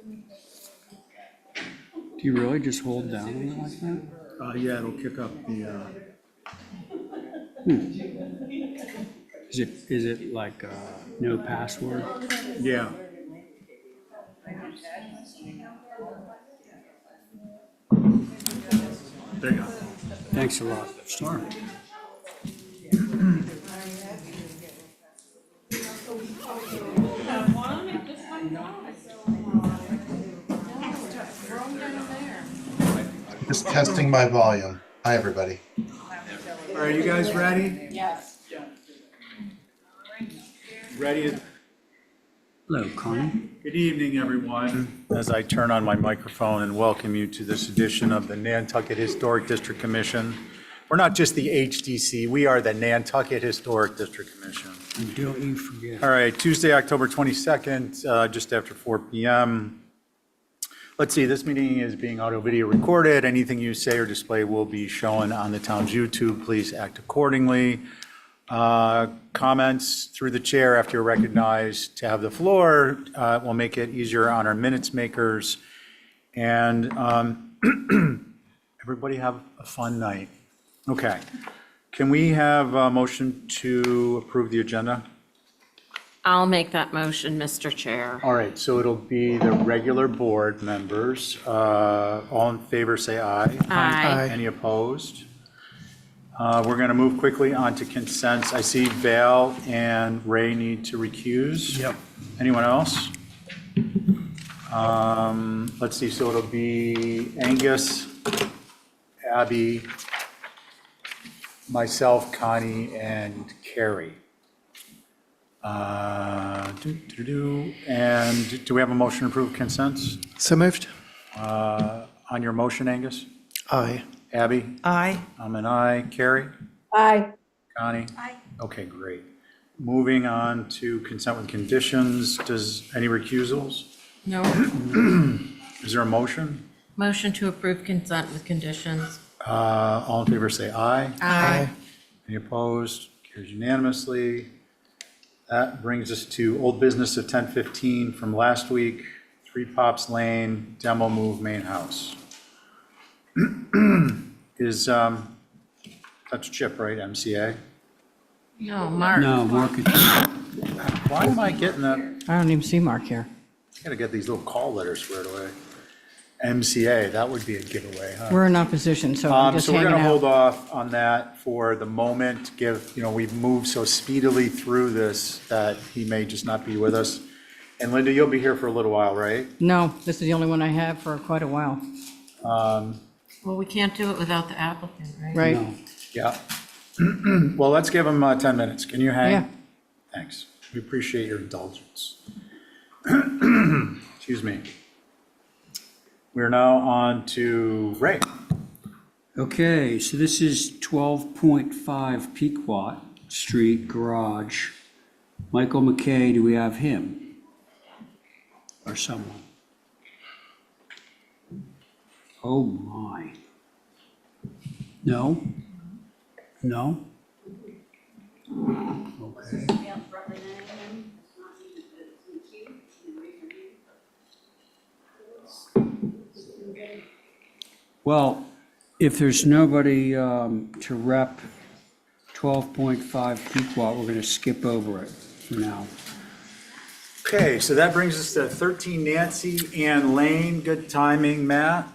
Do you really just hold down on it like that? Yeah, it'll kick up the, Is it like no password? yeah. There you go. Thanks a lot. Sure. Just testing my volume. Hi, everybody. All right, you guys ready? Yes. Ready? Hello, Connie. Good evening, everyone. As I turn on my microphone and welcome you to this edition of the Nantucket Historic District Commission. We're not just the HDC, we are the Nantucket Historic District Commission. And don't you forget. All right, Tuesday, October 22nd, just after 4 p.m. Let's see, this meeting is being audio-video recorded. Anything you say or display will be shown on the town's YouTube. Please act accordingly. Comments through the chair after you're recognized to have the floor will make it easier on our minutes makers. And everybody have a fun night. Okay. Can we have a motion to approve the agenda? I'll make that motion, Mr. Chair. All right, so it'll be the regular board members. All in favor, say aye. Aye. Any opposed? We're going to move quickly on to consents. I see Val and Ray need to recuse. Yep. Anyone else? Let's see, so it'll be Angus, Abby, myself, Connie, and Carrie. And do we have a motion to approve consents? So moved. On your motion, Angus? Aye. Abby? Aye. I'm an aye. Carrie? Aye. Connie? Aye. Okay, great. Moving on to consent with conditions. Does any recusals? No. Is there a motion? Motion to approve consent with conditions. All in favor, say aye. Aye. Any opposed? Carries unanimously. That brings us to old business of 10:15 from last week, 3 Pops Lane, demo move main house. Is, that's Chip, right, MCA? No, Mark. No, Mark, Why am I getting that? I don't even see Mark here. I gotta get these little call letters squared away. MCA, that would be a giveaway, huh? We're in opposition, so I'm just So we're hanging gonna hold out. off on that for the moment, we've moved so speedily through this that he may just not be with us. And Linda, you'll be here for a little while, right? No, this is the only one I have for quite a while. Well, we can't do it without the applicant, right? Right? no. Yeah. Well, let's give him 10 minutes. Can you hang? Yeah. Thanks. We appreciate your indulgence. Excuse me. We're now on to Ray. Okay, so this is 12.5 Pequot Street Garage. Michael McKay, do we have him? Or someone? Oh, my. No? No? Okay. Well, if there's nobody to rep 12.5 Pequot, we're going to skip over it for now. Okay, so that brings us to 13 Nancy Ann Lane. Good timing, Matt.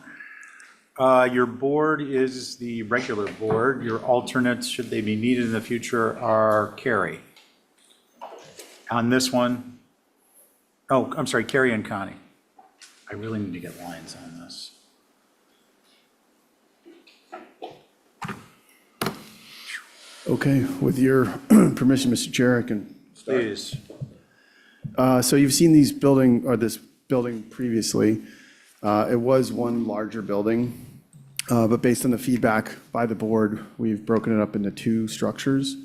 Your board is the regular board. Your alternates, should they be needed in the future, are Carrie. On this one, oh, I'm sorry, Carrie and Connie. I really need to get lines on this. Okay, with your permission, Mr. Chair, I can start. Please. So you've seen this building previously. It was one larger building, but based on the feedback by the board, we've broken it up into 2 structures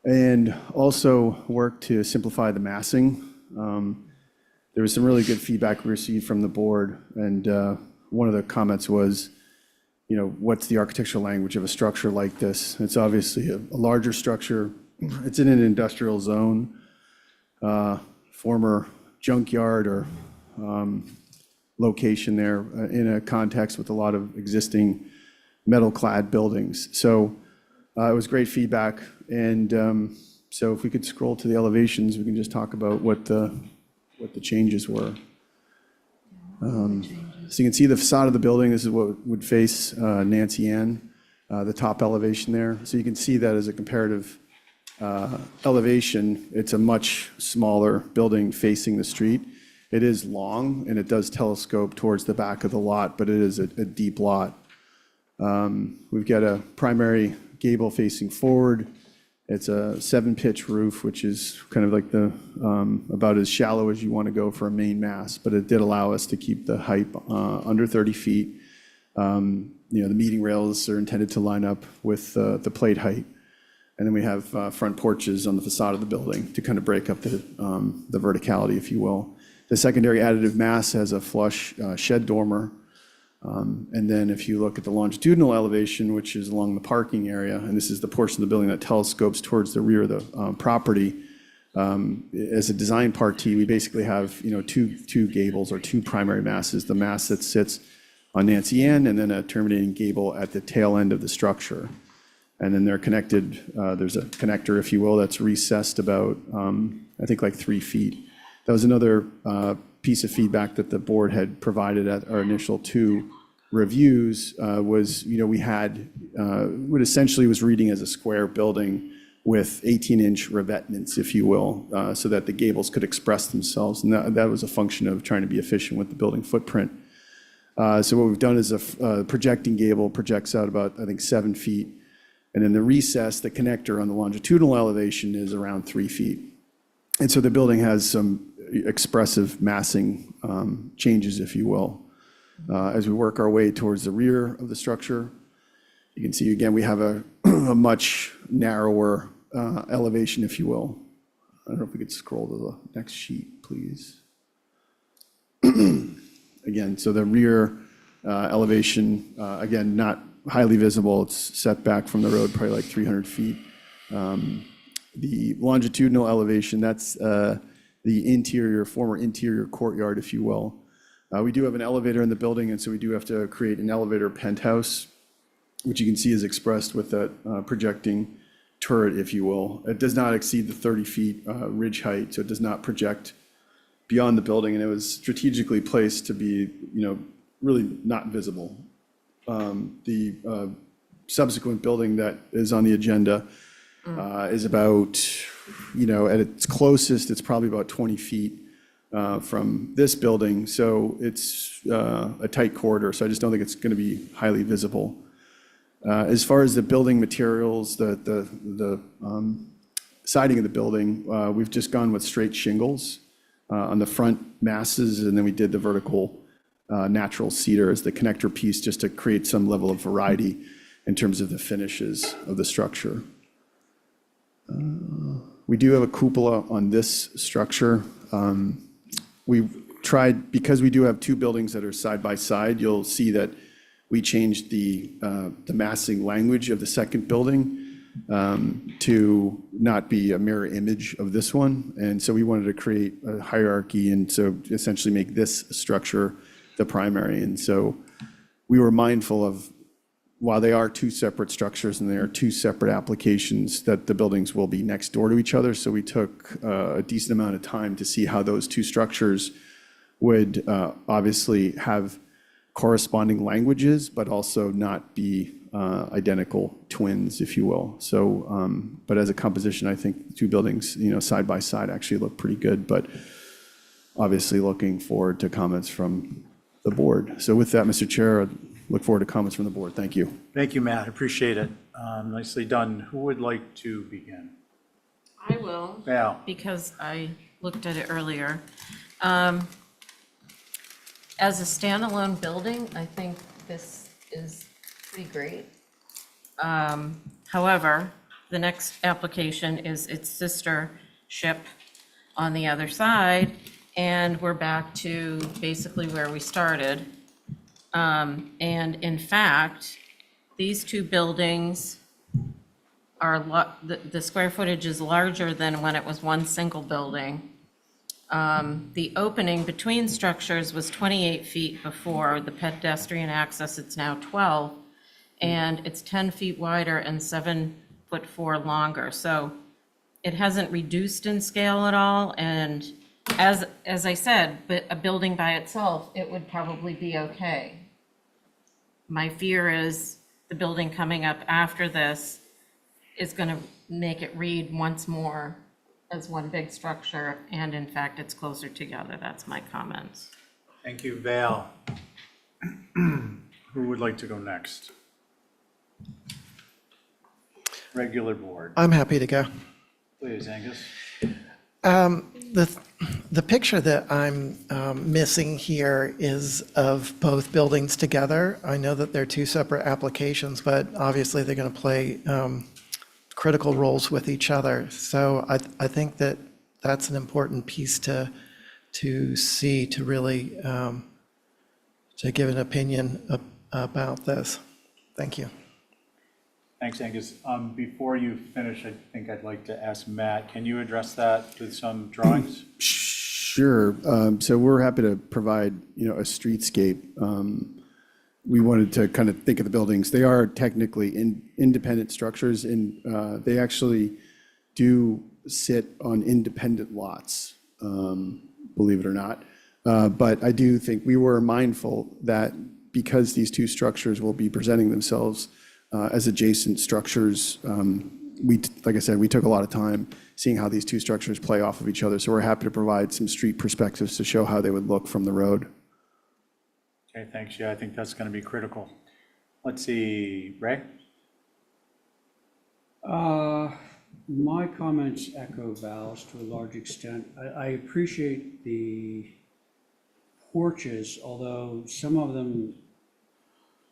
and also worked to simplify the massing. There was some really good feedback we received from the board, and one of the comments was, what's the architectural language of a structure like this? It's obviously a larger structure. It's in an industrial zone, former junkyard or location there in a context with a lot of existing metal-clad buildings. So it was great feedback. And so if we could scroll to the elevations, we can just talk about what the changes were. So you can see the facade of the building. This is what would face Nancy Ann, the top elevation there. So you can see that as a comparative elevation, it's a much smaller building facing the street. It is long, and it does telescope towards the back of the lot, but it is a deep lot. We've got a primary gable facing forward. It's a 7-pitch roof, which is kind of like the about as shallow as you want to go for a main mast, but it did allow us to keep the height under 30 feet. The meeting rails are intended to line up with the plate height. And then we have front porches on the facade of the building to kind of break up the verticality, if you will. The secondary additive mass has a flush shed dormer. And then if you look at the longitudinal elevation, which is along the parking area, and this is the portion of the building that telescopes towards the rear of the property, as a design partee, we basically have two gables or two primary masses, the mass that sits on Nancy Ann and then a terminating gable at the tail end of the structure. And then they're connected, there's a connector, if you will, that's recessed about, I think like 3 feet. That was another piece of feedback that the board had provided at our initial 2 reviews, was, we had, what essentially was reading as a square building with 18-inch revetments, if you will, so that the gables could express themselves. And that was a function of trying to be efficient with the building footprint. So what we've done is a projecting gable projects out about, I think, 7 feet. And then the recess, the connector on the longitudinal elevation is around 3 feet. And so the building has some expressive massing changes, if you will. As we work our way towards the rear of the structure, you can see, again, we have a much narrower elevation, if you will. I don't know if we could scroll to the next sheet, please. Again, so the rear elevation, again, not highly visible. It's set back from the road probably like 300 feet. The longitudinal elevation, that's the former interior courtyard, if you will. We do have an elevator in the building, and so we do have to create an elevator penthouse, which you can see is expressed with that projecting turret, if you will. It does not exceed the 30 feet ridge height, so it does not project beyond the building, and it was strategically placed to be, really not visible. The subsequent building that is on the agenda is about, at its closest, it's probably about 20 feet from this building. So it's a tight corridor, so I just don't think it's going to be highly visible. As far as the building materials, the siding of the building, we've just gone with straight shingles on the front masses, and then we did the vertical natural cedar as the connector piece, just to create some level of variety in terms of the finishes of the structure. We do have a cupola on this structure. We've tried, because we do have 2 buildings that are side by side, you'll see that we changed the massing language of the second building to not be a mirror image of this one. And so we wanted to create a hierarchy and so essentially make this structure the primary. And so we were mindful of, while they are 2 separate structures and they are 2 separate applications, that the buildings will be next door to each other. So we took a decent amount of time to see how those 2 structures would obviously have corresponding languages, but also not be identical twins, if you will. So, but as a composition, I think 2 buildings, side by side actually look pretty good, but obviously looking forward to comments from the board. So with that, Mr. Chair, I look forward to comments from the board. Thank you. Thank you, Matt. Appreciate it. Nicely done. Who would like to begin? I will, Val. because I looked at it earlier. As a standalone building, I think this is pretty great. However, the next application is its sister ship on the other side, and we're back to basically where we started. And in fact, these 2 buildings are, the square footage is larger than when it was one single building. The opening between structures was 28 feet before the pedestrian access, it's now 12, and it's 10 feet wider and 7'4" longer. So it hasn't reduced in scale at all, and as I said, but a building by itself, it would probably be okay. My fear is the building coming up after this is going to make it read once more as one big structure, and in fact, it's closer together. That's my comments. Thank you, Val. Who would like to go next? Regular board, I'm happy to go. please, Angus. The picture that I'm missing here is of both buildings together. I know that they're two separate applications, but obviously they're going to play critical roles with each other. So I think that that's an important piece to see, to really to give an opinion about this. Thank you. Thanks, Angus. Before you finish, I think I'd like to ask Matt, can you address that with some drawings? Sure. So we're happy to provide, a streetscape. We wanted to kind of think of the buildings. They are technically independent structures, and they actually do sit on independent lots, believe it or not. But I do think we were mindful that because these two structures will be presenting themselves as adjacent structures, like I said, we took a lot of time seeing how these two structures play off of each other. So we're happy to provide some street perspectives to show how they would look from the road. Okay, thanks. Yeah, I think that's going to be critical. Let's see, Ray? My comments echo Val's to a large extent. I appreciate the porches, although some of them,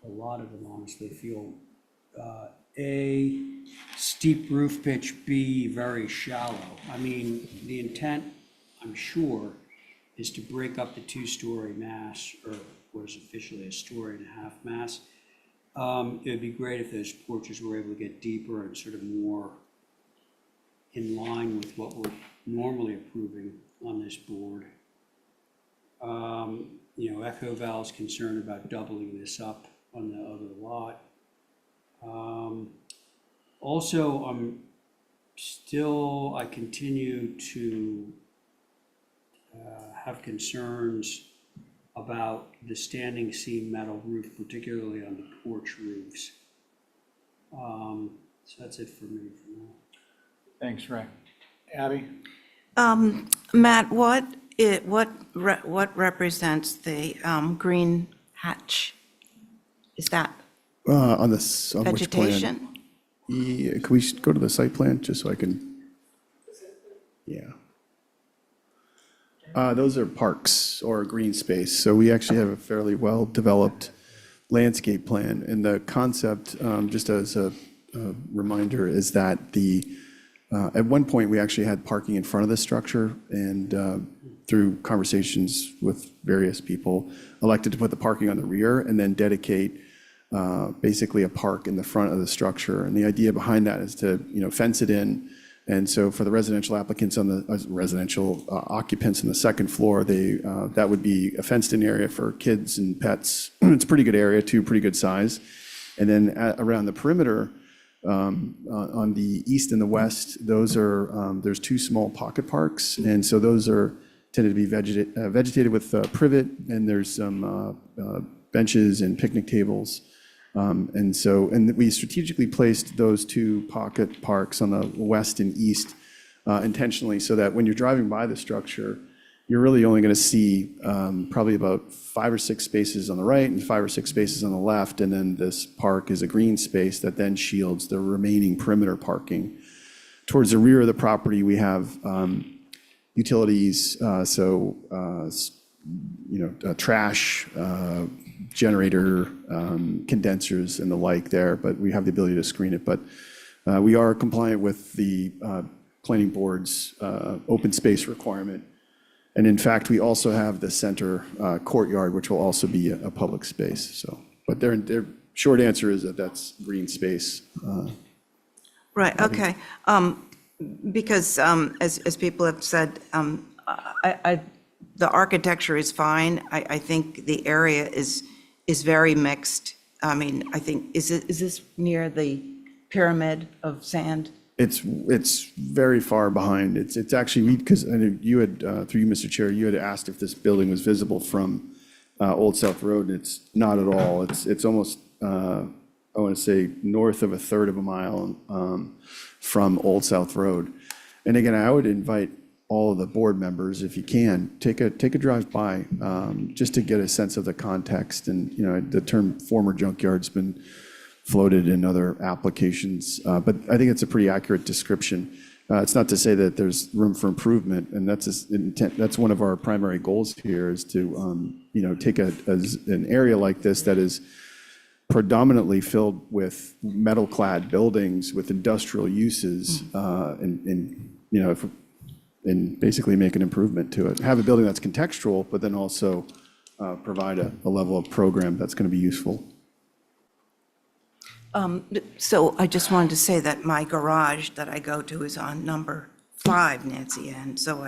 a lot of them honestly feel A, steep roof pitch, B, very shallow. I mean, the intent, I'm sure, is to break up the two-story mass, or what is officially a story and a half mass. It would be great if those porches were able to get deeper and sort of more in line with what we're normally approving on this board. Echo Val's concern about doubling this up on the other lot. Also, I continue to have concerns about the standing seam metal roof, particularly on the porch roofs. So that's it for me for now. Thanks, Ray. Abby? Matt, what represents the green hatch? Is that On this, on which plan? vegetation? Yeah, can we go to the site plan, just so I can? Yeah. Those are parks or green space, so we actually have a fairly well-developed landscape plan. And the concept, just as a reminder, is that at one point, we actually had parking in front of the structure, and through conversations with various people, elected to put the parking on the rear and then dedicate basically a park in the front of the structure. And the idea behind that is to, fence it in. And so for the residential applicants residential occupants on the second floor, that would be a fenced-in area for kids and pets. It's a pretty good area too, pretty good size. And then around the perimeter, on the east and the west, there's two small pocket parks, and so those are tended to be vegetated with privet, and there's some benches and picnic tables. And we strategically placed those two pocket parks on the west and east intentionally, so that when you're driving by the structure, you're really only going to see probably about 5 or 6 spaces on the right and 5 or 6 spaces on the left, and then this park is a green space that then shields the remaining perimeter parking. Towards the rear of the property, we have utilities, trash, generator, condensers and the like there, but we have the ability to screen it. But we are compliant with the planning board's open space requirement. And in fact, we also have the center courtyard, which will also be a public space. So, but their short answer is that that's green space. Right, okay. Because as people have said, the architecture is fine. I think the area is very mixed. I mean, I think, is this near the pyramid of sand? It's very far behind. It's actually, because I know you had, through you, Mr. Chair, you had asked if this building was visible from Old South Road, and it's not at all. It's almost, I want to say, north of a third of a mile from Old South Road. And again, I would invite all of the board members, if you can, take a drive by, just to get a sense of the context. And, you know, the term former junkyard's been floated in other applications, but I think it's a pretty accurate description. It's not to say that there's room for improvement, and that's one of our primary goals here, is to, you know, take an area like this that is predominantly filled with metal-clad buildings with industrial uses, and you know, and basically make an improvement to it. Have a building that's contextual, but then also provide a level of program that's going to be useful. So I just wanted to say that my garage that I go to is on number 5, Nancy, and so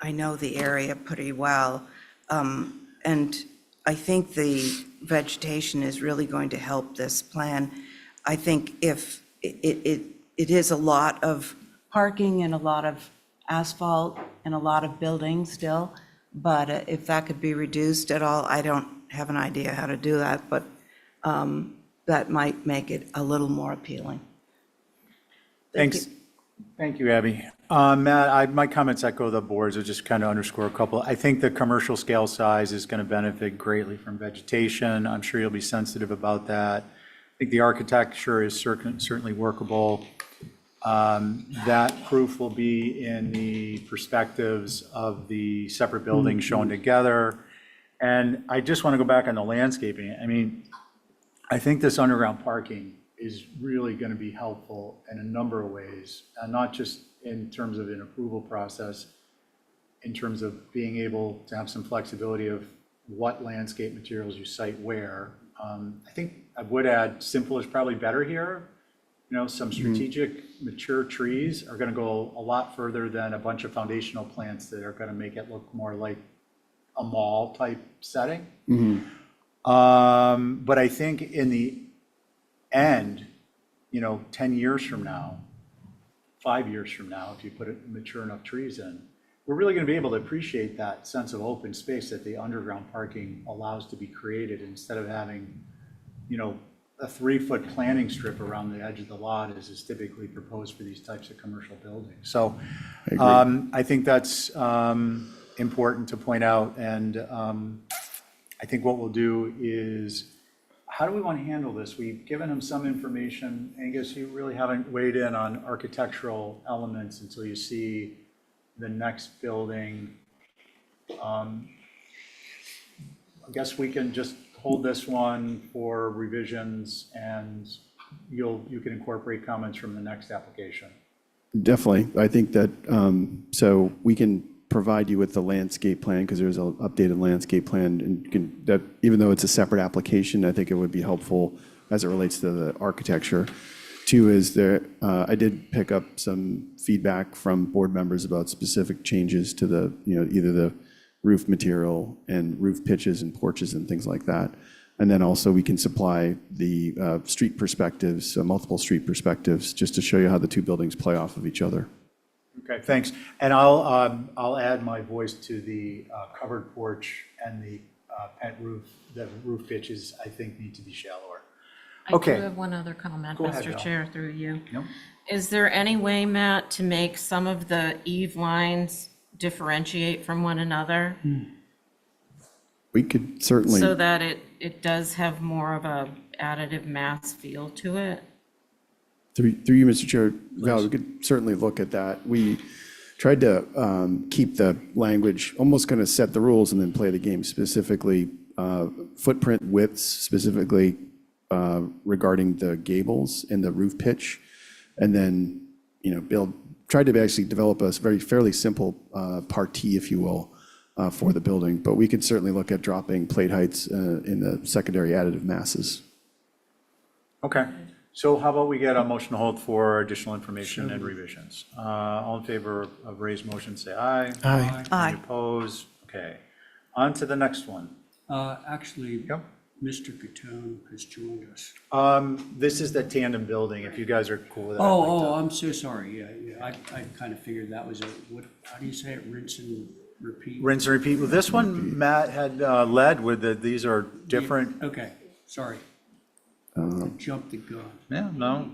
I know the area pretty well. And I think the vegetation is really going to help this plan. I think if it is a lot of parking and a lot of asphalt and a lot of buildings still, but if that could be reduced at all, I don't have an idea how to do that, but that might make it a little more appealing. Thanks. Thank you, Abby. Matt, my comments echo the boards, or just kind of underscore a couple. I think the commercial scale size is going to benefit greatly from vegetation. I'm sure you'll be sensitive about that. I think the architecture is certainly workable. That proof will be in the perspectives of the separate buildings shown together. And I just want to go back on the landscaping. I mean, I think this underground parking is really going to be helpful in a number of ways, and not just in terms of an approval process, in terms of being able to have some flexibility of what landscape materials you cite where. I think I would add simple is probably better here. You know, some strategic mature trees are going to go a lot further than a bunch of foundational plants that are going to make it look more like a mall type setting. But I think in the end, you know, 10 years from now, 5 years from now, if you put mature enough trees in, we're really going to be able to appreciate that sense of open space that the underground parking allows to be created, instead of having, you know, a 3-foot planting strip around the edge of the lot as is typically proposed for these types of commercial buildings. So I think that's important to point out. And I think what we'll do is, how do we want to handle this? We've given him some information. Angus, you really haven't weighed in on architectural elements until you see the next building. I guess we can just hold this one for revisions, and you can incorporate comments from the next application. Definitely. I think that, so we can provide you with the landscape plan, because there's an updated landscape plan, and that, even though it's a separate application, I think it would be helpful as it relates to the architecture. 2 is I did pick up some feedback from board members about specific changes to the, you know, either the roof material and roof pitches and porches and things like that. And then also we can supply the street perspectives, multiple street perspectives, just to show you how the 2 buildings play off of each other. Okay, thanks. And I'll add my voice to the covered porch and the pent roof. The roof pitches, I think, need to be shallower. I do have one other comment, Go ahead, Mr. Val. Chair, through you. Yep. Is there any way, Matt, to make some of the eave lines differentiate from one another, We could certainly. so that it does have more of a additive mass feel to it? Through you, Mr. Chair, Val, we could certainly look at that. We tried to keep the language, almost going to set the rules and then play the game, specifically footprint widths, specifically regarding the gables and the roof pitch. And then, you know, tried to actually develop a fairly simple partie, if you will, for the building. But we could certainly look at dropping plate heights in the secondary additive masses. Okay. So how about we get a motion to hold for additional information and revisions? All in favor of Ray's motion, say aye. Aye. Aye. Any opposed? Okay. On to the next one. Actually, Yep. Mr. Catone has joined us. This is the tandem building, if you guys are cool with that. I'd like Oh, to- I'm so sorry. Yeah. I kind of figured that was how do you say it? Rinse and repeat? Rinse and repeat. Well, this one, Matt had led with that these are different. Okay, sorry. Jumped the gun. Yeah, no.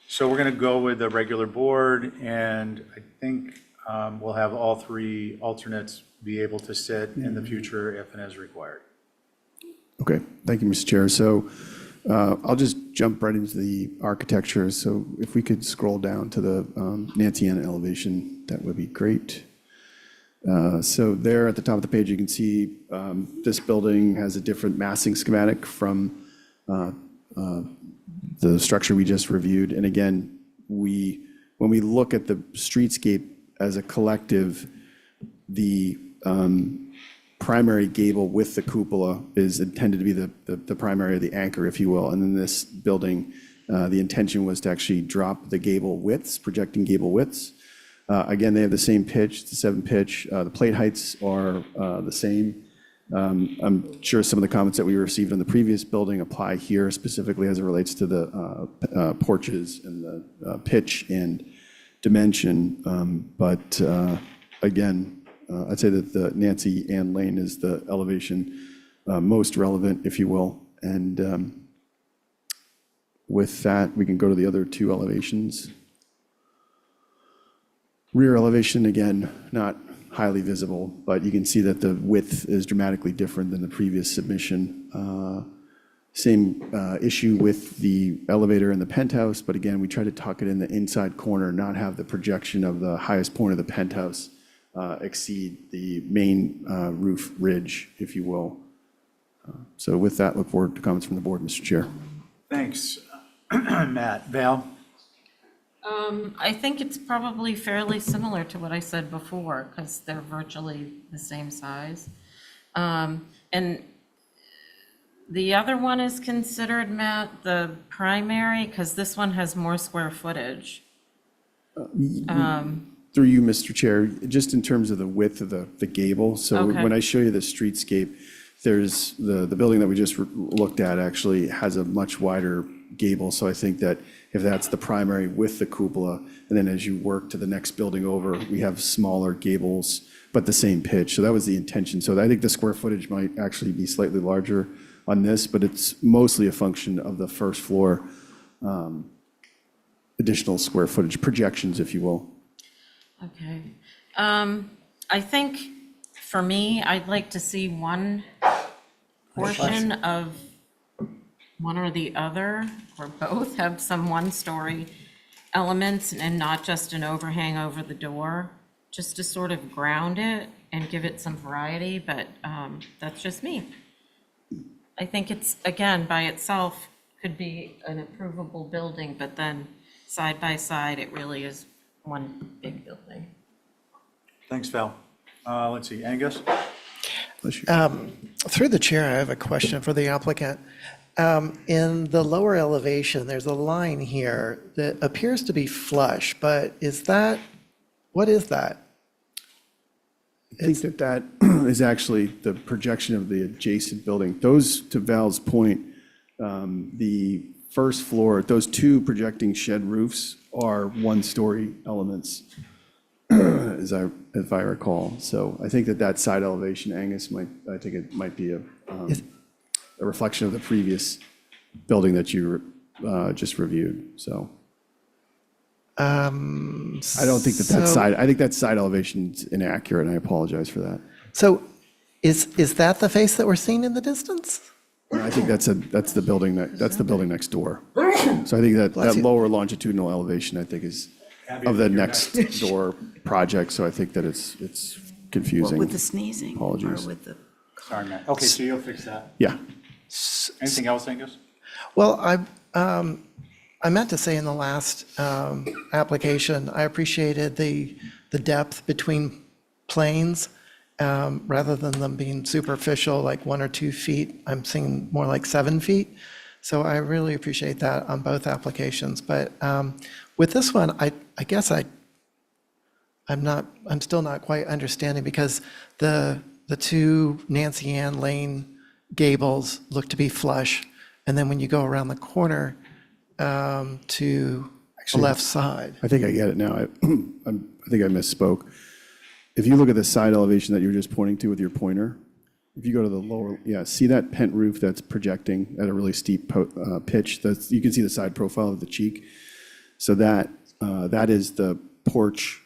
So we're going to go with the regular board, and I think we'll have all three alternates be able to sit in the future if and as required. Okay, thank you, Mr. Chair. So I'll just jump right into the architecture. So if we could scroll down to the Nancy Ann elevation, that would be great. So there at the top of the page, you can see this building has a different massing schematic from the structure we just reviewed. And again, when we look at the streetscape as a collective, the primary gable with the cupola is intended to be the primary, or the anchor, if you will. And in this building, the intention was to actually drop the gable widths, projecting gable widths. Again, they have the same pitch, the 7 pitch. The plate heights are the same. I'm sure some of the comments that we received on the previous building apply here specifically as it relates to the porches and the pitch and dimension. But again, I'd say that the Nancy Ann Lane is the elevation most relevant, if you will. And with that, we can go to the other 2 elevations. Rear elevation, again, not highly visible, but you can see that the width is dramatically different than the previous submission. Same issue with the elevator in the penthouse, but again, we try to tuck it in the inside corner, not have the projection of the highest point of the penthouse exceed the main roof ridge, if you will. So with that, look forward to comments from the board, Mr. Chair. Thanks, Matt. Val? I think it's probably fairly similar to what I said before, because they're virtually the same size. And the other one is considered, Matt, the primary, because this one has more square footage. Through you, Mr. Chair, just in terms of the width of the gable, so Okay. when I show you the streetscape, there's the building that we just looked at actually has a much wider gable, so I think that if that's the primary with the cupola, and then as you work to the next building over, we have smaller gables, but the same pitch, so that was the intention. So I think the square footage might actually be slightly larger on this, but it's mostly a function of the first floor additional square footage projections, if you will. Okay. I think, for me, I'd like to see one portion of one or the other, or both, have some one-story elements and not just an overhang over the door, just to sort of ground it and give it some variety, but that's just me. I think it's, again, by itself, could be an approvable building, but then side by side, it really is one big building. Thanks, Val. Let's see, Angus? Bless you. Through the chair, I have a question for the applicant. In the lower elevation, there's a line here that appears to be flush, but what is that? I think that is actually the projection of the adjacent building. Those, to Val's point, the first floor, those 2 projecting shed roofs are one-story elements, if I recall. So I think that side elevation, Angus, I think it might be a reflection of the previous building that you just reviewed, so. I don't think I think that side elevation's inaccurate, and I apologize for that. So is that the face that we're seeing in the distance? I think that's the building next door. So I think that you. lower longitudinal elevation, I think, is of the next door project, so I think that it's confusing. With the sneezing? Apologies. Or with the, Sorry, Matt. Okay, so you'll fix that. Yeah. Anything else, Angus? Well, I meant to say in the last application, I appreciated the depth between planes, rather than them being superficial, like 1 or 2 feet. I'm seeing more like 7 feet. So I really appreciate that on both applications. But with this one, I guess I'm still not quite understanding because the two Nancy Ann Lane gables look to be flush. And then when you go around the corner to the left side, I think I get it now. I think I misspoke. If you look at the side elevation that you were just pointing to with your pointer, if you go to the lower, yeah, see that pent roof that's projecting at a really steep pitch? You can see the side profile of the cheek. So that is the porch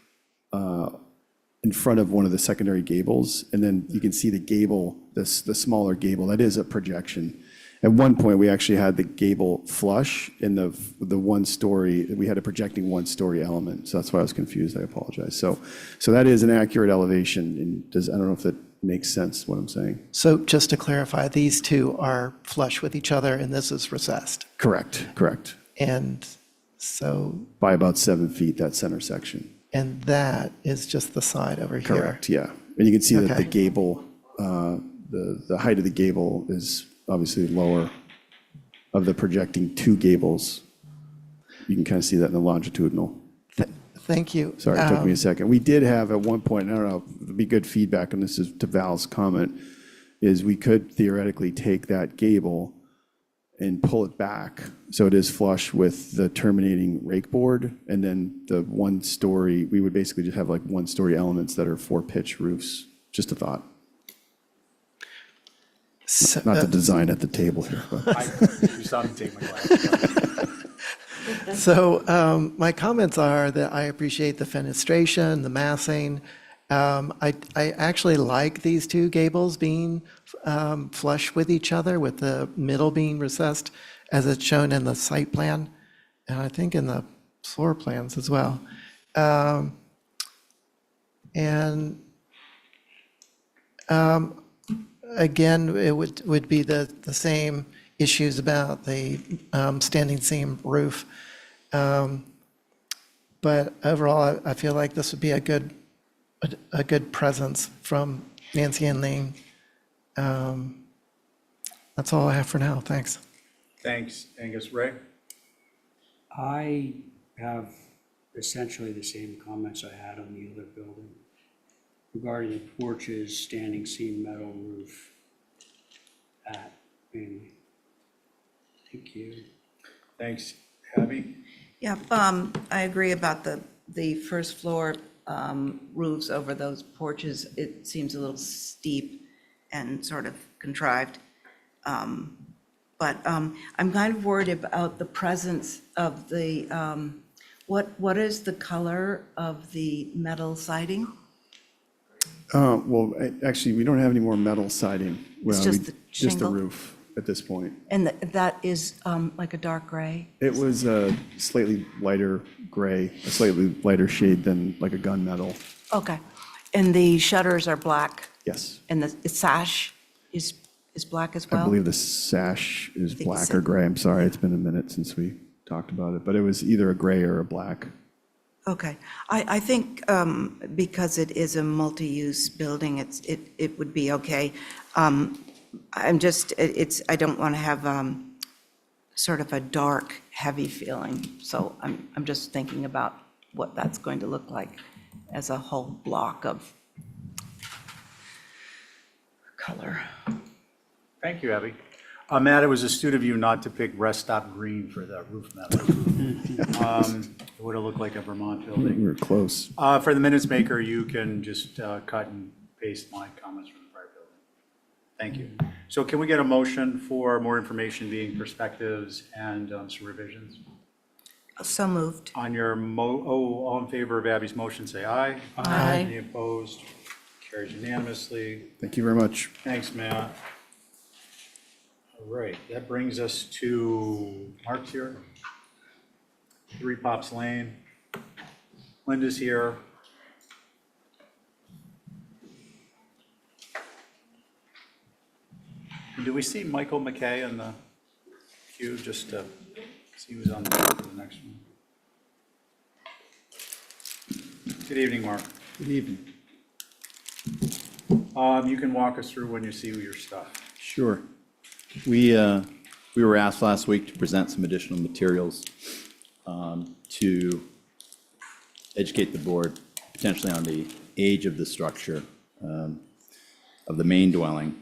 in front of one of the secondary gables. And then you can see the gable, the smaller gable, that is a projection. At one point, we actually had the gable flush in the one story, we had a projecting one story element. So that's why I was confused. I apologize. So that is an accurate elevation. And I don't know if that makes sense, what I'm saying. so just to clarify, these two are flush with each other and this is recessed. Correct. And so, By about 7 feet, that center section. and that is just the side over here. Correct, yeah. And you can see that the Okay. gable, the height of the gable is obviously lower of the projecting two gables. You can kind of see that in the longitudinal. Thank you. Sorry, it took me a second. We did have at one point, I don't know, it'd be good feedback, and this is to Val's comment, is we could theoretically take that gable and pull it back so it is flush with the terminating rake board, and then the one story, we would basically just have like one story elements that are 4-pitch roofs. Just a thought. Not the design at the table here, but. You saw me take my glasses. So my comments are that I appreciate the fenestration, the massing. I actually like these two gables being flush with each other, with the middle being recessed, as it's shown in the site plan, and I think in the floor plans as well. And again, it would be the same issues about the standing seam roof. But overall, I feel like this would be a good presence from Nancy Ann Lane. That's all I have for now. Thanks. Thanks, Angus. Ray? I have essentially the same comments I had on the other building regarding the porches, standing seam metal roof. That mainly. Thank you. Thanks, Abby. Yeah, I agree about the first floor roofs over those porches. It seems a little steep and sort of contrived. But I'm kind of worried about the presence of the, what is the color of the metal siding? Well, actually, we don't have any more metal siding. Well, just the just the shingle? roof at this point. And that is like a dark gray? It was a slightly lighter gray, a slightly lighter shade than like a gunmetal. Okay. And the shutters are black? Yes. And the sash is black as I well? believe the sash is think black so. or gray. I'm sorry, it's been a minute since we talked about it, but it was either a gray or a black. Okay. I think because it is a multi-use building, it would be okay. I don't want to have sort of a dark, heavy feeling. So I'm just thinking about what that's going to look like as a whole block of color. Thank you, Abby. Matt, it was astute of you not to pick rest stop green for the roof metal. It would have looked like a Vermont We building. were close. For the minutes maker, you can just cut and paste my comments from the prior building. Thank you. So can we get a motion for more information being perspectives and some revisions? So moved. On your all in favor of Abby's motion, say aye. Aye. Any opposed? Carries unanimously. Thank you very much. Thanks, Matt. All right, that brings us to Mark's here. 3 Pops Lane. Linda's here. And do we see Michael McKay in the queue, just to see who's on the next one? Good evening, Mark. Good evening. You can walk us through when you see your stuff. Sure. We We were asked last week to present some additional materials to educate the board potentially on the age of the structure of the main dwelling.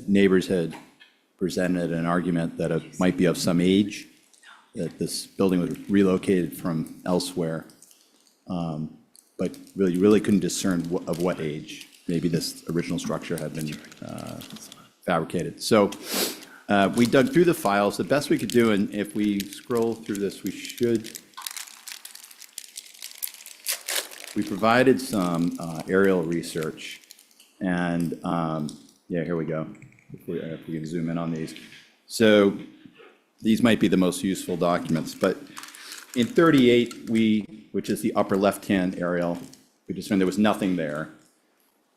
Neighbors had presented an argument that it might be of some age, that this building was relocated from elsewhere, but really couldn't discern of what age. Maybe this original structure had been fabricated. So we dug through the files. The best we could do, and if we scroll through this, we provided some aerial research, and yeah, here we go. If we can zoom in on these. So these might be the most useful documents, but in 38, which is the upper left-hand aerial, we discerned there was nothing there.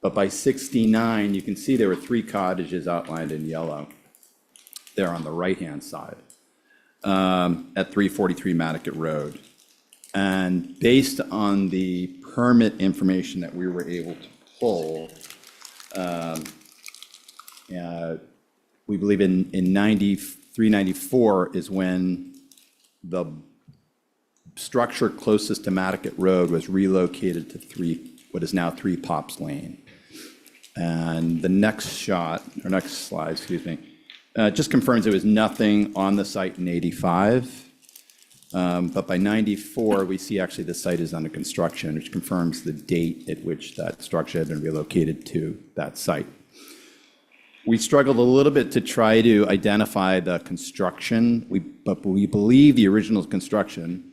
But by 69, you can see there were 3 cottages outlined in yellow there on the right-hand side at 343 Madaket Road. And based on the permit information that we were able to pull, we believe in 93, 94 is when the structure closest to Madaket Road was relocated to what is now 3 Pops Lane. And the next shot, or next slide, excuse me, just confirms there was nothing on the site in 85. But by 94, we see actually the site is under construction, which confirms the date at which that structure had been relocated to that site. We struggled a little bit to try to identify the construction, but we believe the original construction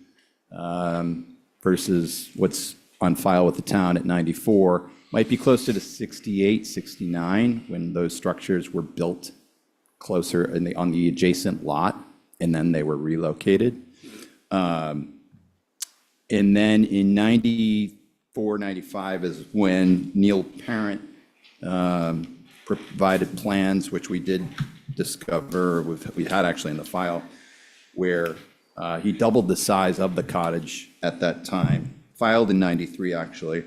versus what's on file with the town at 94 might be closer to 68, 69, when those structures were built closer on the adjacent lot, and then they were relocated. And then in 94, 95 is when Neil Parent provided plans, which we did discover, we had actually in the file, where he doubled the size of the cottage at that time, filed in 93 actually,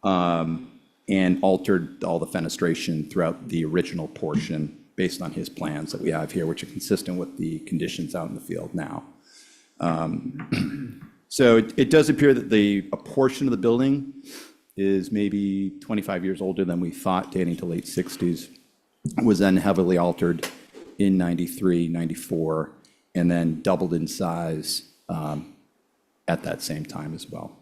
and altered all the fenestration throughout the original portion based on his plans that we have here, which are consistent with the conditions out in the field now. So it does appear that a portion of the building is maybe 25 years older than we thought, dating to late 60s, was then heavily altered in 93, 94, and then doubled in size at that same time as well.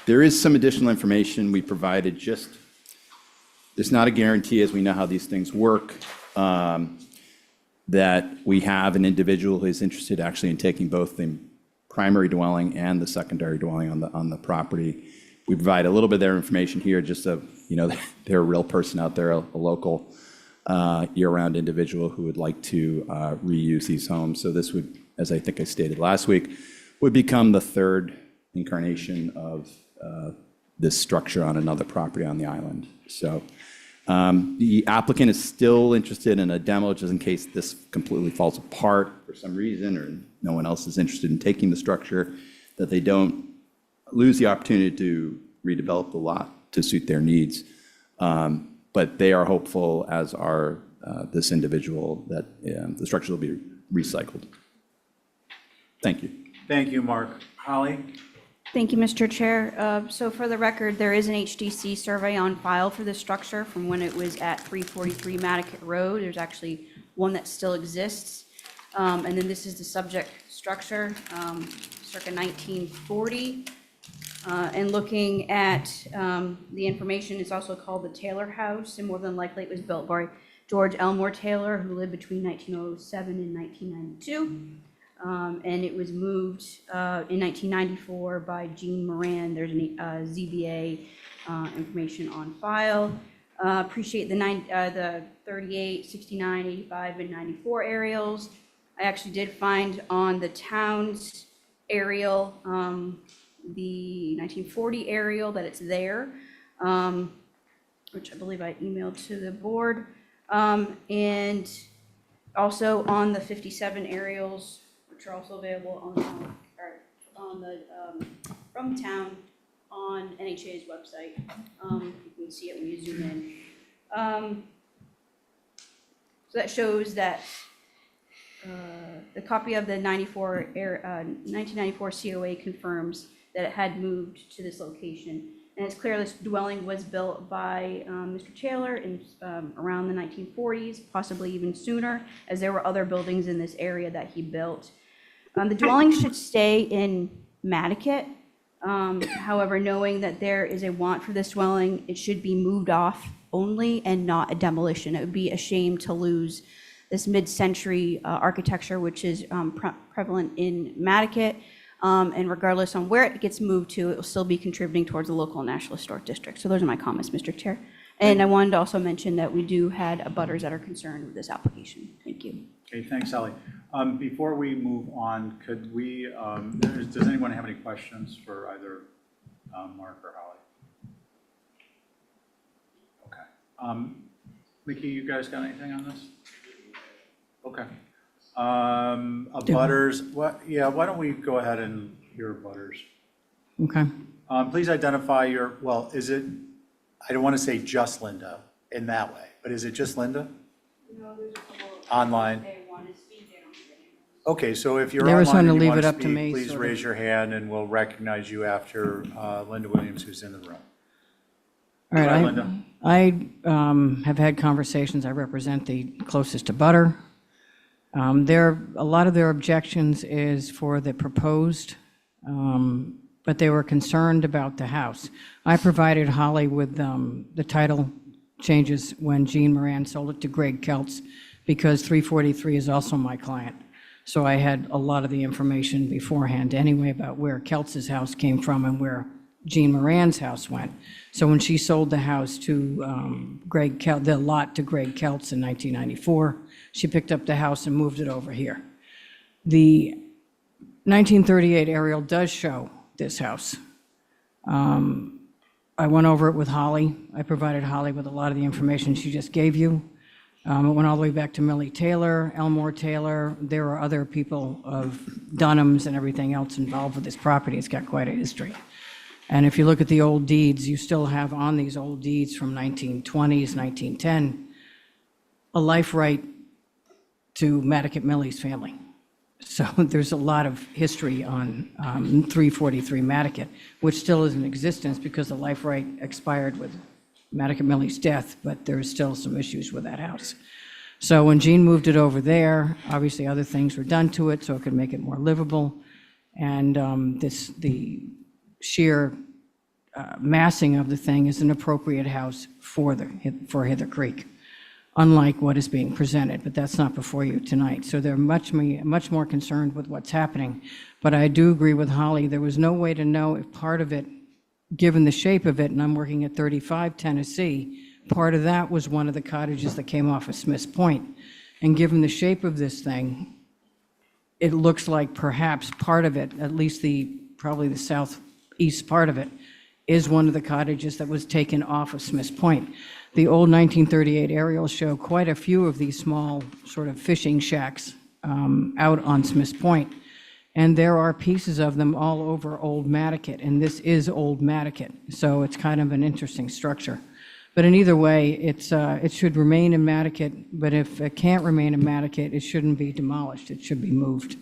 There is some additional information we provided, there's not a guarantee, as we know how these things work, that we have an individual who is interested actually in taking both the primary dwelling and the secondary dwelling on the property. We provide a little bit of their information here, just so, they're a real person out there, a local year-round individual who would like to reuse these homes. So this would, as I think I stated last week, would become the 3rd incarnation of this structure on another property on the island. So the applicant is still interested in a demo, just in case this completely falls apart for some reason, or no one else is interested in taking the structure, that they don't lose the opportunity to redevelop the lot to suit their needs. But they are hopeful, as are this individual, that the structure will be recycled. Thank you. Thank you, Mark. Holly? Thank you, Mr. Chair. So for the record, there is an HDC survey on file for this structure from when it was at 343 Madaket Road. There's actually one that still exists. And then this is the subject structure, circa 1940. And looking at the information, it's also called the Taylor House, and more than likely it was built by George Elmore Taylor, who lived between 1907 and 1992. And it was moved in 1994 by Jean Moran. There's an ZBA information on file. Appreciate the 38, 69, 85, and 94 aerials. I actually did find on the town's aerial, the 1940 aerial, that it's there, which I believe I emailed to the board. And also on the 57 aerials, which are also available from town on NHA's website. You can see it when you zoom in. So that shows that the copy of the 1994 COA confirms that it had moved to this location. And it's clear this dwelling was built by Mr. Taylor in around the 1940s, possibly even sooner, as there were other buildings in this area that he built. The dwelling should stay in Madaket. However, knowing that there is a want for this dwelling, it should be moved off only and not a demolition. It would be a shame to lose this mid-century architecture, which is prevalent in Madaket. And regardless on where it gets moved to, it will still be contributing towards the local and national historic district. So those are my comments, Mr. Chair. And I wanted to also mention that we do had abutters that are concerned with this application. Thank you. Okay, thanks, Ally. Before we move on, could we, does anyone have any questions for either Mark or Holly? Okay. Mickey, you guys got anything on this? Okay. Abutters, why don't we go ahead and hear abutters? Okay. Please identify well, is it, I don't want to say just Linda in that way, but is it just Linda? No, there's a couple Online? they want to speak, they don't say. Okay, so if you're They were online trying to and you leave want it to up to speak, me, please sort of. raise your hand and we'll recognize you after Linda Williams, who's in the room. All right, Go ahead, Linda. I have had conversations, I represent the closest abutter. A lot of their objections is for the proposed, but they were concerned about the house. I provided Holly with the title changes when Jean Moran sold it to Greg Keltz, because 343 is also my client. So I had a lot of the information beforehand anyway about where Keltz's house came from and where Jean Moran's house went. So when she sold the house to the lot to Greg Keltz in 1994, she picked up the house and moved it over here. The 1938 aerial does show this house. I went over it with Holly. I provided Holly with a lot of the information she just gave you. It went all the way back to Millie Taylor, Elmore Taylor. There are other people of Dunhams and everything else involved with this property. It's got quite a history. And if you look at the old deeds, you still have on these old deeds from 1920s, 1910, a life right to Madaket Millie's family. So there's a lot of history on 343 Madaket, which still is in existence because the life right expired with Madaket Millie's death, but there's still some issues with that house. So when Jean moved it over there, obviously other things were done to it so it could make it more livable. And the sheer massing of the thing is an appropriate house for Hither Creek, unlike what is being presented, but that's not before you tonight. So they're much more concerned with what's happening. But I do agree with Holly, there was no way to know if part of it, given the shape of it, and I'm working at 35 Tennessee, part of that was one of the cottages that came off of Smith's Point. And given the shape of this thing, it looks like perhaps part of it, at least probably the southeast part of it, is one of the cottages that was taken off of Smith's Point. The old 1938 aerials show quite a few of these small sort of fishing shacks out on Smith's Point. And there are pieces of them all over Old Madaket, and this is Old Madaket, so it's kind of an interesting structure. But in either way, it should remain in Madaket, but if it can't remain in Madaket, it shouldn't be demolished, it should be moved.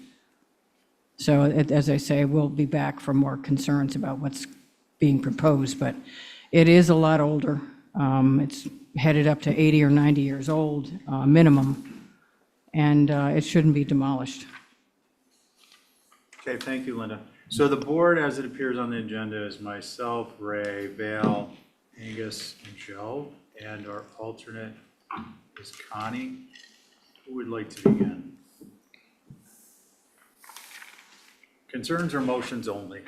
So as I say, we'll be back for more concerns about what's being proposed, but it is a lot older. It's headed up to 80 or 90 years old, minimum, and it shouldn't be demolished. Okay, thank you, Linda. So the board, as it appears on the agenda, is myself, Ray, Val, Angus, and Joe, and our alternate is Connie. Who would like to begin? Concerns or motions only?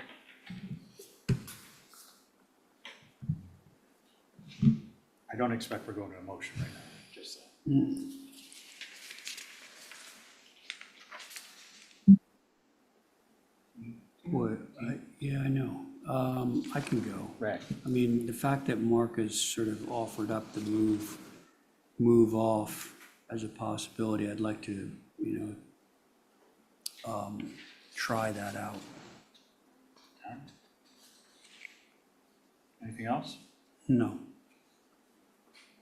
I don't expect we're going to a motion right now, just saying. Boy, yeah, I know. I can go. Right. I mean, the fact that Mark has sort of offered up the move off as a possibility, I'd like to, try that out. Okay. Anything else? No.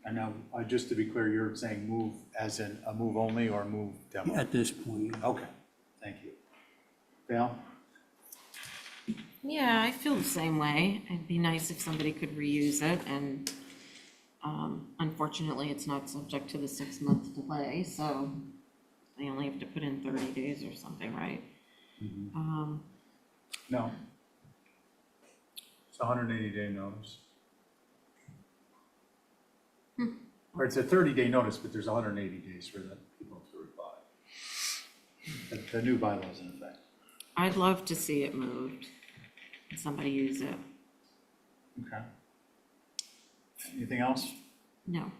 And now, just to be clear, you're saying move as in a move only or move demo? At this point, Okay, thank you. Val? Yeah, I feel the same way. It'd be nice if somebody could reuse it, and unfortunately, it's not subject to the 6-month delay, so they only have to put in 30 days or something, right? No. It's a 180-day notice. Or it's a 30-day notice, but there's 180 days for the people to reply. The new bylaw's in effect. I'd love to see it moved, and somebody use it. Okay. Anything else? No.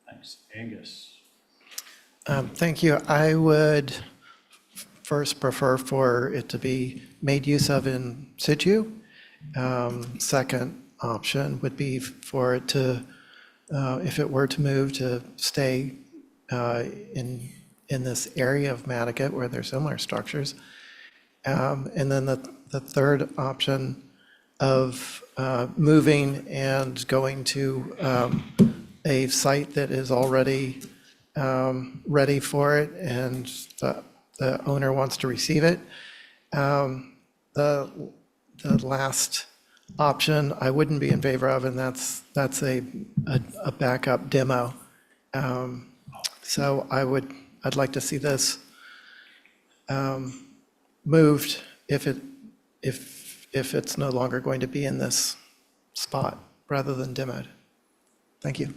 Thanks. Angus? Thank you. I would first prefer for it to be made use of in situ. Second option would be for it to, if it were to move, to stay in this area of Madaket where there's similar structures. And then the third option of moving and going to a site that is already ready for it and the owner wants to receive it. The last option I wouldn't be in favor of, and that's a backup demo. So I'd like to see this moved if it's no longer going to be in this spot rather than demoed. Thank you.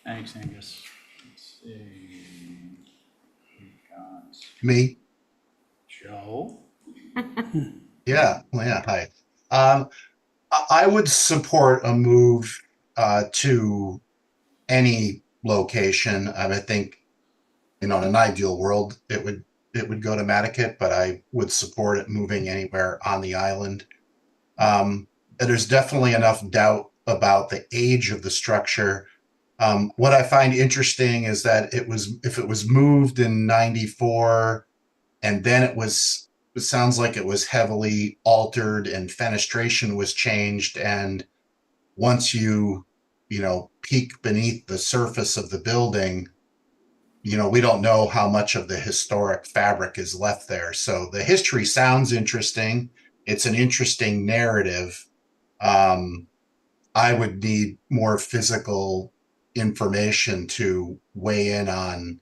Thanks, Angus. Let's see. We've got Me? Joe. Yeah, well, yeah, hi. I would support a move to any location. I think, in an ideal world, it would go to Madaket, but I would support it moving anywhere on the island. There's definitely enough doubt about the age of the structure. What I find interesting is that if it was moved in 94 and then it sounds like it was heavily altered and fenestration was changed. And once you peek beneath the surface of the building, we don't know how much of the historic fabric is left there. So the history sounds interesting. It's an interesting narrative. I would need more physical information to weigh in on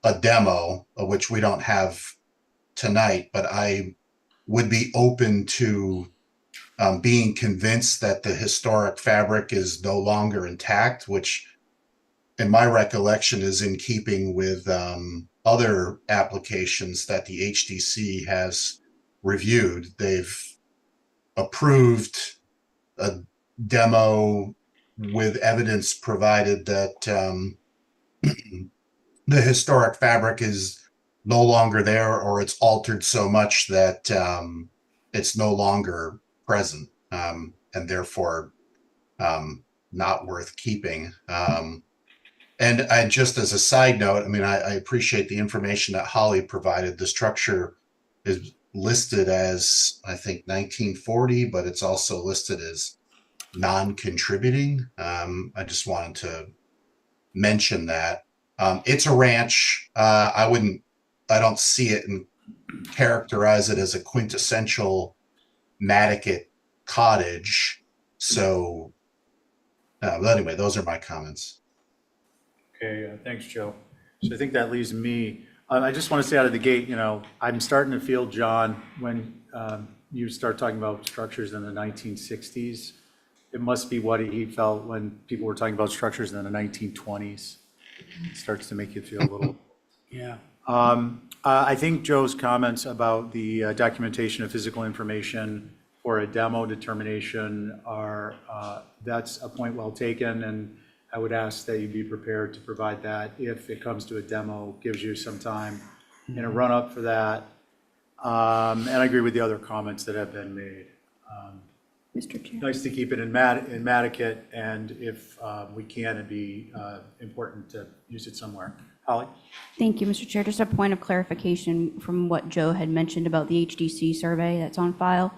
a demo, of which we don't have tonight, but I would be open to being convinced that the historic fabric is no longer intact, which in my recollection is in keeping with other applications that the HDC has reviewed. They've approved a demo with evidence provided that the historic fabric is no longer there, or it's altered so much that it's no longer present, and therefore not worth keeping. And just as a side note, I appreciate the information that Holly provided. The structure is listed as, I think, 1940, but it's also listed as non-contributing. I just wanted to mention that. It's a ranch. I don't see it and characterize it as a quintessential Madaket cottage. So, but anyway, those are my comments. Okay, thanks, Joe. So I think that leaves me. I just want to say out of the gate, I'm starting to feel, John, when you start talking about structures in the 1960s, it must be what he felt when people were talking about structures in the 1920s. It starts to make you feel a little. yeah. I think Joe's comments about the documentation of physical information for a demo determination that's a point well taken, and I would ask that you be prepared to provide that if it comes to a demo, gives you some time in a run-up for that. And I agree with the other comments that have been made. Mr. Chair. Nice to keep it in Madaket, and if we can, it'd be important to use it somewhere. Holly? Thank you, Mr. Chair. Just a point of clarification from what Joe had mentioned about the HDC survey that's on file.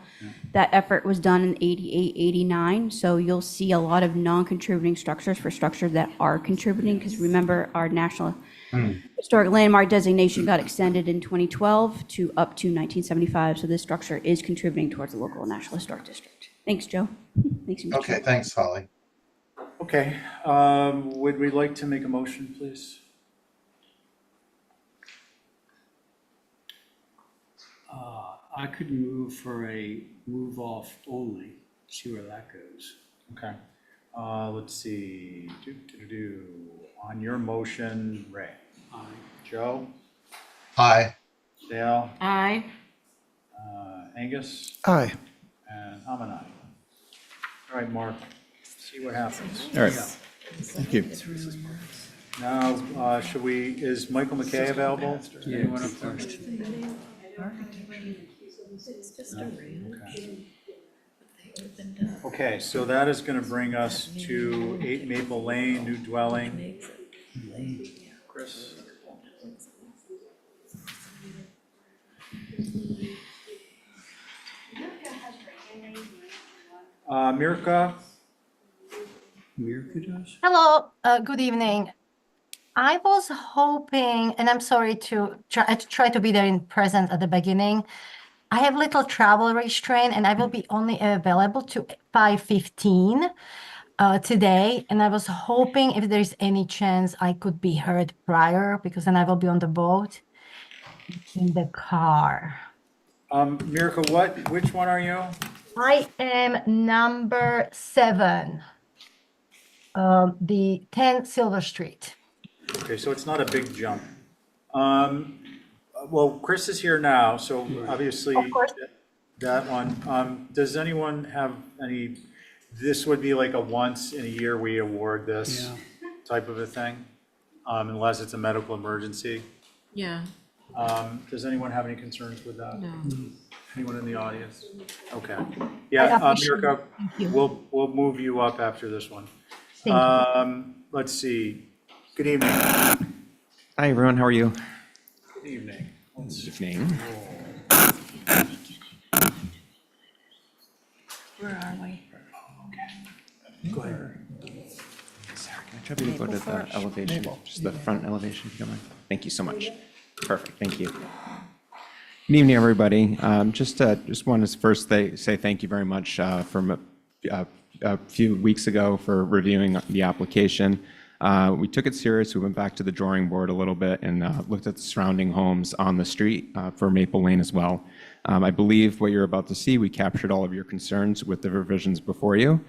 That effort was done in 88, 89, so you'll see a lot of non-contributing structures for structures that are contributing, because remember, our National Historic Landmark designation got extended in 2012 to up to 1975, so this structure is contributing towards the local National Historic District. Thanks, Joe. Thanks, Mr. Okay, Chair. thanks, Holly. Okay, would we like to make a motion, please? I could move for a move off only, see where that goes. Okay, let's see, on your motion, Ray. Aye. Joe, Hi. Dale, Aye. Angus, Aye. and I'm an aye. All right, Mark, see what happens. All right, thank you. Now, is Michael McKay available? Yeah, Anyone up keep there? first. Okay, so that is going to bring us to 8 Maple Lane, new dwelling. Chris? Mirka? Mirka does? Hello, good evening. I was hoping, and I'm sorry to try to be there in present at the beginning. I have little travel restraint and I will be only available to 5:15 today. And I was hoping if there's any chance I could be heard prior, because then I will be on the boat in the car. Mirka, which one are you? I am number 7, the 10 Silver Street. Okay, so it's not a big jump. Well, Chris is here now, so obviously Of course. that one. Does anyone have any, this would be like a once in a year we award this Yeah. type of a thing, unless it's a medical emergency. Yeah, Does anyone have any concerns with that? no. Anyone in the audience? Okay. Yeah, appreciate Mirka, Thank you. we'll move you up after this one. Thank Let's see. Good evening. Hi, everyone. How are you? Good evening. Evening. Where are we? Go ahead. Sarah, can I try to go to the elevation, just the front elevation, if you don't mind? Thank you so much. Perfect. Thank you. Good evening, everybody. Just want to first say thank you very much from a few weeks ago for reviewing the application. We took it serious. We went back to the drawing board a little bit and looked at the surrounding homes on the street for Maple Lane as well. I believe what you're about to see, we captured all of your concerns with the revisions before you.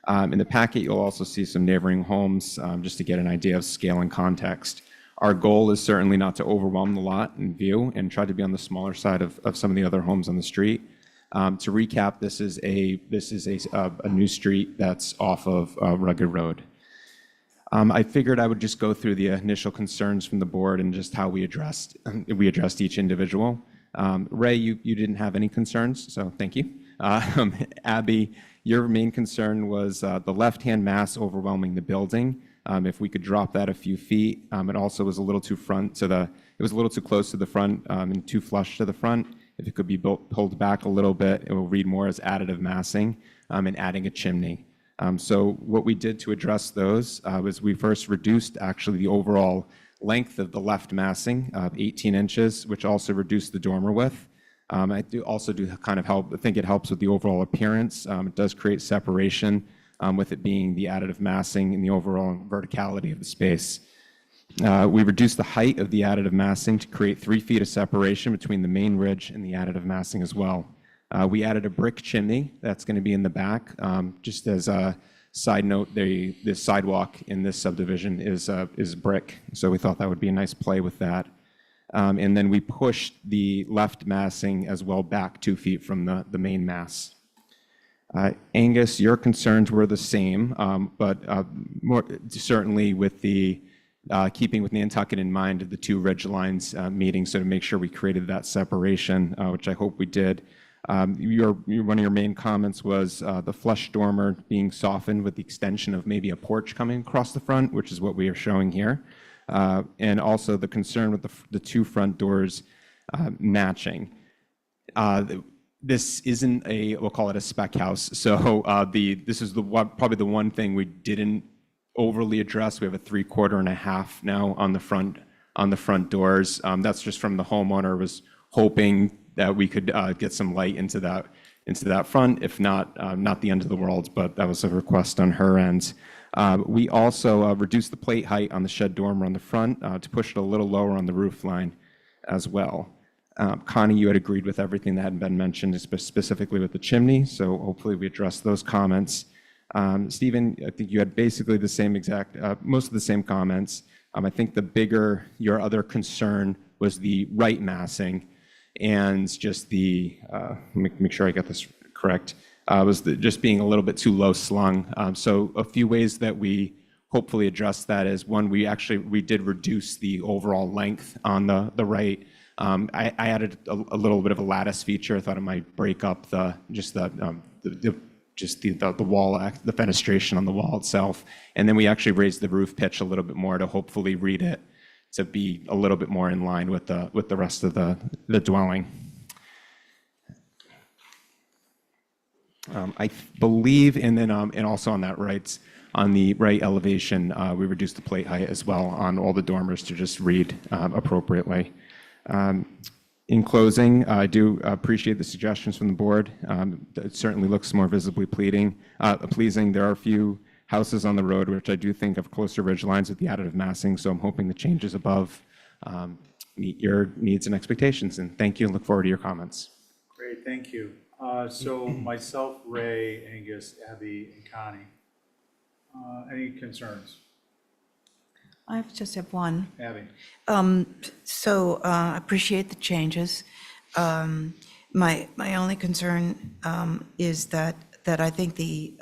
In the packet, you'll also see some neighboring homes just to get an idea of scale and context. Our goal is certainly not to overwhelm the lot in view and try to be on the smaller side of some of the other homes on the street. To recap, this is a new street that's off of Rugged Road. I figured I would just go through the initial concerns from the board and just how we addressed each individual. Ray, you didn't have any concerns, so thank you. Abby, your main concern was the left-hand mass overwhelming the building. If we could drop that a few feet, it also was a little too it was a little too close to the front and too flush to the front. If it could be pulled back a little bit, it will read more as additive massing and adding a chimney. So what we did to address those was we first reduced actually the overall length of the left massing of 18 inches, which also reduced the dormer width. I think it helps with the overall appearance. It does create separation with it being the additive massing and the overall verticality of the space. We reduced the height of the additive massing to create 3 feet of separation between the main ridge and the additive massing as well. We added a brick chimney that's going to be in the back. Just as a side note, the sidewalk in this subdivision is brick, so we thought that would be a nice play with that. And then we pushed the left massing as well back 2 feet from the main mass. Angus, your concerns were the same, but more certainly with the keeping with Nantucket in mind, the 2 ridge lines meeting, so to make sure we created that separation, which I hope we did. One of your main comments was the flush dormer being softened with the extension of maybe a porch coming across the front, which is what we are showing here. and also the concern with the two front doors matching. This isn't we'll call it a spec house. So this is probably the one thing we didn't overly address. We have a 3/4 and a half now on the front doors. That's just from the homeowner was hoping that we could get some light into that front. If not, not the end of the world, but that was a request on her end. We also reduced the plate height on the shed dormer on the front to push it a little lower on the roof line as well. Connie, you had agreed with everything that had been mentioned, specifically with the chimney, so hopefully we addressed those comments. Stephen, I think you had basically the same most of the same comments. I think your other concern was the right massing and just let me make sure I get this correct, was just being a little bit too low slung. So a few ways that we hopefully address that is, one, we did reduce the overall length on the right. I added a little bit of a lattice feature. I thought it might break up the wall, the fenestration on the wall itself. And then we actually raised the roof pitch a little bit more to hopefully read it to be a little bit more in line with the rest of the dwelling. I believe, and also on the right elevation, we reduced the plate height as well on all the dormers to just read appropriately. In closing, I do appreciate the suggestions from the board. It certainly looks more visibly pleasing. There are a few houses on the road which I do think have closer ridge lines with the additive massing, so I'm hoping the changes above meet your needs and expectations. And thank you, and look forward to your comments. Great, thank you. So myself, Ray, Angus, Abby, and Connie. Any concerns? I just have one. Abby? I appreciate the changes. My only concern is that I think the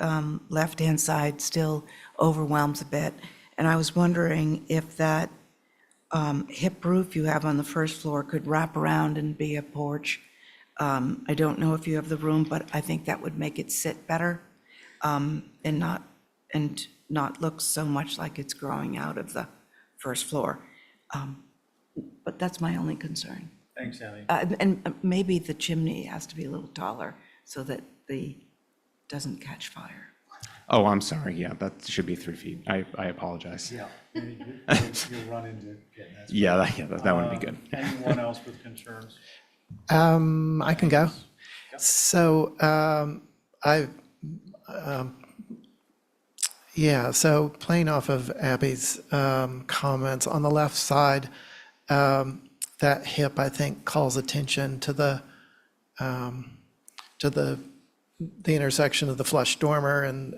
left-hand side still overwhelms a bit. And I was wondering if that hip roof you have on the first floor could wrap around and be a porch. I don't know if you have the room, but I think that would make it sit better and not look so much like it's growing out of the first floor. But that's my only concern. Thanks, Abby. And maybe the chimney has to be a little taller so that doesn't catch fire. Oh, I'm sorry. Yeah, that should be 3 feet. I apologize. Yeah. You'll run into getting that. Yeah, that wouldn't be good. Anyone else with concerns? I can go. So, so playing off of Abby's comments, on the left side, that hip, I think, calls attention to the intersection of the flush dormer and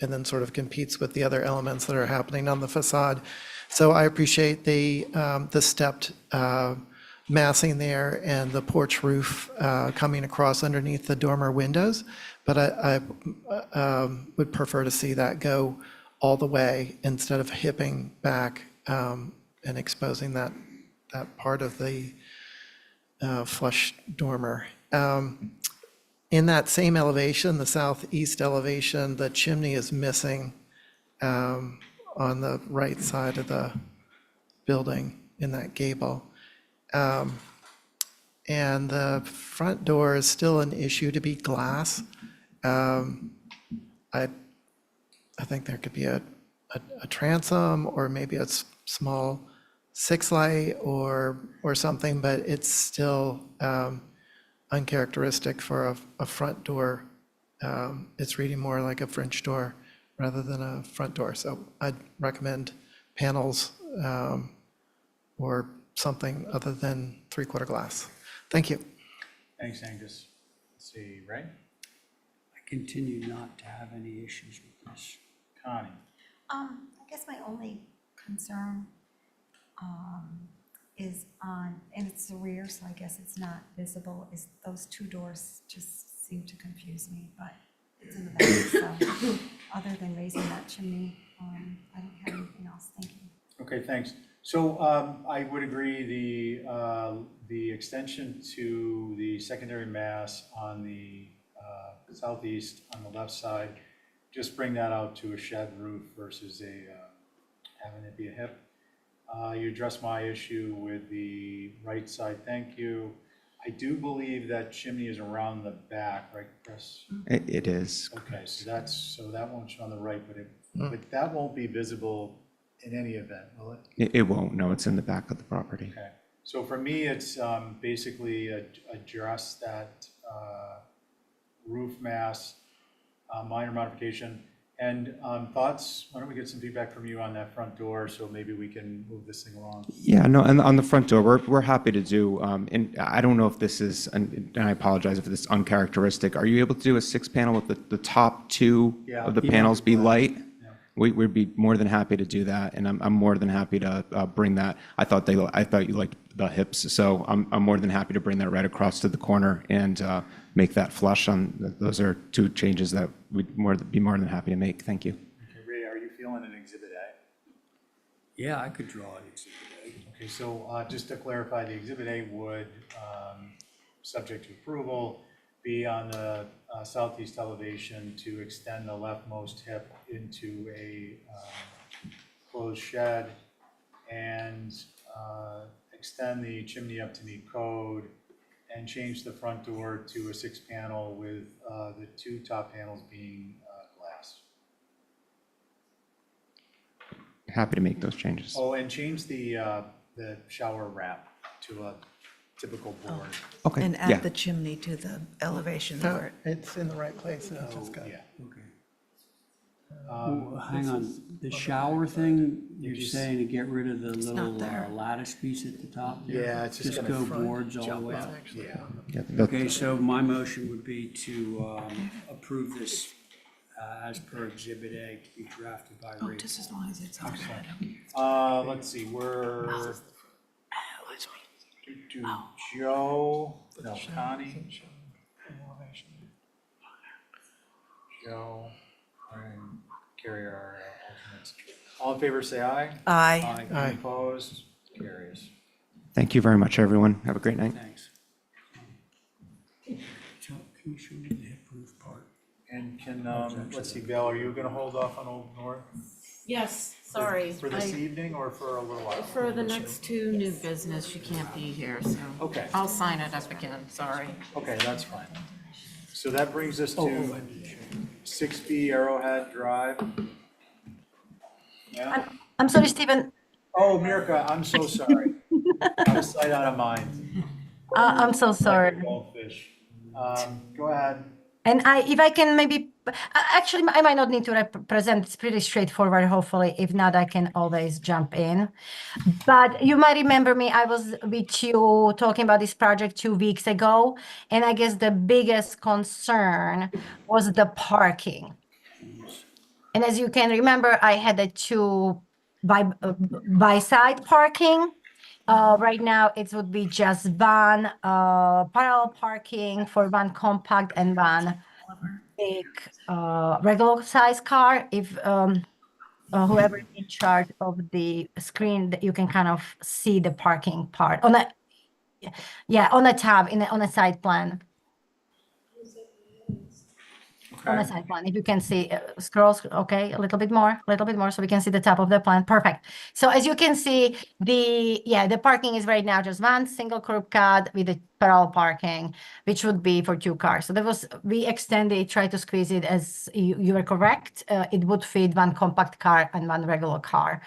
then sort of competes with the other elements that are happening on the facade. So I appreciate the stepped massing there and the porch roof coming across underneath the dormer windows. But I would prefer to see that go all the way instead of hipping back and exposing that part of the flush dormer. In that same elevation, the southeast elevation, the chimney is missing on the right side of the building in that gable. And the front door is still an issue to be glass. I think there could be a transom or maybe a small 6-light or something, but it's still uncharacteristic for a front door. It's reading more like a French door rather than a front door. So I'd recommend panels or something other than 3/4 glass. Thank you. Thanks, Angus. Let's see, Ray? I continue not to have any issues with this. Connie? I guess my only concern is and it's the rear, so I guess it's not visible, is those two doors just seem to confuse me, but it's in the back, so other than raising that chimney, I don't have anything else. Thank you. Okay, thanks. So I would agree the extension to the secondary mass on the southeast on the left side, just bring that out to a shed roof versus having it be a hip. You addressed my issue with the right side, thank you. I do believe that chimney is around the back, right, Chris? It is. Okay, so that won't show on the right, but that won't be visible in any event, will it? It won't. No, it's in the back of the property. Okay, so for me, it's basically address that roof mass, minor modification. And thoughts, why don't we get some feedback from you on that front door, so maybe we can move this thing along? Yeah, no, and on the front door, we're happy to do, and I don't know if this is, and I apologize if this is uncharacteristic. Are you able to do a 6-panel with the top two Yeah. of the Yeah. panels be light? Yeah. We'd be more than happy to do that, and I'm more than happy to bring that. I thought you liked the hips, so I'm more than happy to bring that right across to the corner and make that flush on. Those are two changes that we'd be more than happy to make. Thank you. Okay, Ray, are you feeling an Exhibit A? Yeah, I could draw an exhibit A. Okay, so just to clarify, the Exhibit A would, subject to approval, be on the southeast elevation to extend the leftmost hip into a closed shed and extend the chimney up to meet code and change the front door to a 6-panel with the 2 top panels being glass. Happy to make those changes. Oh, and change the shower wrap to a typical board. Okay, And yeah. add the chimney to the elevation where It's in the right place, it's just got. Yeah. Okay. Hang on, the shower thing, you're just- saying to get rid of the not little there. lattice piece at the top there? Yeah, it's just Just gonna go boards all the way up? Yeah. Yeah, that- Okay, so my motion would be to approve this as per Exhibit A to be drafted by Ray. just as long as it's on that. Let's see, we're. Do Joe, no, Connie. Joe, and Carrie are alternates. All in favor, say aye. Aye. Any opposed? Carries. Thank you very much, everyone. Have a great night. Thanks. So, can you show me the hip roof part? And can, let's see, Bill, are you gonna hold off on Old North Yes, sorry. for this evening or for a little while? For the next 2 new business, she can't be here, so. Okay. I'll sign it up again, sorry. Okay, that's fine. So that brings us to 6B Arrowhead Drive. Yeah? I'm sorry, Stephen. Oh, Mirka, I'm so sorry. Out of sight, out of mind. I'm so Like a sorry. goldfish. Go ahead. And if I can maybe, actually, I might not need to represent, it's pretty straightforward, hopefully. If not, I can always jump in. But you might remember me, I was with you talking about this project 2 weeks ago. And I guess the biggest concern was the parking. And as you can remember, I had a 2 by-side parking. Right now, it would be just one parallel parking for one compact and one big regular size car. If whoever is in charge of the screen, that you can kind of see the parking part on a on a tab on a side plan. On the side plan, if you can see, scroll, okay, a little bit more, so we can see the top of the plan. Perfect. So as you can see, the parking is right now just one single curb cut with the parallel parking, which would be for 2 cars. So we extended, tried to squeeze it as you were correct. It would fit one compact car and one regular car.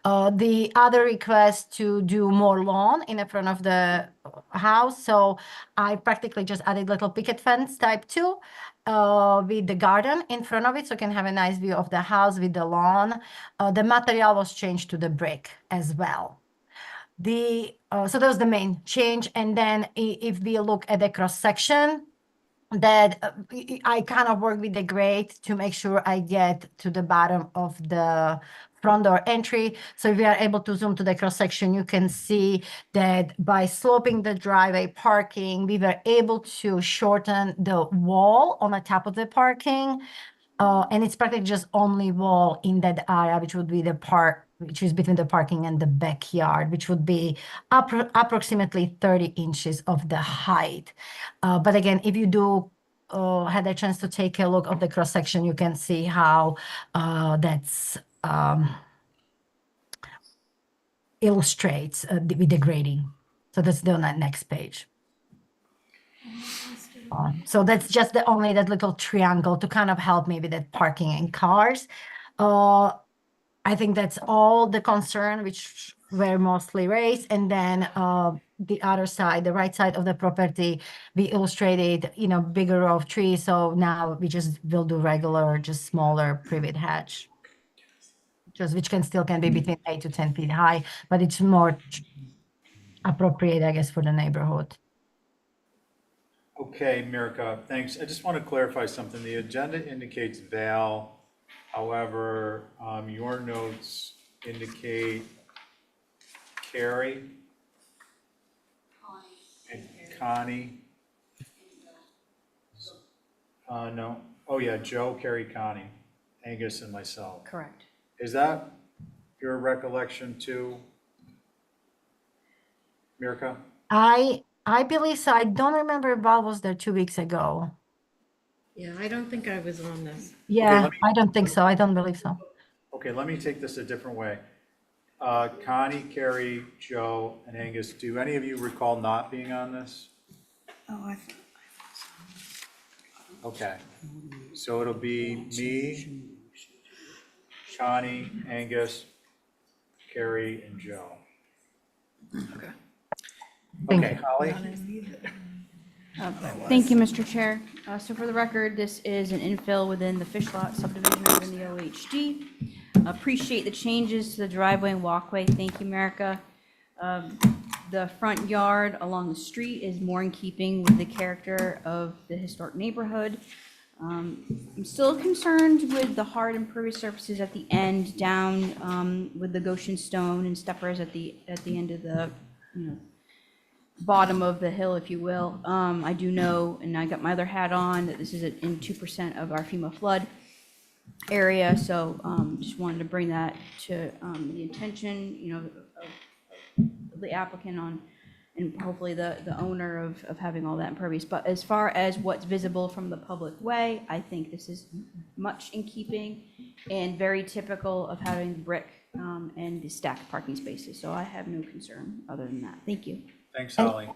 The other request to do more lawn in the front of the house. So I practically just added little picket fence type 2. With the garden in front of it, so you can have a nice view of the house with the lawn. The material was changed to the brick as well. So that was the main change. And then if we look at the cross section, that I kind of work with the grade to make sure I get to the bottom of the front door entry. So if we are able to zoom to the cross section, you can see that by sloping the driveway parking, we were able to shorten the wall on the top of the parking. And it's practically just only wall in that area, which would be the part, which is between the parking and the backyard, which would be approximately 30 inches of the height. But again, if you do had a chance to take a look at the cross section, you can see how that's illustrates with the grading. So that's the next page. So that's just the only that little triangle to kind of help maybe that parking and cars. I think that's all the concern which were mostly raised. And then the other side, the right side of the property, we illustrated, bigger row of trees. So now we just will do regular, just smaller privet hedge. Just which can be between 8 to 10 feet high, but it's more appropriate, I guess, for the neighborhood. Okay, Mirka, thanks. I just want to clarify something. The agenda indicates Val. However, your notes indicate Carrie and Connie. No. Oh, yeah, Joe, Carrie, Connie, Angus, and myself. Correct. Is that your recollection too, Mirka? I believe so. I don't remember if Val was there 2 weeks ago. Yeah, I don't think I was on this. Yeah, let me- I don't think so. I don't believe so. Okay, let me take this a different way. Connie, Carrie, Joe, and Angus, do any of you recall not being on this? Oh, I Okay, so it'll be me, Connie, Angus, Carrie, and Joe. Okay, Holly? Thank you, Mr. Chair. So for the record, this is an infill within the fish lot subdivision within the OHD. Appreciate the changes to the driveway and walkway. Thank you, America. The front yard along the street is more in keeping with the character of the historic neighborhood. I'm still concerned with the hard impervious surfaces at the end down with the Goshen stone and steppers at the end of the, bottom of the hill, if you will. I do know, and I got my other hat on, that this is in 2% of our FEMA flood area, so just wanted to bring that to the attention, of the applicant on, and hopefully the owner of having all that impervious. But as far as what's visible from the public way, I think this is much in keeping and very typical of having brick and stacked parking spaces. So I have no concern other than that. Thank you. Thanks, Holly.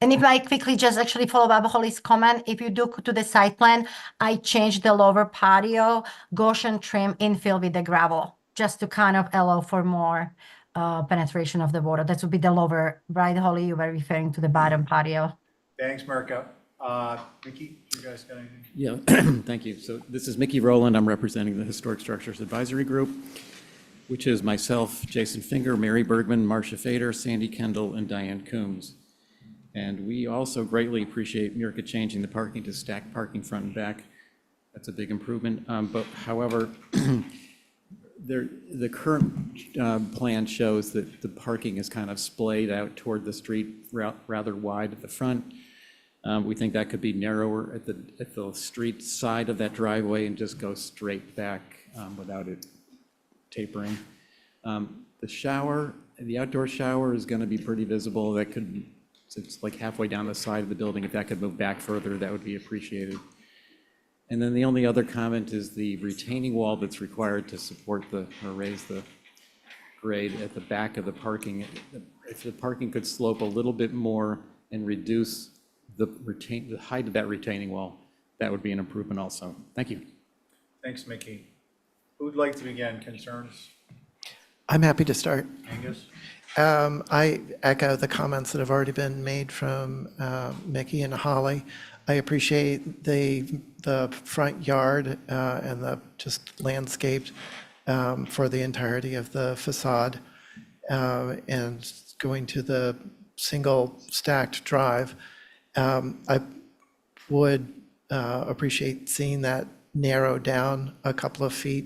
And if I quickly just actually follow up Holly's comment, if you do to the site plan, I changed the lower patio, Goshen trim infill with the gravel, just to kind of allow for more penetration of the water. That would be the lower, right, Holly? You were referring to the bottom patio. Thanks, Mirka. Mickey, you guys got anything? Yeah, thank you. So this is Mickey Rowland. I'm representing the Historic Structures Advisory Group, which is myself, Jason Finger, Mary Bergman, Marcia Fader, Sandy Kendall, and Diane Coombs. And we also greatly appreciate Mirka changing the parking to stacked parking front and back. That's a big improvement. But however, the current plan shows that the parking is kind of splayed out toward the street rather wide at the front. We think that could be narrower at the street side of that driveway and just go straight back without it tapering. The shower, the outdoor shower is going to be pretty visible. It's like halfway down the side of the building. If that could move back further, that would be appreciated. And then the only other comment is the retaining wall that's required to support or raise the grade at the back of the parking. If the parking could slope a little bit more and reduce the height of that retaining wall, that would be an improvement also. Thank you. Thanks, Mickey. Who'd like to begin? Concerns? I'm happy to start. Angus? I echo the comments that have already been made from Mickey and Holly. I appreciate the front yard and the just landscaped for the entirety of the facade and going to the single stacked drive. I would appreciate seeing that narrow down a couple of feet.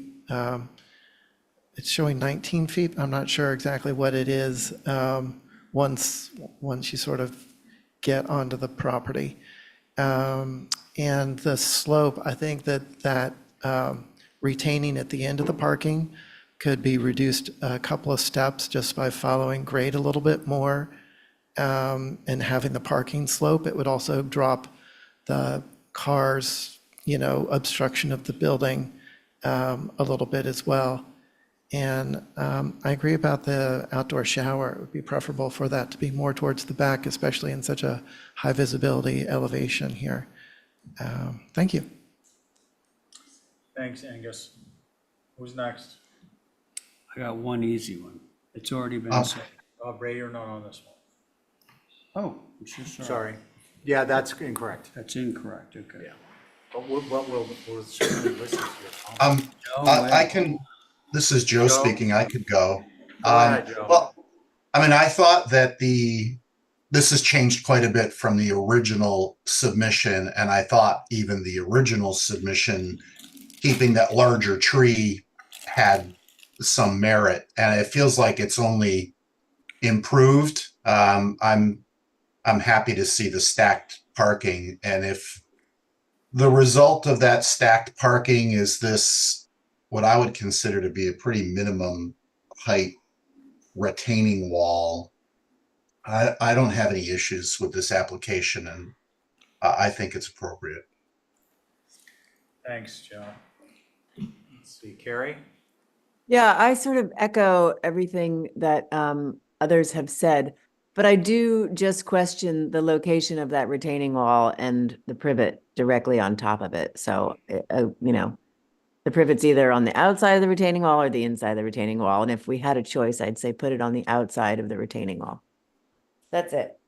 It's showing 19 feet. I'm not sure exactly what it is once you sort of get onto the property. And the slope, I think that retaining at the end of the parking could be reduced a couple of steps just by following grade a little bit more and having the parking slope. It would also drop the cars, obstruction of the building a little bit as well. And I agree about the outdoor shower. It would be preferable for that to be more towards the back, especially in such a high visibility elevation here. Thank you. Thanks, Angus. Who's next? I got one easy one. It's already been Um, said. Ray, you're not on this one. Oh, I'm so sorry. Sorry. Yeah, that's incorrect. That's incorrect, okay. Yeah. But we'll certainly listen to your comments. I can, this is Joe Joe? speaking. I could go. Go ahead, Joe. Well, I mean, I thought that this has changed quite a bit from the original submission, and I thought even the original submission, keeping that larger tree, had some merit, and it feels like it's only improved. I'm happy to see the stacked parking, and if the result of that stacked parking is this, what I would consider to be a pretty minimum height retaining wall, I don't have any issues with this application, and I think it's appropriate. Thanks, Joe. Let's see, Carrie? Yeah, I sort of echo everything that others have said, but I do just question the location of that retaining wall and the privet directly on top of it. So, the privet's either on the outside of the retaining wall or the inside of the retaining wall. And if we had a choice, I'd say put it on the outside of the retaining wall. That's it.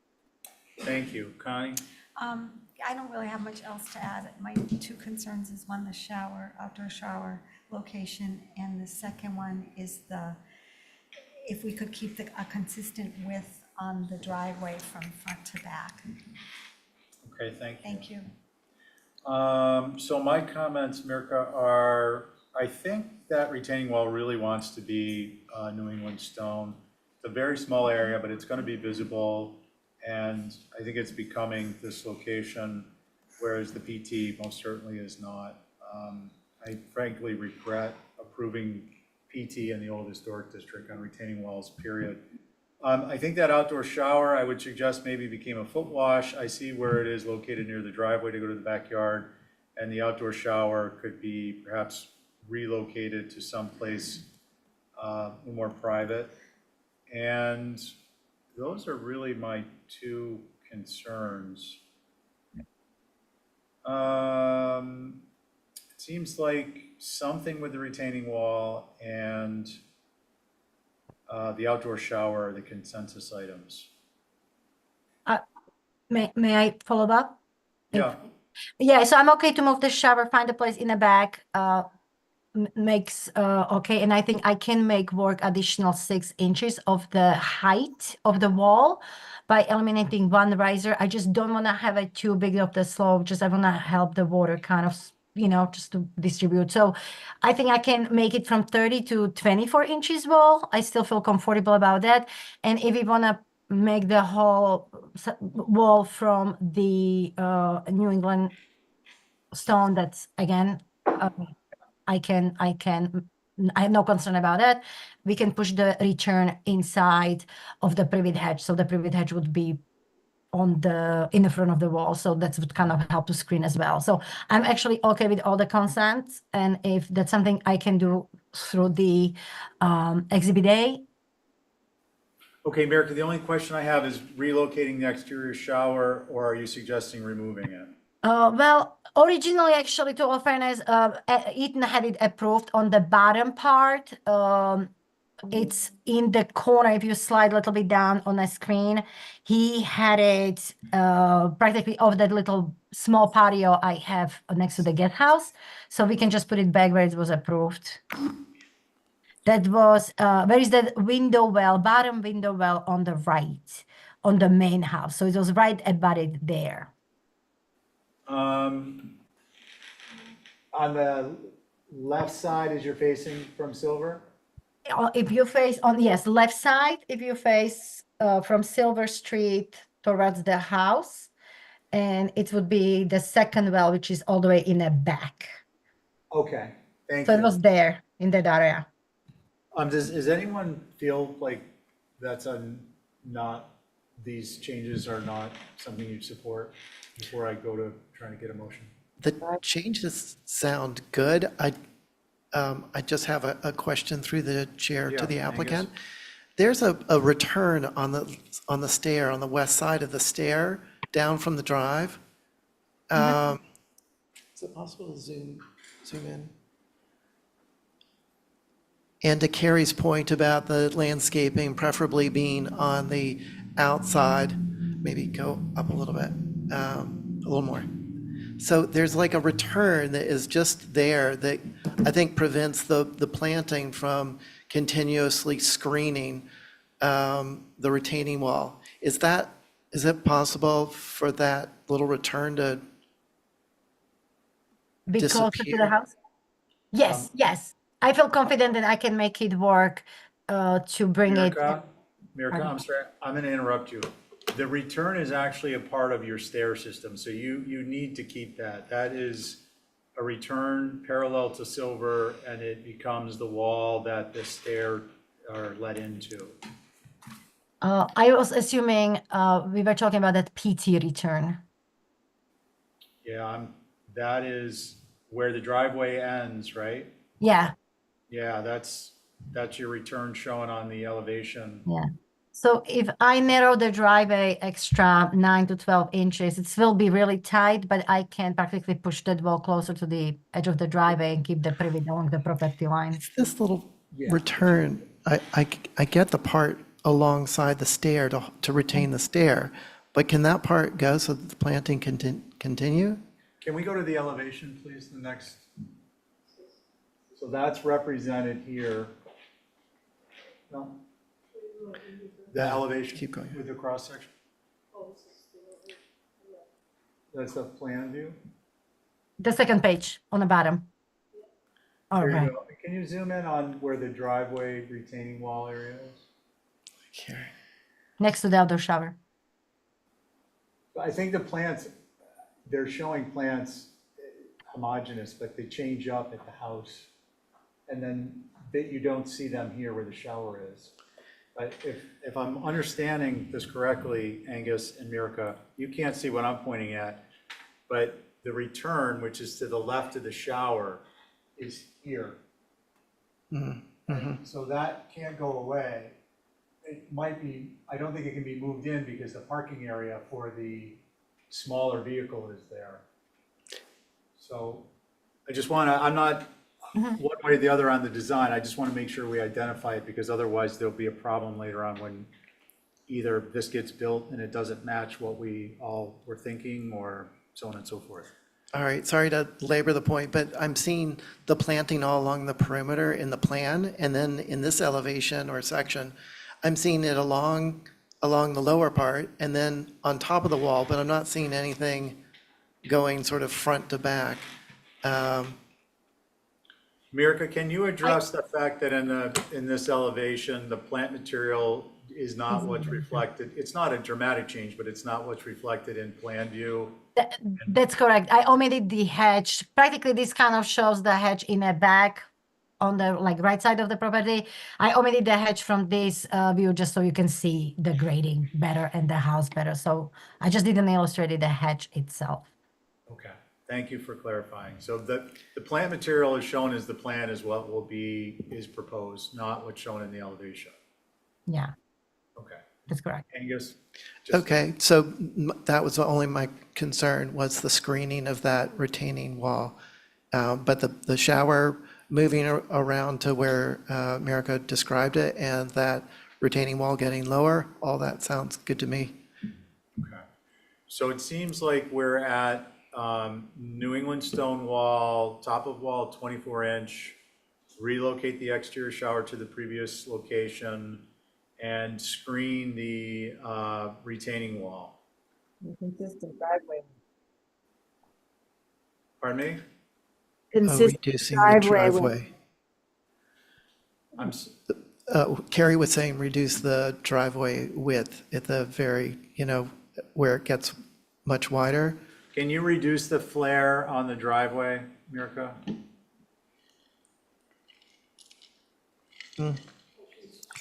Thank you. Connie? I don't really have much else to add. My two concerns is one, the shower, outdoor shower location, and the second one is if we could keep a consistent width on the driveway from front to back. Okay, thank you. Thank you. So my comments, Mirka, are, I think that retaining wall really wants to be New England stone. It's a very small area, but it's going to be visible, and I think it's becoming this location, whereas the PT most certainly is not. I frankly regret approving PT in the old historic district on retaining walls, period. I think that outdoor shower, I would suggest maybe became a foot wash. I see where it is located near the driveway to go to the backyard, and the outdoor shower could be perhaps relocated to someplace more private. And those are really my two concerns. It seems like something with the retaining wall and the outdoor shower are the consensus items. May I follow up? Yeah. Yeah, so I'm okay to move the shower, find a place in the back, makes, okay, and I think I can make work additional 6 inches of the height of the wall by eliminating one riser. I just don't want to have it too big of the slope, just I want to help the water kind of, just to distribute. So I think I can make it from 30 to 24 inches wall. I still feel comfortable about that. And if we want to make the whole wall from the New England stone, that's again, I have no concern about it. We can push the return inside of the privet hedge. So the privet hedge would be in the front of the wall. So that would kind of help to screen as well. So I'm actually okay with all the consents. And if that's something I can do through the exhibit A. Okay, Mirka, the only question I have is relocating the exterior shower, or are you suggesting removing it? Well, originally, actually, to all fairness, Ethan had it approved on the bottom part. It's in the corner. If you slide a little bit down on the screen, he had it practically over that little small patio I have next to the guest house. So we can just put it back where it was approved. That was, where is that window well, bottom window well on the right, on the main house. So it was right about it there. On the left side as you're facing from Silver? If you face on, yes, left side, if you face from Silver Street towards the house, and it would be the second well, which is all the way in the back. Okay, thank So you. it was there in that area. Does anyone feel like that's these changes are not something you support before I go to trying to get a motion? The changes sound good. I just have a question through the chair Yeah, to the Angus. applicant. There's a return on the stair, on the west side of the stair, down from the drive. Is it possible to zoom in? And to Carrie's point about the landscaping preferably being on the outside, maybe go up a little bit, a little more. So there's like a return that is just there that I think prevents the planting from continuously screening the retaining wall. Is it possible for that little return to Be closer to the disappear? house? Yes, yes. I feel confident that I can make it work to bring it. Mirka, I'm sorry, I'm going to interrupt you. The return is actually a part of your stair system, so you need to keep that. That is a return parallel to silver, and it becomes the wall that the stair are let into. I was assuming we were talking about that PT return. Yeah, that is where the driveway ends, right? Yeah, Yeah, that's your return showing on the elevation. yeah. So if I narrow the driveway extra 9 to 12 inches, it will be really tight, but I can practically push that wall closer to the edge of the driveway and keep the privet along the property line. It's this little return. I get the part alongside the stair to retain the stair, but can that part go so that the planting can continue? Can we go to the elevation, please, the next? So that's represented here. No? The elevation? Keep going. With the cross section? That's the plan view? The second page on the bottom. All There you right. go. Can you zoom in on where the driveway retaining wall area is? Here. Next to the outdoor shower. I think the plants, they're showing plants homogeneous, but they change up at the house. And then you don't see them here where the shower is. But if I'm understanding this correctly, Angus and Mirka, you can't see what I'm pointing at, but the return, which is to the left of the shower, is here. And so that can't go away. It might be, I don't think it can be moved in because the parking area for the smaller vehicle is there. So I just want to, I'm not one way or the other on the design. I just want to make sure we identify it because otherwise there'll be a problem later on when either this gets built and it doesn't match what we all were thinking or so on and so forth. All right, sorry to labor the point, but I'm seeing the planting all along the perimeter in the plan, and then in this elevation or section, I'm seeing it along the lower part and then on top of the wall, but I'm not seeing anything going sort of front to back. Mirka, can you address the fact that in this elevation, the plant material is not what's reflected? It's not a dramatic change, but it's not what's reflected in plan view. That's correct. I omitted the hedge. Practically, this kind of shows the hedge in a back on the right side of the property. I omitted the hedge from this view just so you can see the grading better and the house better. So I just didn't illustrate the hedge itself. Okay, thank you for clarifying. So the plant material is shown as the plan is what is proposed, not what's shown in the elevation. Yeah, Okay, that's correct. Angus? Okay, so that was only my concern, was the screening of that retaining wall. But the shower moving around to where Mirka described it and that retaining wall getting lower, all that sounds good to me. Okay, so it seems like we're at New England stone wall, top of wall 24-inch, relocate the exterior shower to the previous location, and screen the retaining wall. Consistent driveway. Pardon me? Consistent Reducing the driveway. I'm, Carrie was saying reduce the driveway width at the very, where it gets much wider. can you reduce the flare on the driveway, Mirka?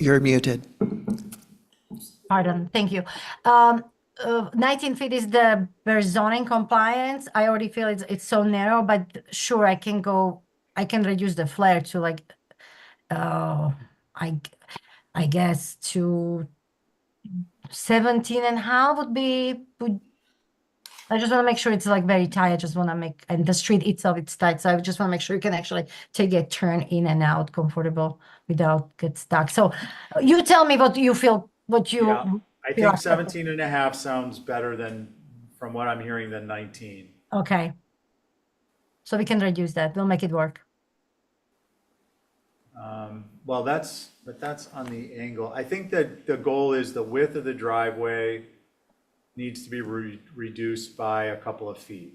You're muted. Pardon, thank you. 19 feet is the bare zoning compliance. I already feel it's so narrow, but sure, I can go I can reduce the flare to like, uh, I, I guess to 17 and a half would, I just want to make sure it's like very tight. I just want to make, and the street itself, it's tight. So I just want to make sure you can actually take a turn in and out comfortable without get stuck. So you tell me what you feel, what you. Yeah, I feel think 17 and a half sounds better than, from what I'm hearing, than 19. Okay. So we can reduce that. We'll make it work. Well, but that's on the angle. I think that the goal is the width of the driveway needs to be reduced by a couple of feet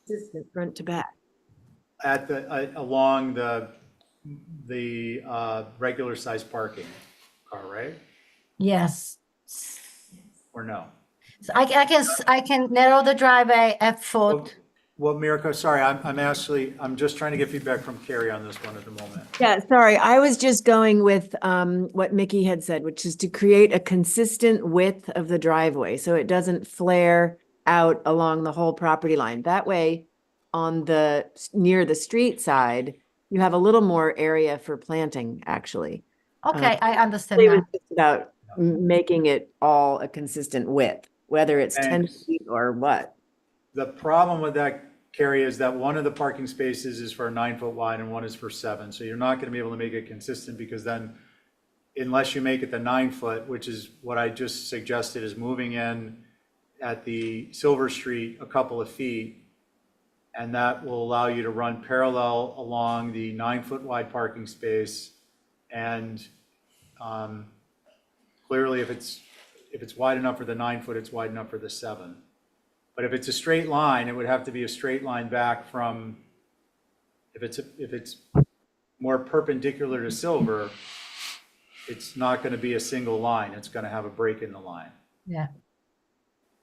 Consistent front to back. at along the regular size parking car, right? Yes. Or no? So I can narrow the driveway a foot. Well, Mirko, sorry, I'm just trying to get feedback from Carrie on this one at the moment. Yeah, sorry, I was just going with what Mickey had said, which is to create a consistent width of the driveway so it doesn't flare out along the whole property line. That way, on the near the street side, you have a little more area for planting, actually. Okay, I understand It was that. just about making it all a consistent width, whether it's 10 Thanks. feet or what. The problem with that, Carrie, is that one of the parking spaces is for 9 foot wide and one is for 7. So you're not going to be able to make it consistent because then, unless you make it the 9 foot, which is what I just suggested, is moving in at the Silver Street a couple of feet. And that will allow you to run parallel along the 9 foot wide parking space. And clearly if it's wide enough for the 9 foot, it's wide enough for the 7. But if it's a straight line, it would have to be a straight line back from, if it's more perpendicular to Silver, it's not going to be a single line. It's going to have a break in the line, Yeah,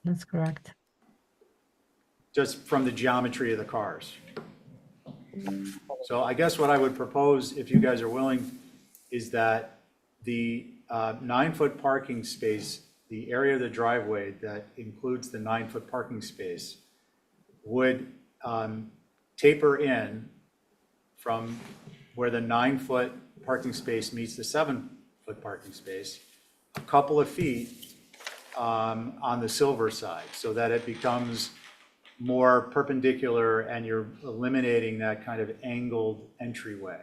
that's correct. just from the geometry of the cars. So I guess what I would propose, if you guys are willing, is that the 9 foot parking space, the area of the driveway that includes the 9 foot parking space, would taper in from where the 9 foot parking space meets the 7 foot parking space, a couple of feet on the Silver side, so that it becomes more perpendicular and you're eliminating that kind of angled entryway.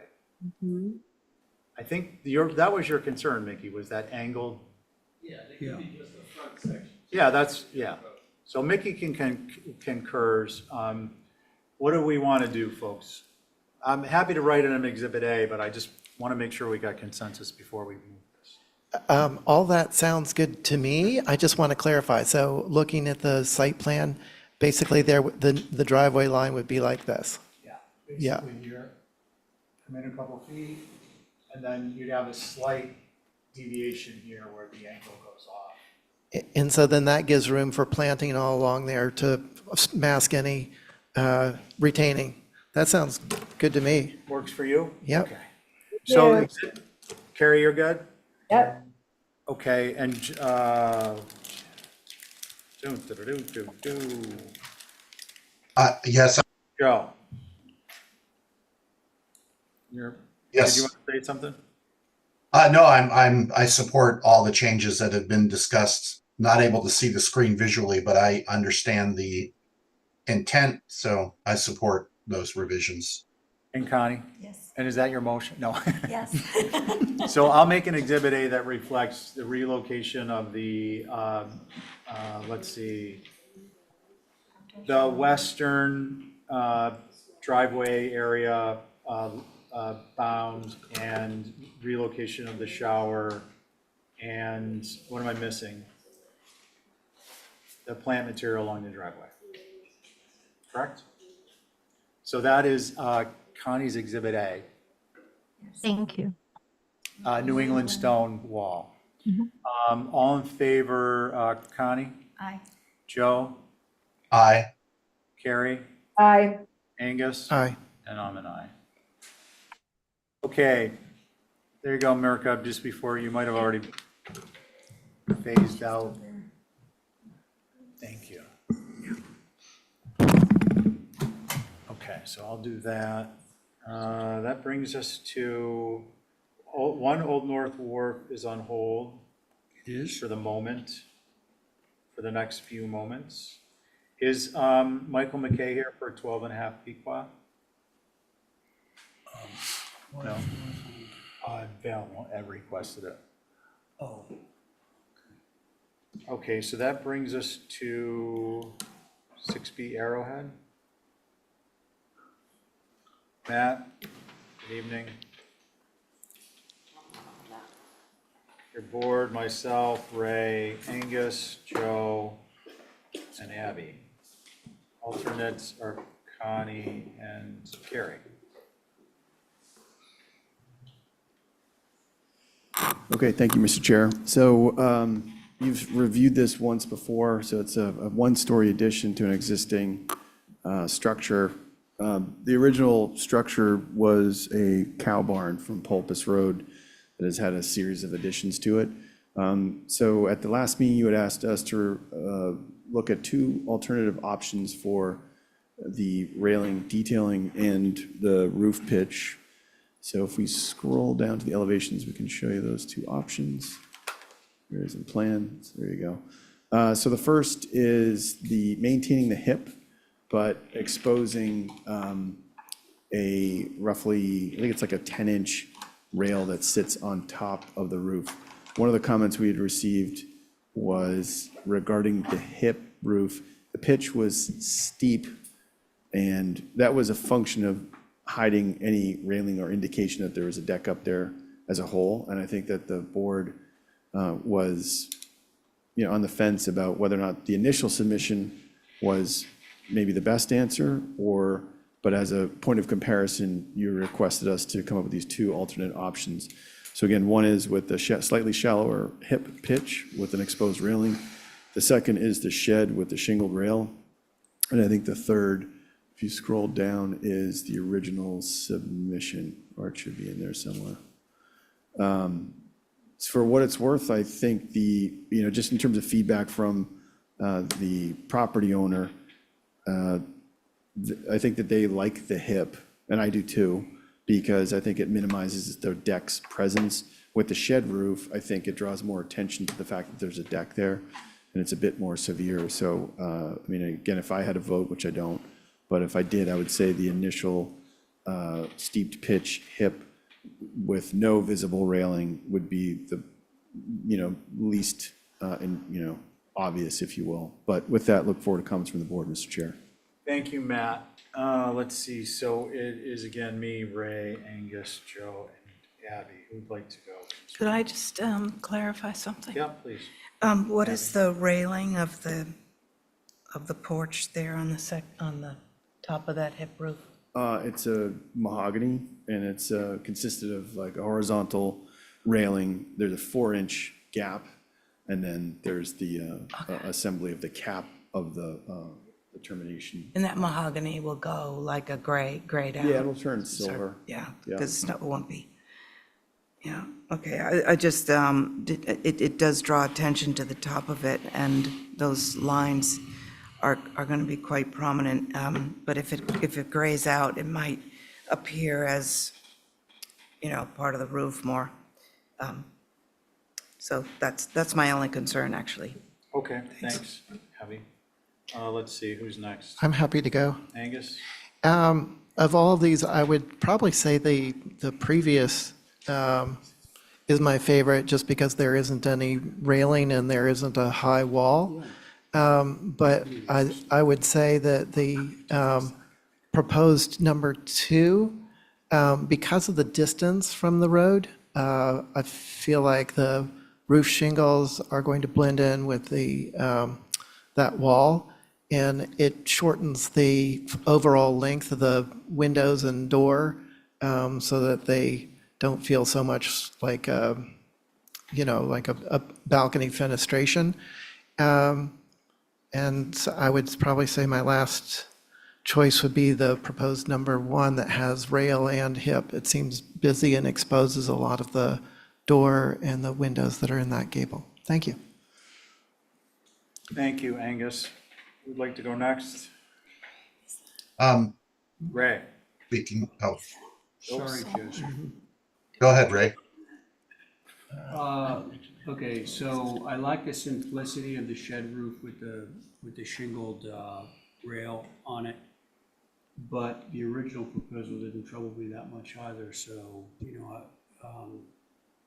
I think that was your concern, Mickey, was that angled. Yeah. So Mickey concurs. What do we want to do, folks? I'm happy to write it in Exhibit A, but I just want to make sure we got consensus before we move this. All that sounds good to me. I just want to clarify. So looking at the site plan, basically the driveway line would be like this. Yeah. Basically here, come in a couple feet, and then you'd have a slight deviation here where the angle goes off. And so then that gives room for planting all along there to mask any retaining. That sounds good to me. Works for you? Yep. Okay. So, Carrie, you're good? Yep. Okay, and, Yes, Joe. Yes. Did you want to say something? no, I support all the changes that have been discussed. Not able to see the screen visually, but I understand the intent, so I support those revisions. And Connie? Yes. And is that your motion? No. Yes. So I'll make an Exhibit A that reflects the relocation of the, let's see, the western driveway area bound and relocation of the shower. And what am I missing? The plant material along the driveway. Correct? So that is Connie's Exhibit A. Thank you. New England stone wall. All in favor, Connie? Aye. Joe? Aye. Carrie? Aye. Angus? Aye. And I'm an aye. Okay, there you go, Mirka, just before, you might have already phased out. Thank you. Okay, so I'll do that. That brings us to, one Old North Wharf is on hold. It is? For the moment, for the next few moments. Is Michael McKay here for 12 and a half Pequot? No. Val had requested it. Oh, Okay, so that brings us to 6B Arrowhead. Matt, good evening. Your board, myself, Ray, Angus, Joe, and Abby. Alternates are Connie and Carrie. Okay, thank you, Mr. Chair. So you've reviewed this once before, so it's a one-story addition to an existing structure. The original structure was a cow barn from Pulpus Road that has had a series of additions to it. So at the last meeting, you had asked us to look at two alternative options for the railing detailing and the roof pitch. So if we scroll down to the elevations, we can show you those two options. There is a plan, so there you go. So the first is the maintaining the hip, but exposing a roughly, I think it's like a 10-inch rail that sits on top of the roof. One of the comments we had received was regarding the hip roof. The pitch was steep, and that was a function of hiding any railing or indication that there was a deck up there as a whole. And I think that the board was, on the fence about whether or not the initial submission was maybe the best answer, but as a point of comparison, you requested us to come up with these two alternate options. So again, one is with the slightly shallower hip pitch with an exposed railing. The second is the shed with the shingled rail. And I think the third, if you scroll down, is the original submission, or it should be in there somewhere. For what it's worth, I think just in terms of feedback from the property owner, I think that they like the hip, and I do too, because I think it minimizes the deck's presence. With the shed roof, I think it draws more attention to the fact that there's a deck there, and it's a bit more severe. So, again, if I had a vote, which I don't, but if I did, I would say the initial steeped pitch hip with no visible railing would be the, least, obvious, if you will. But with that, look forward to comments from the board, Mr. Chair. Thank you, Matt. Let's see, so it is again me, Ray, Angus, Joe, and Abby. Who'd like to go? Could I just clarify something? Yeah, please. What is the railing of the porch there on the top of that hip roof? It's a mahogany, and it's consisted of like a horizontal railing. There's a 4-inch gap, and then there's the assembly of the cap of the termination. And that mahogany will go like a grayed out? Yeah, it'll turn silver. Yeah, Yeah. because it won't be. Yeah, okay, I just, it does draw attention to the top of it, and those lines are going to be quite prominent. But if it grays out, it might appear as, part of the roof more. So that's my only concern, actually. Okay, thanks, Abby. Let's see, who's next? I'm happy to go. Angus? Of all of these, I would probably say the previous is my favorite, just because there isn't any railing and there isn't a high wall. But I would say that the proposed number 2, because of the distance from the road, I feel like the roof shingles are going to blend in with that wall, and it shortens the overall length of the windows and door, so that they don't feel so much like a balcony fenestration. And I would probably say my last choice would be the proposed number 1 that has rail and hip. It seems busy and exposes a lot of the door and the windows that are in that gable. Thank you. Thank you, Angus. Who'd like to go next? Um, Ray? Speaking of, Sorry, Joseph. Go ahead, Ray. Okay, so I like the simplicity of the shed roof with the shingled rail on it. But the original proposal didn't trouble me that much either, so,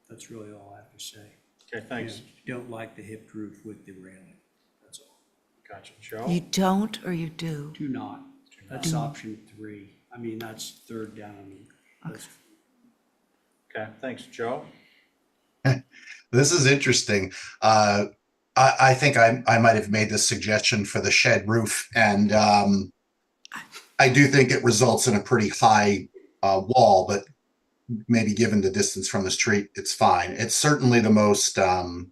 that's really all I have to say. Okay, thanks. Don't like the hipped roof with the railing, that's all. Gotcha. Joe? You don't or you do? Do not, that's option 3. I mean, that's third down on the list. Okay, thanks. Joe? This is interesting. I think I might have made this suggestion for the shed roof, and I do think it results in a pretty high wall, but maybe given the distance from the street, it's fine. It's certainly the most, how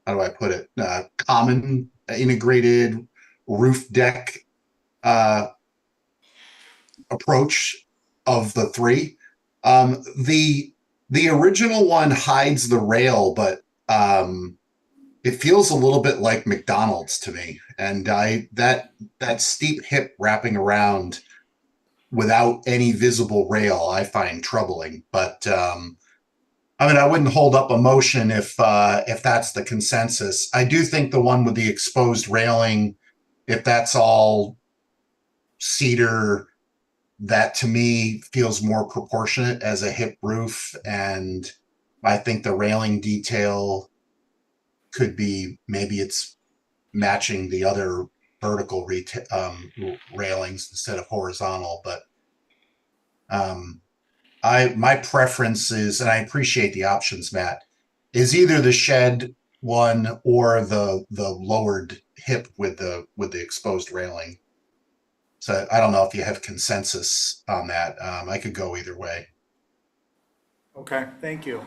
do I put it, common integrated roof deck approach of the 3. The original one hides the rail, but it feels a little bit like McDonald's to me. And that steep hip wrapping around without any visible rail, I find troubling. But I wouldn't hold up a motion if that's the consensus. I do think the one with the exposed railing, if that's all cedar, that to me feels more proportionate as a hip roof, and I think the railing detail could be, maybe it's matching the other vertical railings instead of horizontal, but my preference is, and I appreciate the options, Matt, is either the shed one or the lowered hip with the exposed railing. So I don't know if you have consensus on that. I could go either way. Okay, thank you.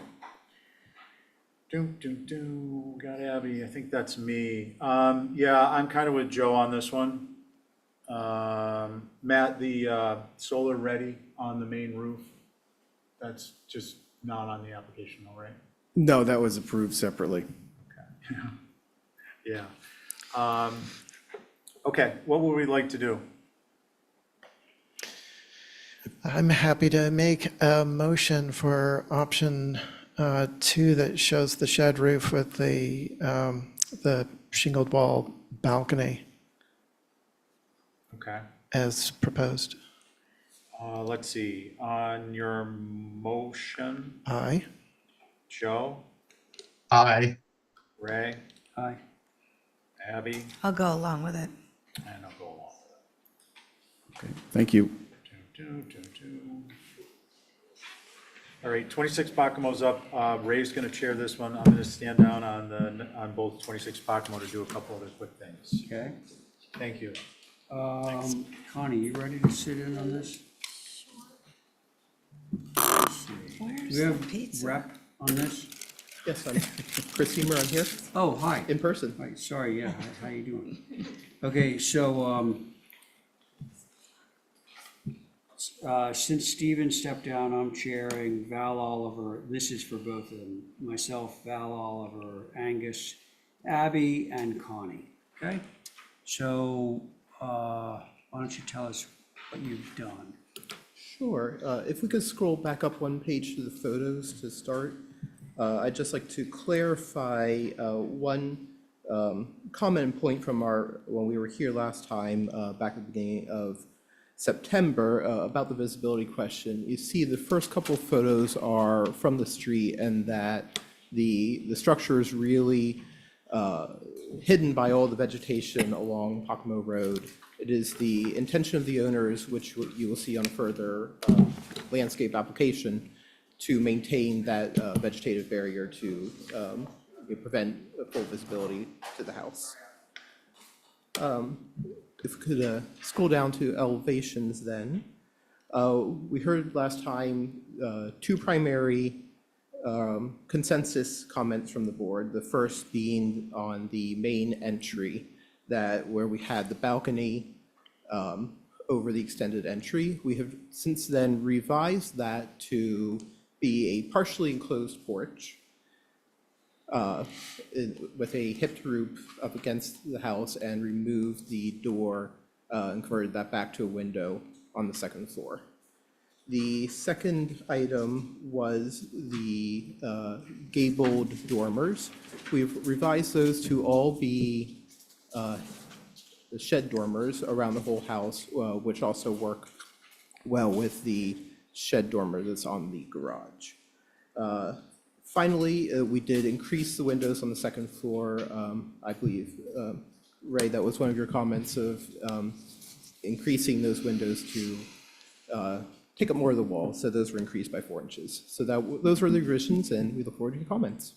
Got Abby, I think that's me. Yeah, I'm kind of with Joe on this one. Matt, the solar ready on the main roof, that's just not on the application, all right? No, that was approved separately. Yeah. Okay, what would we like to do? I'm happy to make a motion for option 2 that shows the shed roof with the shingled wall balcony Okay, as proposed. let's see, on your motion, Aye. Joe, Aye. Ray, Aye. Abby, I'll go along with it. and I'll go along with it. Thank you. All right, 26 Pacamo's up. Ray's going to chair this one. I'm going to stand down on both 26 Pacamo to do a couple other quick things. Okay. Thank you. Connie, you ready to sit in on this? Let's see. Where's Do we have the pizza? rep on this? Yes, I'm Chris Heimer, I'm here Oh, hi. in person. Hi, sorry, yeah, how you doing? Okay, so, since Steven stepped down, I'm chairing. Val Oliver, this is for both of them, myself, Val Oliver, Angus, Abby, and Connie, okay? So, why don't you tell us what you've done? Sure. If we could scroll back up one page to the photos to start. I'd just like to clarify one comment and point from when we were here last time, back at the beginning of September, about the visibility question. You see the first couple of photos are from the street, and that the structure is really hidden by all the vegetation along Pacamo Road. It is the intention of the owners, which you will see on further landscape application, to maintain that vegetative barrier to prevent full visibility to the house. If we could scroll down to elevations then. We heard last time 2 primary consensus comments from the board. The first being on the main entry, where we had the balcony over the extended entry. We have since then revised that to be a partially enclosed porch with a hipped roof up against the house, and removed the door and converted that back to a window on the second floor. The second item was the gabled dormers. We've revised those to all be the shed dormers around the whole house, which also work well with the shed dormer that's on the garage. Finally, we did increase the windows on the second floor. I believe, Ray, that was one of your comments of increasing those windows to take up more of the wall, so those were increased by 4 inches. So those were the revisions, and we look forward to your comments.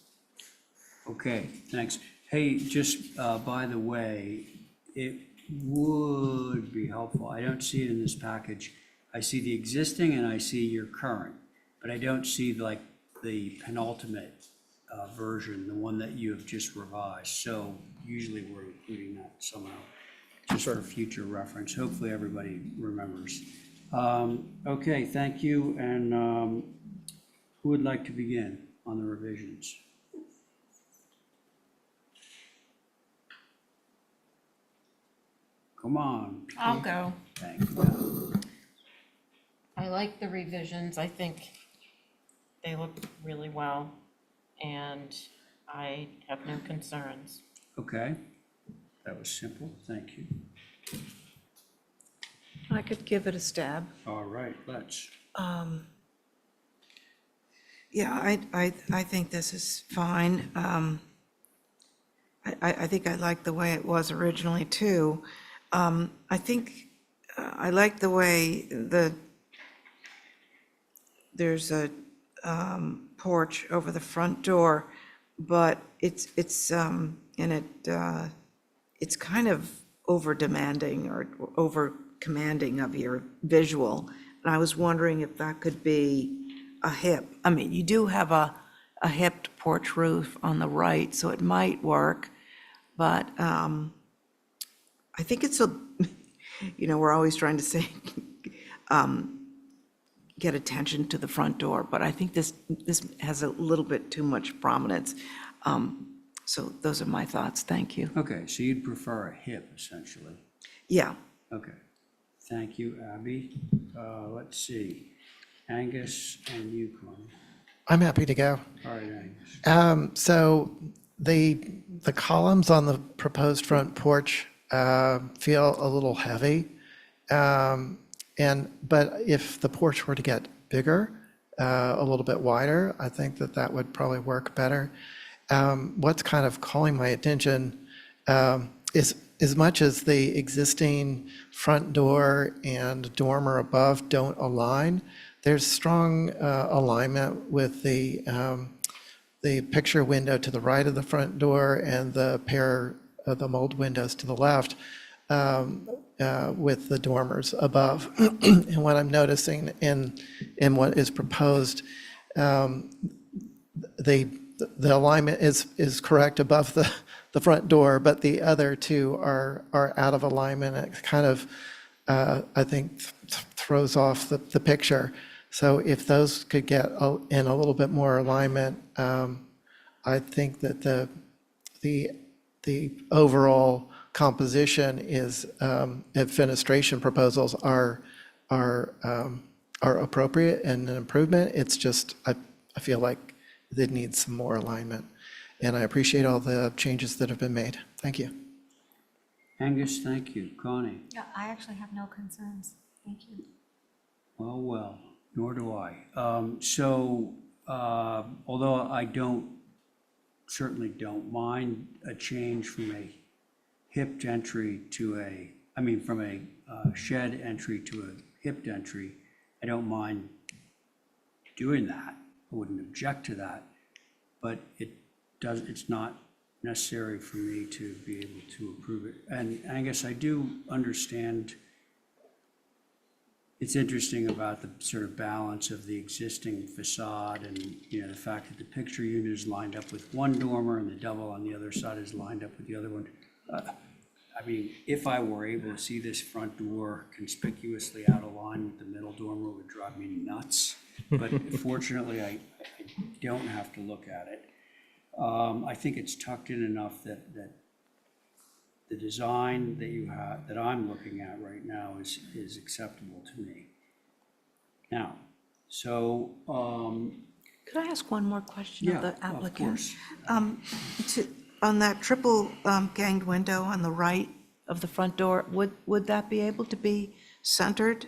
Okay, thanks. Hey, just by the way, it would be helpful, I don't see it in this package. I see the existing and I see your current, but I don't see like the penultimate version, the one that you have just revised. So usually we're including that somehow, just for future reference. Hopefully everybody remembers. Okay, thank you. And who would like to begin on the revisions? Come on. I'll go. Thank you. I like the revisions. I think they look really well, and I have no concerns. Okay, that was simple. Thank you. I could give it a stab. All right, let's. Yeah, I think this is fine. I think I like the way it was originally too. I think I like the way there's a porch over the front door, but it's kind of over demanding or over commanding of your visual. And I was wondering if that could be a hip. I mean, you do have a hipped porch roof on the right, so it might work. But I think it's we're always trying to say, get attention to the front door, but I think this has a little bit too much prominence. So those are my thoughts. Thank you. Okay, so you'd prefer a hip, essentially. Yeah. Okay, thank you, Abby. Let's see, Angus and you, Connie. I'm happy to go. All right, Angus. So the columns on the proposed front porch feel a little heavy. But if the porch were to get bigger, a little bit wider, I think that would probably work better. What's kind of calling my attention is, as much as the existing front door and dormer above don't align, there's strong alignment with the picture window to the right of the front door and the pair of the mold windows to the left, with the dormers above. And what I'm noticing in what is proposed, the alignment is correct above the front door, but the other two are out of alignment. It kind of, I think, throws off the picture. So if those could get in a little bit more alignment, I think that the overall composition is, fenestration proposals are appropriate and an improvement. It's just, I feel like it needs some more alignment. And I appreciate all the changes that have been made. Thank you. Angus, thank you. Connie? Yeah, I actually have no concerns. Thank you. Well, nor do I. Although I certainly don't mind a change from a hipped entry from a shed entry to a hipped entry, I don't mind doing that. I wouldn't object to that, but it's not necessary for me to be able to approve it. And Angus, I do understand. It's interesting about the sort of balance of the existing facade and, the fact that the picture unit is lined up with one dormer and the double on the other side is lined up with the other one. I mean, if I were able to see this front door conspicuously out of line with the middle dormer, it would drive me nuts. But fortunately, I don't have to look at it. I think it's tucked in enough that the design that you have, that I'm looking at right now is acceptable to me. Now, so, Could I ask one more question yeah, of the of applicant? course. On that triple ganged window on the right of the front door, would that be able to be centered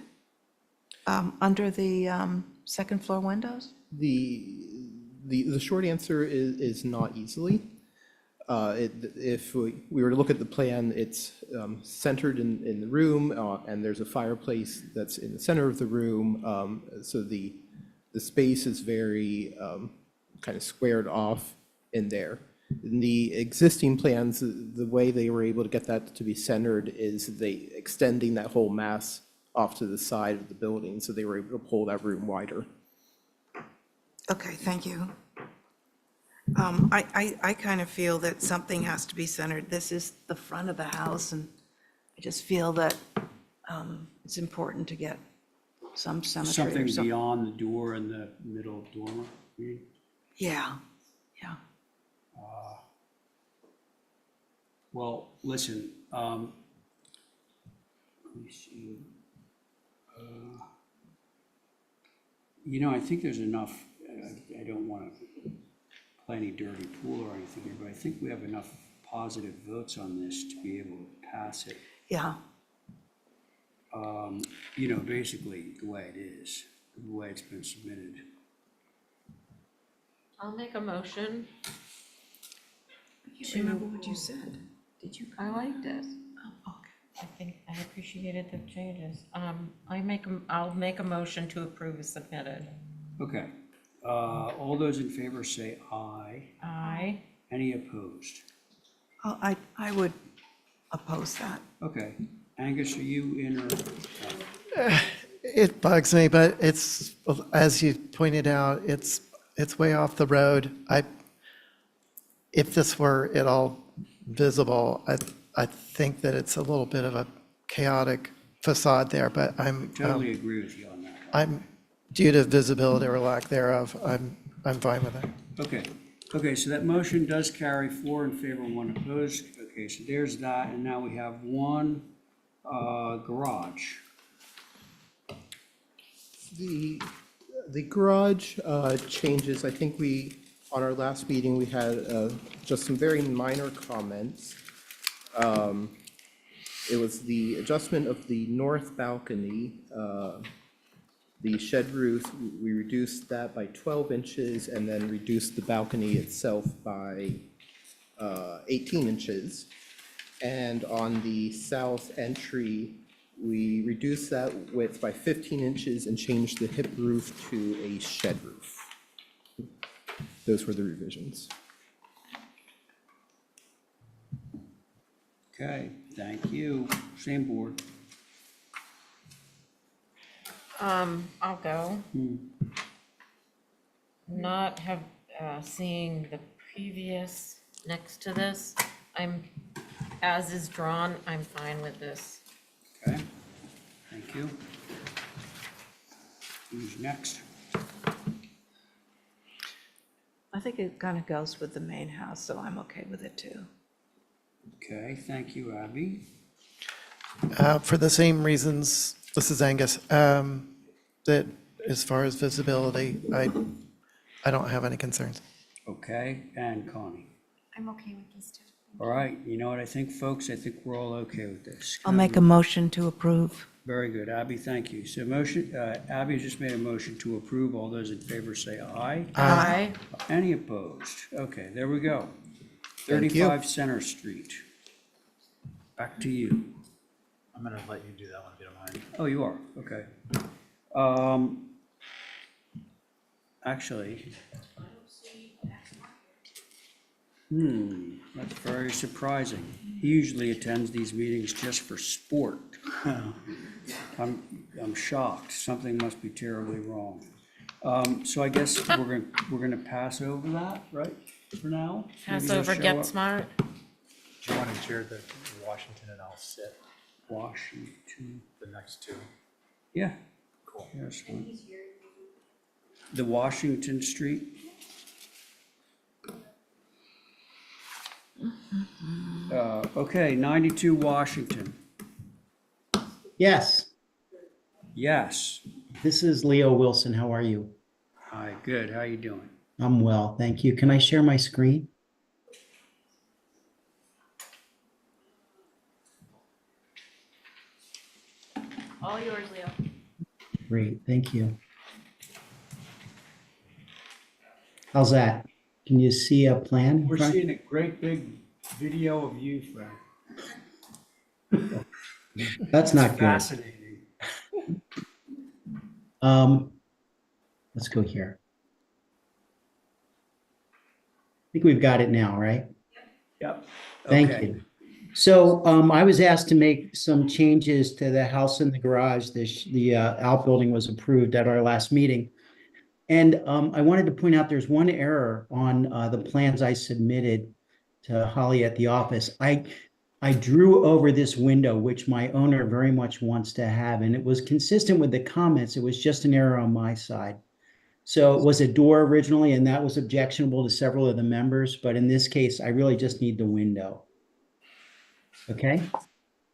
under the second floor windows? The short answer is not easily. If we were to look at the plan, it's centered in the room, and there's a fireplace that's in the center of the room. So the space is very kind of squared off in there. In the existing plans, the way they were able to get that to be centered is they extending that whole mass off to the side of the building, so they were able to pull that room wider. Okay, thank you. I kind of feel that something has to be centered. This is the front of the house, and I just feel that it's important to get some symmetry or Something something. beyond the door in the middle dormer, you mean? Yeah, yeah. Well, listen, let me see. You know, I think there's enough, I don't want to play any dirty pool or anything here, but I think we have enough positive votes on this to be able to pass it. Yeah, You know, basically the way it is, the way it's been submitted. I'll make a motion. I can't remember what you said. Did you? I liked it. Oh, okay. I think I appreciated the changes. I'll make a motion to approve as submitted. Okay, all those in favor say aye. Aye. Any opposed? Oh, I would oppose that. Okay, Angus, are you in or? It bugs me, but it's, as you pointed out, it's way off the road. If this were at all visible, I think that it's a little bit of a chaotic facade there, but I'm. Totally agree with you on that. I'm, due to visibility or lack thereof, I'm fine with it. Okay, so that motion does carry 4 in favor, 1 opposed. Okay, so there's that, and now we have one garage. The garage changes, I think on our last meeting, we had just some very minor comments. It was the adjustment of the north balcony, the shed roof, we reduced that by 12 inches and then reduced the balcony itself by 18 inches. And on the south entry, we reduced that width by 15 inches and changed the hip roof to a shed roof. Those were the revisions. Okay, thank you. Same board. I'll go. Not have, seeing the previous next to this, as is drawn, I'm fine with this. Okay, thank you. Who's next? I think it kind of goes with the main house, so I'm okay with it too. Okay, thank you, Abby. For the same reasons, this is Angus, that as far as visibility, I don't have any concerns. Okay, and Connie. I'm okay with this too. All right, you know what I think, folks? I think we're all okay with this. I'll make a motion to approve. Very good, Abby, thank you. So motion, Abby just made a motion to approve. All those in favor say aye. Aye. Any opposed? Okay, there we go. Thank you. 35 Center Street. Back to you. I'm gonna let you do that one if you don't mind. Oh, you are, okay. Actually. That's very surprising. He usually attends these meetings just for sport. I'm shocked. Something must be terribly wrong. So I guess we're gonna pass over that, right, for now? Pass Maybe he'll over show Get up. Smart. Do you want to chair the Washington and I'll sit Washington, the next two? yeah. Cool. Yeah, that's fine. The Washington Street. Okay, 92 Washington. Yes. Yes. This is Leo Wilson. How are you? Hi, good, how you doing? I'm well, thank you. Can I share my screen? All yours, Leo. Great, thank you. How's that? Can you see a plan? in We're front? seeing a great big video of you, Frank. That's not good. Fascinating. Um, let's go here. I think we've got it now, right? Yep. Thank Okay. you. So I was asked to make some changes to the house and the garage. The outbuilding was approved at our last meeting. And I wanted to point out there's one error on the plans I submitted to Holly at the office. I drew over this window, which my owner very much wants to have, and it was consistent with the comments. It was just an error on my side. So it was a door originally, and that was objectionable to several of the members. But in this case, I really just need the window. Okay?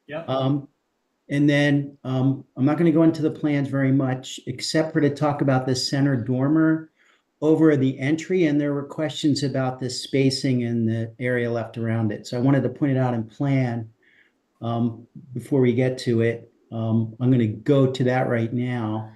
Yep. And then I'm not going to go into the plans very much, except for to talk about the center dormer over the entry. And there were questions about the spacing and the area left around it. So I wanted to point it out in plan before we get to it. I'm going to go to that right now.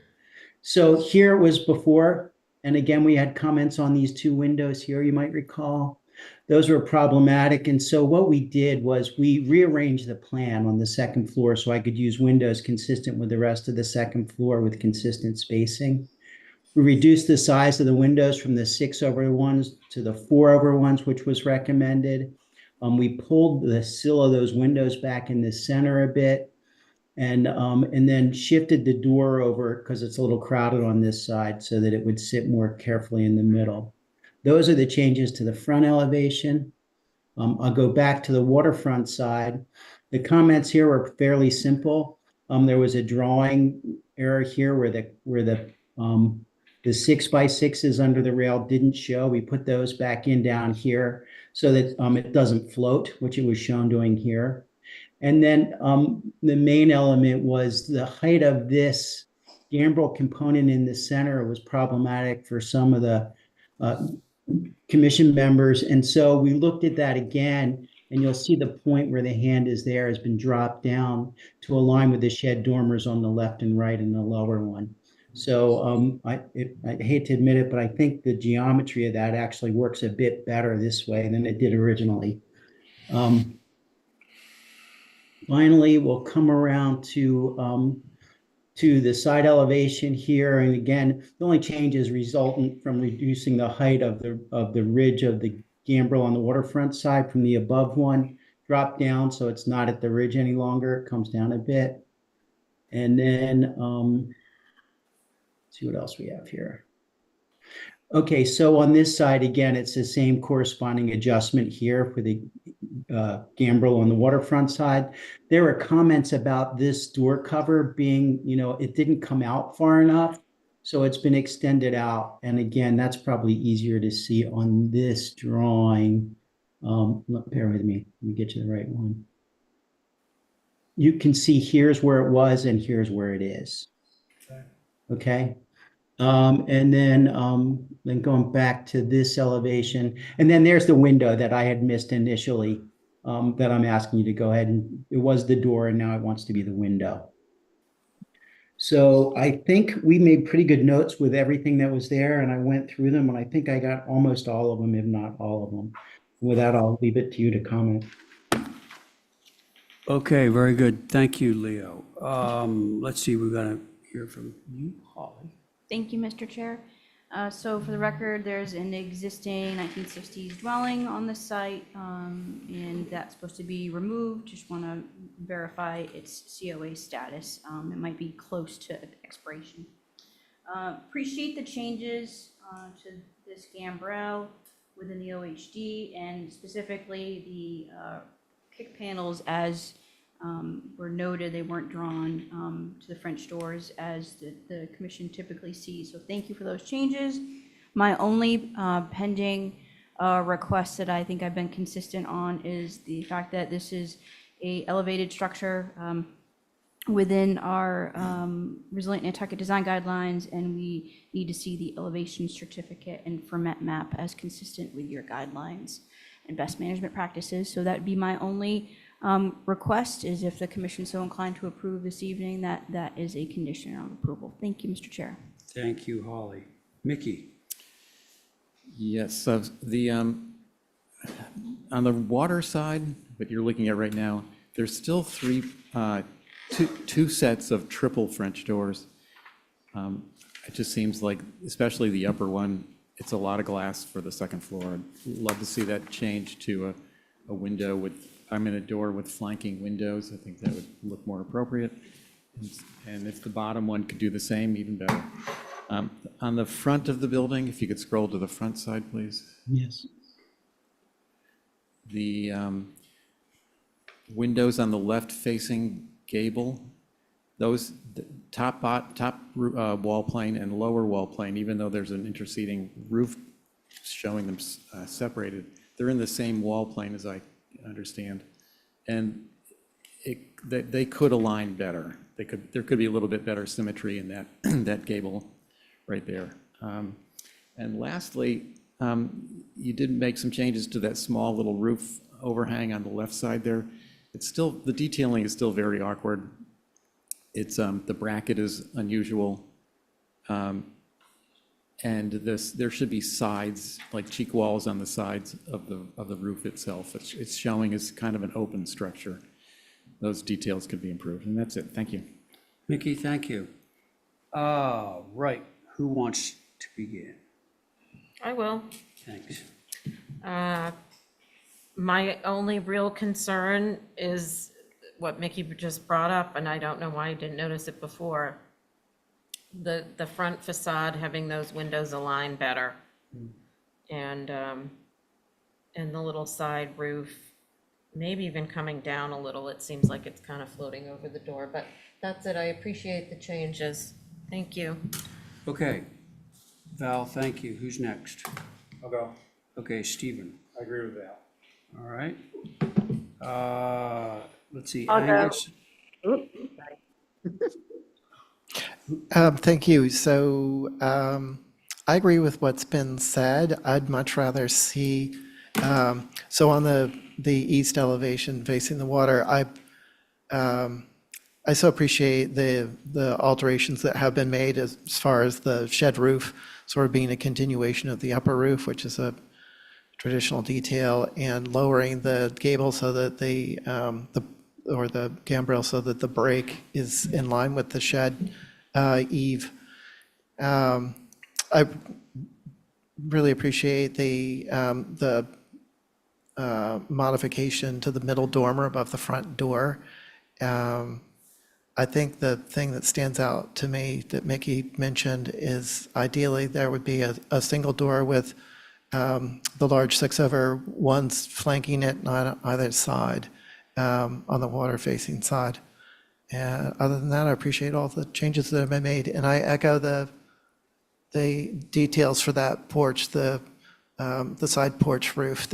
So here it was before. And again, we had comments on these two windows here, you might recall. Those were problematic. And so what we did was we rearranged the plan on the second floor so I could use windows consistent with the rest of the second floor with consistent spacing. We reduced the size of the windows from the 6/1s to the 4/1s, which was recommended. We pulled the sill of those windows back in the center a bit and then shifted the door over because it's a little crowded on this side so that it would sit more carefully in the middle. Those are the changes to the front elevation. I'll go back to the waterfront side. The comments here were fairly simple. There was a drawing error here where the 6x6s under the rail didn't show. We put those back in down here so that it doesn't float, which it was shown doing here. And then the main element was the height of this gambrel component in the center was problematic for some of the commission members. And so we looked at that again, and you'll see the point where the hand is there has been dropped down to align with the shed dormers on the left and right in the lower one. So I hate to admit it, but I think the geometry of that actually works a bit better this way than it did originally. Finally, we'll come around to the side elevation here. And again, the only change is resultant from reducing the height of the ridge of the gambrel on the waterfront side from the above one, drop down so it's not at the ridge any longer. It comes down a bit. And then see what else we have here. Okay, so on this side, again, it's the same corresponding adjustment here for the gambrel on the waterfront side. There were comments about this door cover being, it didn't come out far enough, so it's been extended out. And again, that's probably easier to see on this drawing. Bear with me, let me get you the right one. You can see here's where it was and here's where it is. Okay. And then going back to this elevation, and then there's the window that I had missed initially that I'm asking you to go ahead and it was the door and now it wants to be the window. So I think we made pretty good notes with everything that was there and I went through them and I think I got almost all of them, if not all of them. With that, I'll leave it to you to comment. Okay, very good. Thank you, Leo. Let's see, we're gonna hear from you, Holly. Thank you, Mr. Chair. So for the record, there's an existing 1960s dwelling on the site, and that's supposed to be removed. Just want to verify its COA status. It might be close to expiration. Appreciate the changes to this gambrel within the OHD, and specifically the kick panels as were noted, they weren't drawn to the French doors as the commission typically sees. So thank you for those changes. My only pending request that I think I've been consistent on is the fact that this is a elevated structure. within our resilient Nantucket design guidelines, and we need to see the elevation certificate and ferment map as consistent with your guidelines and best management practices. So that'd be my only request, is if the commission so inclined to approve this evening, that is a condition of approval. Thank you, Mr. Chair. Thank you, Holly. Mickey? Yes, so on the water side that you're looking at right now, there's still two sets of triple French doors. It just seems like, especially the upper one, it's a lot of glass for the second floor. I'd love to see that change to a window with, a door with flanking windows. I think that would look more appropriate. And if the bottom one could do the same, even better. On the front of the building, if you could scroll to the front side, please. Yes. The windows on the left-facing gable, those top wall plane and lower wall plane, even though there's an interceding roof showing them separated, they're in the same wall plane, as I understand. And they could align better. There could be a little bit better symmetry in that that gable right there. And lastly, you did make some changes to that small little roof overhang on the left side there. It's still, the detailing is still very awkward. It's, the bracket is unusual. And there should be sides, like cheek walls on the sides of the roof itself. It's showing as kind of an open structure. Those details could be improved, and that's it. Thank you. Mickey, thank you. Right, who wants to begin? I will. Thanks. My only real concern is what Mickey just brought up, and I don't know why I didn't notice it before. The front facade having those windows align better. And the little side roof, maybe even coming down a little. It seems like it's kind of floating over the door, but that's it. I appreciate the changes. Thank you. Okay. Val, thank you. Who's next? I'll go. Okay, Stephen. I agree with that. All right. Let's see. I'll go. Angus? Thank you. So I agree with what's been said. I'd much rather see, so on the east elevation facing the water, I so appreciate the alterations that have been made as far as the shed roof sort of being a continuation of the upper roof, which is a traditional detail, and lowering the gable so that the gambrel so that the break is in line with the shed eave. I really appreciate the modification to the middle dormer above the front door. I think the thing that stands out to me that Mickey mentioned is ideally there would be a single door with the large 6/1s flanking it on either side, on the water-facing side. And other than that, I appreciate all the changes that have been made, and I echo the details for that porch, the side porch roof.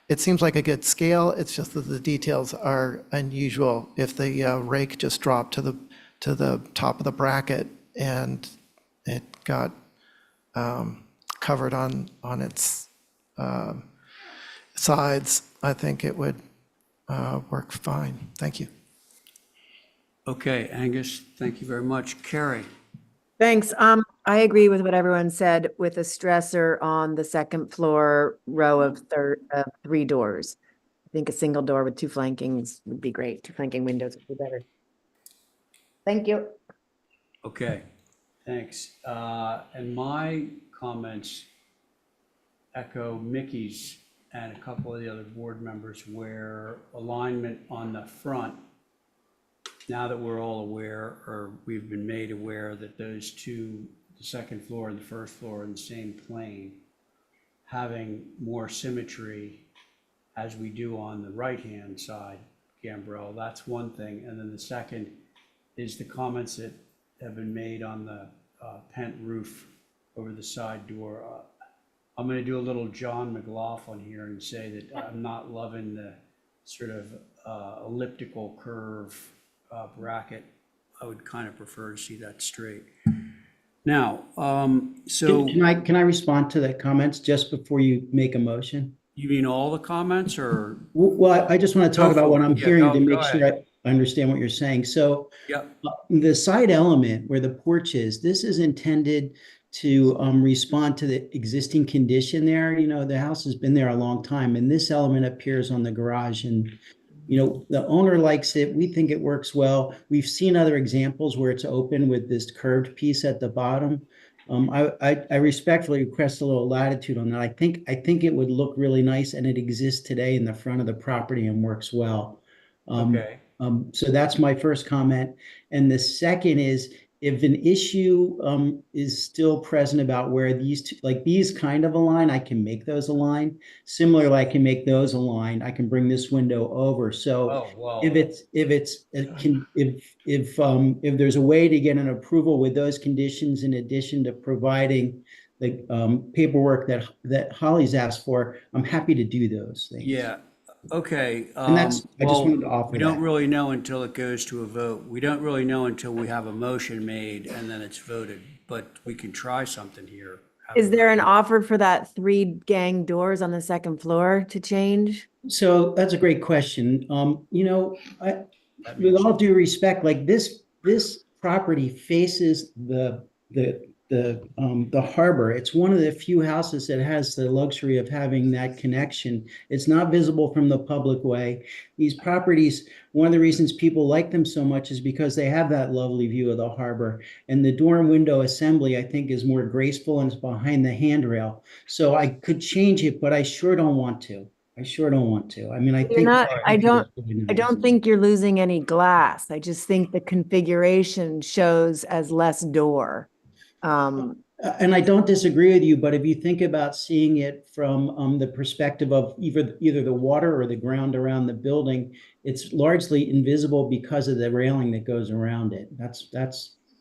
It seems like a good scale. It's just that the details are unusual. If the rake just dropped to the top of the bracket and it got covered on its sides, I think it would work fine. Thank you. Okay, Angus, thank you very much. Carrie? Thanks. I agree with what everyone said, with a stressor on the second floor row of 3 doors. I think a single door with 2 flankings would be great. 2 flanking windows would be better. Thank you. Okay, thanks. And my comments echo Mickey's and a couple of the other board members, where alignment on the front, now that we're all aware, or we've been made aware that those two, the second floor and the first floor, are in the same plane, having more symmetry as we do on the right-hand side, gambrel, that's one thing. And then the second is the comments that have been made on the pent roof over the side door. I'm going to do a little John McLaughlin here and say that I'm not loving the sort of elliptical curve bracket, I would kind of prefer to see that straight. Now, so Can I respond to the comments just before you make a motion? you mean all the comments or? Well, I just want to talk Go about for what it. I'm Yeah, hearing to go make sure ahead. I understand what you're saying. So Yep. the side element where the porch is, this is intended to respond to the existing condition there. You know, the house has been there a long time, and this element appears on the garage. And, you know, the owner likes it. We think it works well. We've seen other examples where it's open with this curved piece at the bottom. I respectfully request a little latitude on that. I think it would look really nice, and it exists today in the front of the property and works well. Okay. So that's my first comment. And the second is, if an issue is still present about where these two, like these kind of align, I can make those align. Similarly, I can make those align. I can bring this window over. So Oh, well. if there's a way to get an approval with those conditions in addition to providing the paperwork that Holly's asked for, I'm happy to do those things. Yeah, okay. And I just Well, wanted to offer we don't that. really know until it goes to a vote. We don't really know until we have a motion made and then it's voted, but we can try something here. Is there an offer for that 3 gang doors on the second floor to change? So that's a great question. You know, with all due respect, like this property faces the harbor. It's one of the few houses that has the luxury of having that connection. It's not visible from the public way. These properties, one of the reasons people like them so much is because they have that lovely view of the harbor. And the door and window assembly, I think, is more graceful and it's behind the handrail. So I could change it, but I sure don't want to. I mean, I You're think. not, I don't nice. think you're losing any glass. I just think the configuration shows as less door. And I don't disagree with you, but if you think about seeing it from the perspective of either the water or the ground around the building, it's largely invisible because of the railing that goes around it.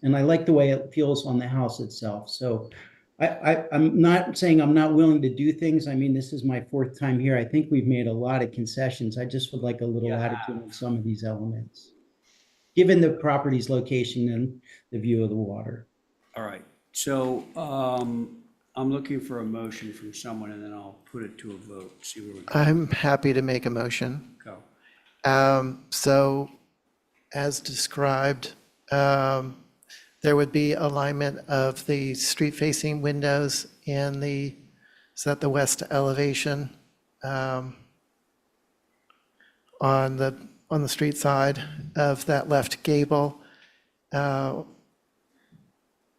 And I like the way it feels on the house itself. So I'm not saying I'm not willing to do things. I mean, this is my 4th time here. I think we've made a lot of concessions. I just would like a little latitude on some of these elements, given the property's location and the view of the water. All right, so I'm looking for a motion from someone and then I'll put it to a vote, see where we go. I'm happy to make a motion. Go. So as described, there would be alignment of the street-facing windows in the west elevation on the street side of that left gable.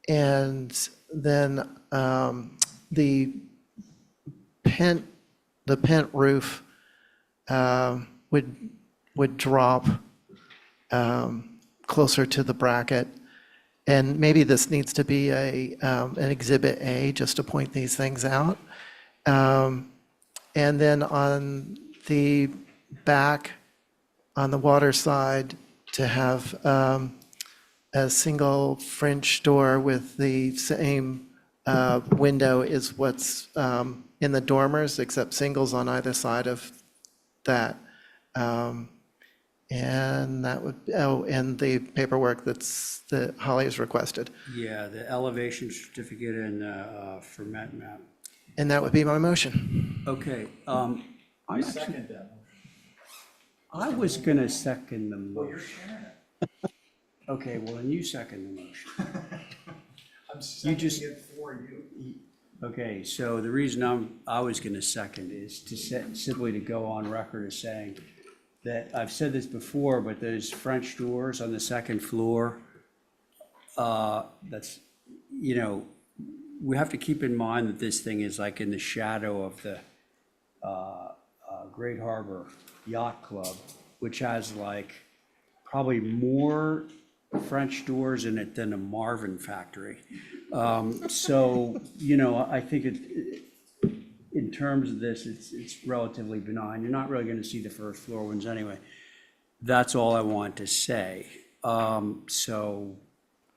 And then the pent roof would drop closer to the bracket. And maybe this needs to be an Exhibit A, just to point these things out. And then on the back, on the water side, to have a single French door with the same window as what's in the dormers, except singles on either side of that. And that would, and the paperwork that Holly has requested. Yeah, the elevation certificate and ferment map. And that would be my motion. Okay. I second that motion. I was going to second the motion. Okay, well, then you second the motion. I'm seconding it for you. Okay, so the reason I was going to second is to simply to go on record as saying that I've said this before, but those French doors on the second floor, that's, you know, we have to keep in mind that this thing is like in the shadow of the Great Harbor Yacht Club, which has like probably more French doors in it than a Marvin factory. So, you know, I think in terms of this, it's relatively benign. You're not really going to see the first floor ones anyway. That's all I want to say. So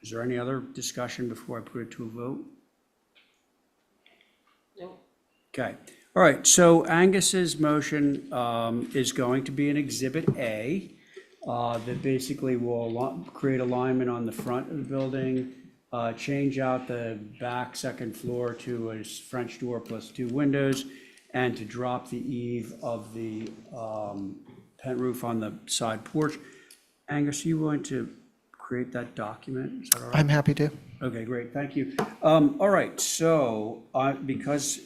is there any other discussion before I put it to a vote? No. Okay. All right. So Angus's motion is going to be an Exhibit A. that basically will create alignment on the front of the building, change out the back second floor to a French door plus 2 windows, and to drop the eave of the pent roof on the side porch. Angus, are you willing to create that document? Is that all right? I'm happy to. Okay, great, thank you. All right, so because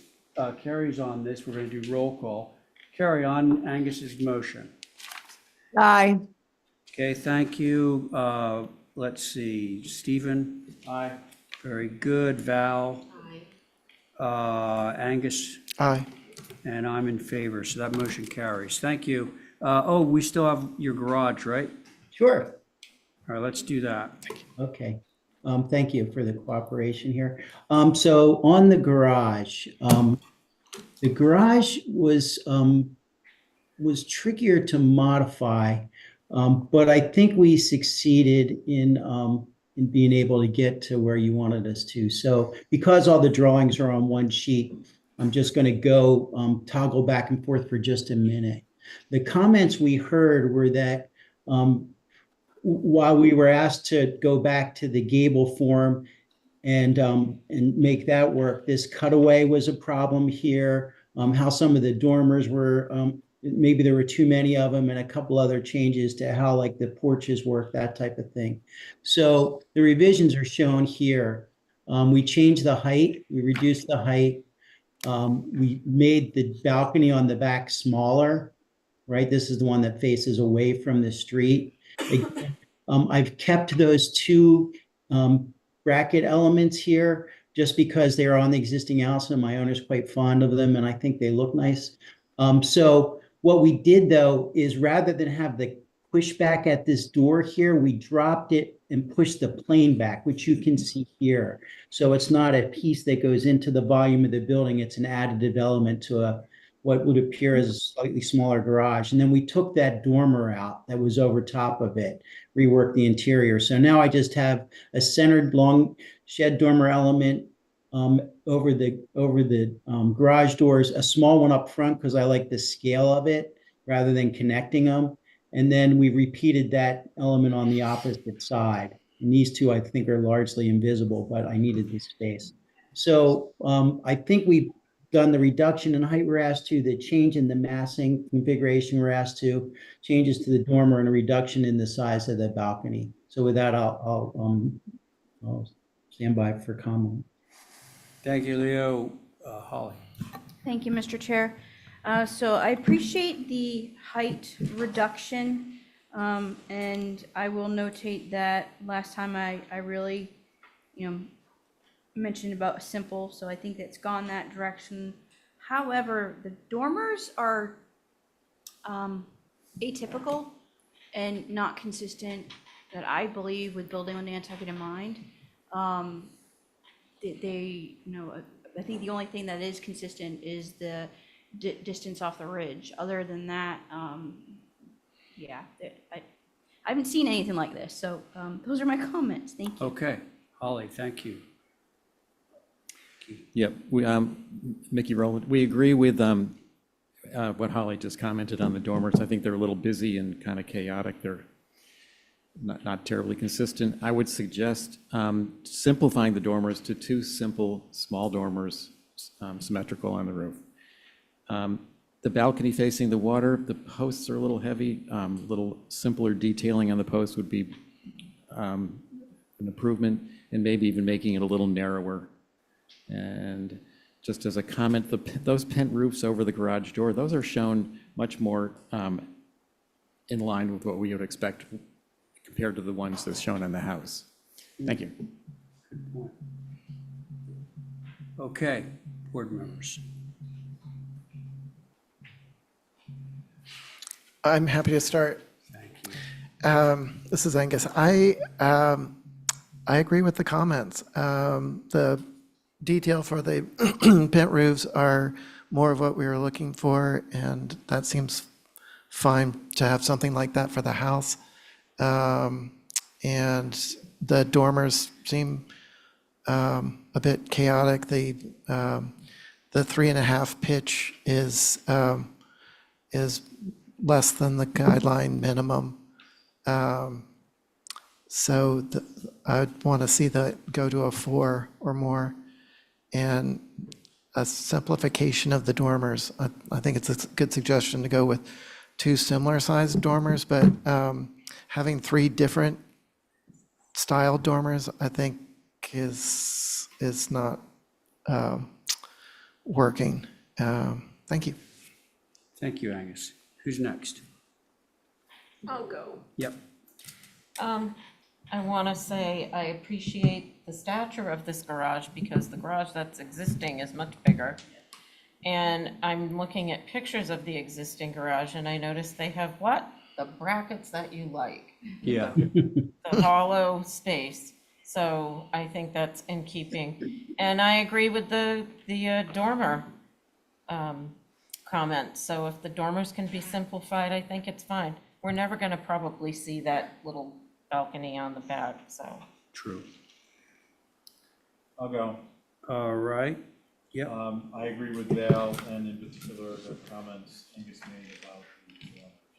Carrie's on this, we're going to do roll call. Carrie, on Angus's motion. Aye. Okay, thank you. Let's see, Stephen? Aye. Very good. Val? Aye. Angus? Aye. And I'm in favor, so that motion carries. Thank you. Oh, we still have your garage, right? Sure. All right, let's do that. Okay. Thank you for the cooperation here. So on the garage was trickier to modify, but I think we succeeded in being able to get to where you wanted us to. So because all the drawings are on one sheet, I'm just going to go toggle back and forth for just a minute. The comments we heard were that while we were asked to go back to the gable form and make that work, this cutaway was a problem here. How some of the dormers were, maybe there were too many of them, and a couple other changes to how like the porches work, that type of thing. So the revisions are shown here. We changed the height, we reduced the height. We made the balcony on the back smaller, right? This is the one that faces away from the street. I've kept those 2 bracket elements here just because they're on the existing house and my owner's quite fond of them and I think they look nice. So what we did though is rather than have the pushback at this door here, we dropped it and pushed the plane back, which you can see here. So it's not a piece that goes into the volume of the building. It's an additive element to what would appear as a slightly smaller garage. And then we took that dormer out that was over top of it, reworked the interior. So now I just have a centered long shed dormer element over the garage doors, a small one up front because I like the scale of it rather than connecting them. And then we repeated that element on the opposite side. And these 2 I think are largely invisible, but I needed the space. So I think we've done the reduction in height we're asked to, the change in the massing configuration we're asked to, changes to the dormer, and a reduction in the size of the balcony. So with that, I'll stand by for comment. Thank you, Leo. Holly? Thank you, Mr. Chair. So I appreciate the height reduction, and I will notate that last time I really, mentioned about simple, so I think it's gone that direction. However, the dormers are atypical and not consistent that I believe with building on Nantucket in mind. They I think the only thing that is consistent is the distance off the ridge. Other than that, yeah, I haven't seen anything like this. So those are my comments. Thank you. Okay, Holly, thank you. Yep, Mickey Rowland, we agree with what Holly just commented on the dormers. I think they're a little busy and kind of chaotic. They're not terribly consistent. I would suggest simplifying the dormers to 2 simple, small dormers, symmetrical on the roof. The balcony facing the water, the posts are a little heavy. Little simpler detailing on the posts would be an improvement, and maybe even making it a little narrower. And just as a comment, those pent roofs over the garage door, those are shown much more in line with what we would expect compared to the ones that's shown in the house. Thank you. Good point. Okay, board members. I'm happy to start. Thank you. This is Angus. I agree with the comments. The detail for the pent roofs are more of what we were looking for, and that seems fine to have something like that for the house. And the dormers seem a bit chaotic. The 3.5 pitch is less than the guideline minimum. So I'd want to see that go to a 4 or more, and a simplification of the dormers. I think it's a good suggestion to go with 2 similar sized dormers, but having 3 different style dormers, I think is not working. Thank you. Thank you, Angus. Who's next? I'll go. Yep. I want to say I appreciate the stature of this garage because the garage that's existing is much bigger. And I'm looking at pictures of the existing garage and I noticed they have what? The brackets that you like. Yeah. The hollow space. So I think that's in keeping. And I agree with the dormer comment. So if the dormers can be simplified, I think it's fine. We're never going to probably see that little balcony on the back, so. True. I'll go. All right. Yep. I agree with Val and in particular the comments Angus made about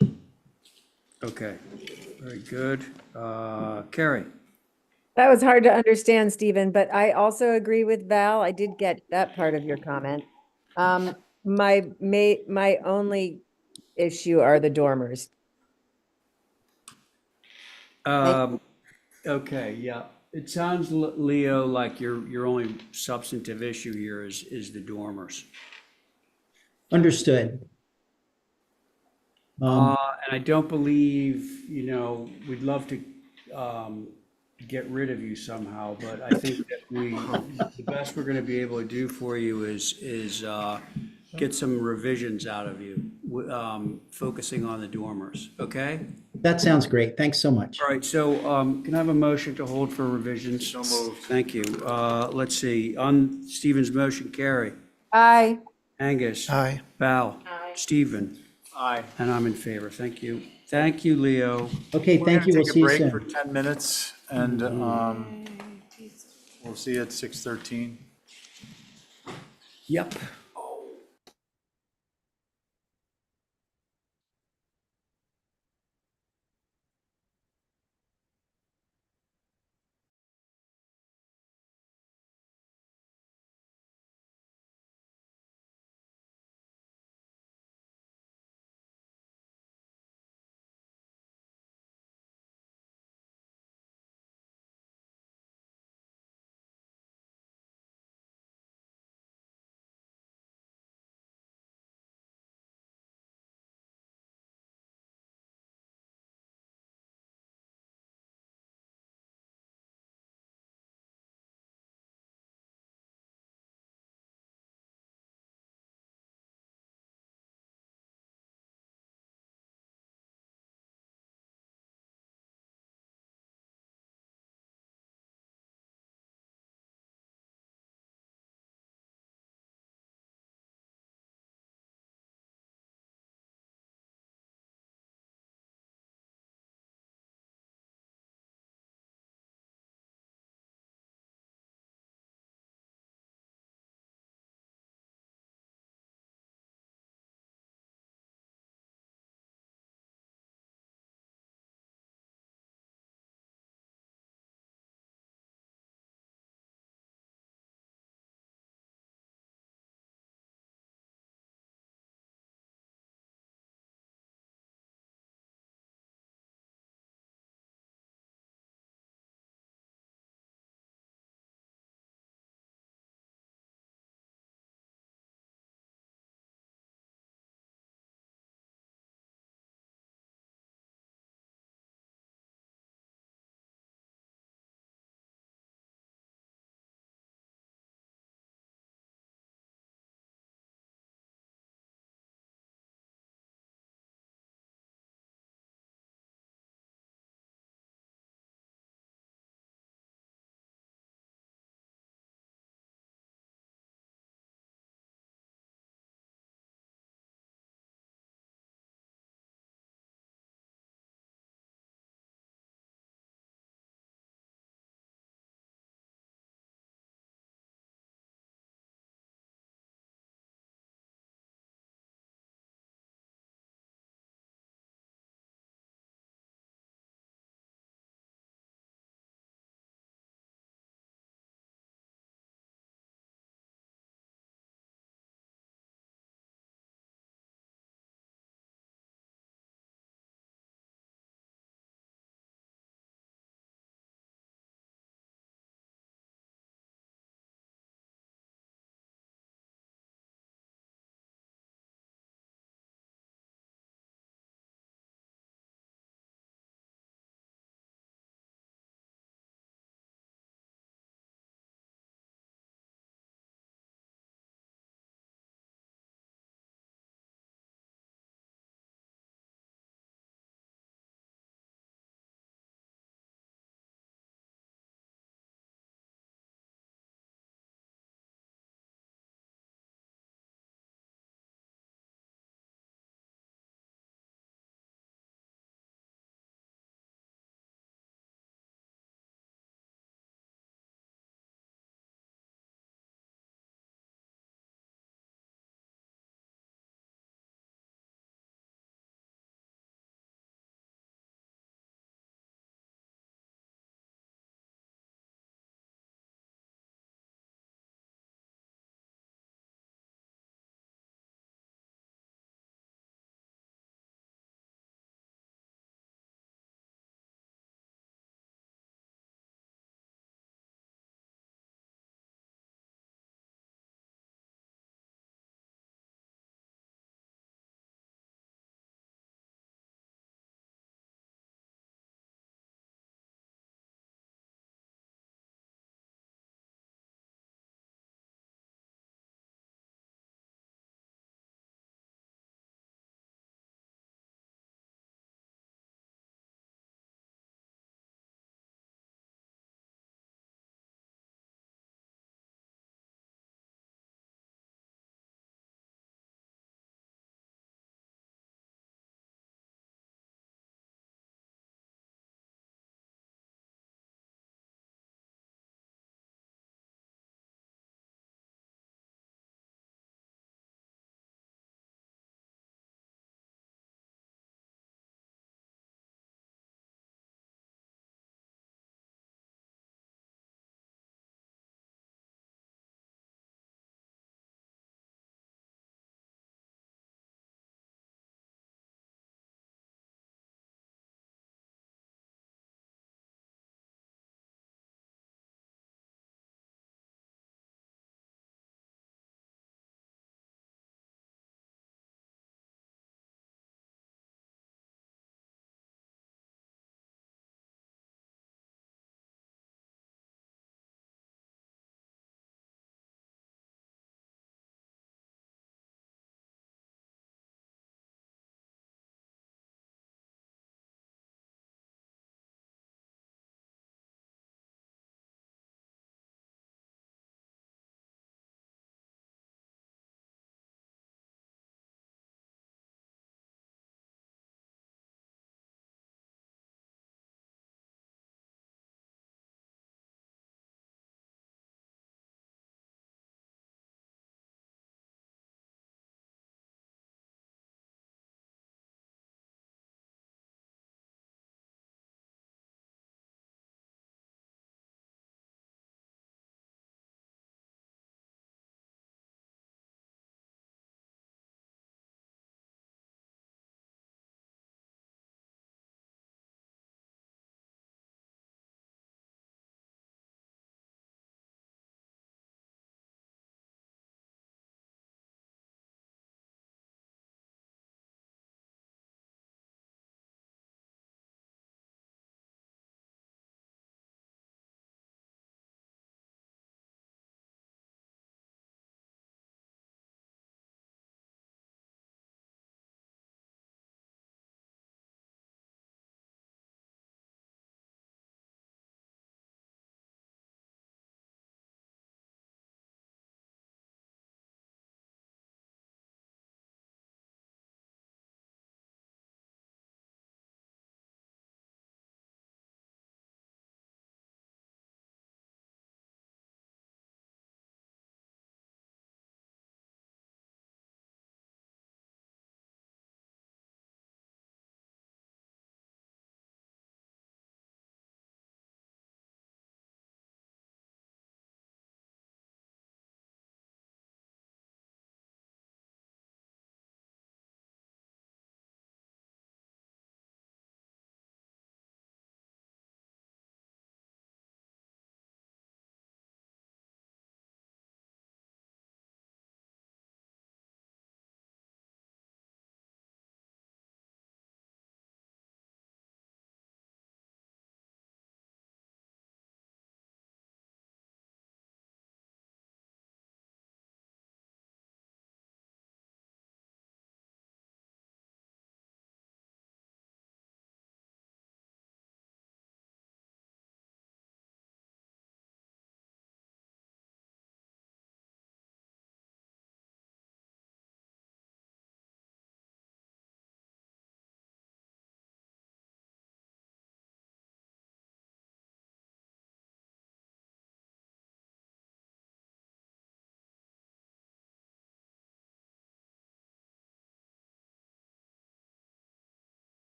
the Okay. Very good. Carrie? That was hard to understand, Stephen, but I also agree with Val. I did get that part of your comment. My only issue are the dormers. Okay, yeah. It sounds, Leo, like your only substantive issue here is the dormers. Understood. And I don't believe, we'd love to get rid of you somehow, but I think that the best we're gonna be able to do for you is get some revisions out of you, focusing on the dormers, okay? That sounds great. Thanks so much. All right, so can I have a motion to hold for revisions? So moved. Thank you. Let's see, on Stephen's motion, Carrie, Aye. Angus. Aye. Val. Aye. Stephen. Aye. And I'm in favor. Thank you. Thank you, Leo. Okay, We're thank gonna you. We'll take see a you break for soon. 10 minutes and we'll see you at 6:13. Yep.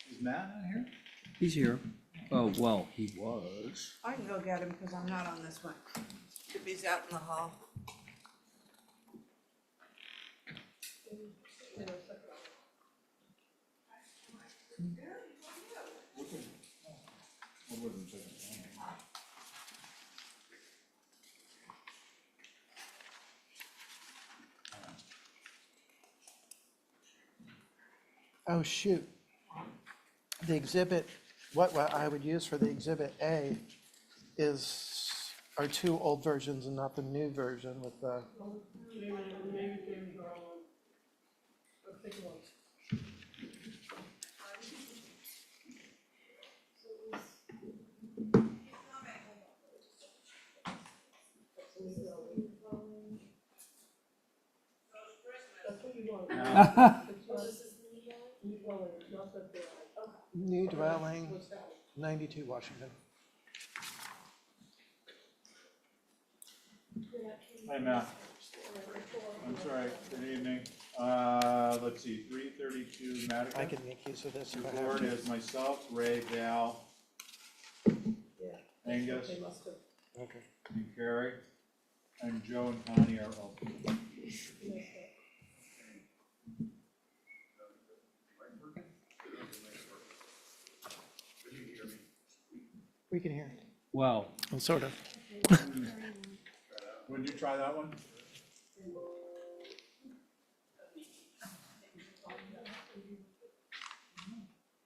Is Matt not here? He's here. Oh, well, he was. I can go get him because I'm not on this one. If he's out in the hall. Oh, shoot. The exhibit, what I would use for the exhibit A are two old versions and not the new version with the. New dwelling, 92 Washington. Hi, Matt. I'm sorry, good evening. Let's see, 332 Madaket. I can make use of this Your if I have board to. is myself, Ray, Val, Angus, Okay. and Carrie, and Joe and Connie are open. We can hear. Well, Well, sort of. Would you try that one?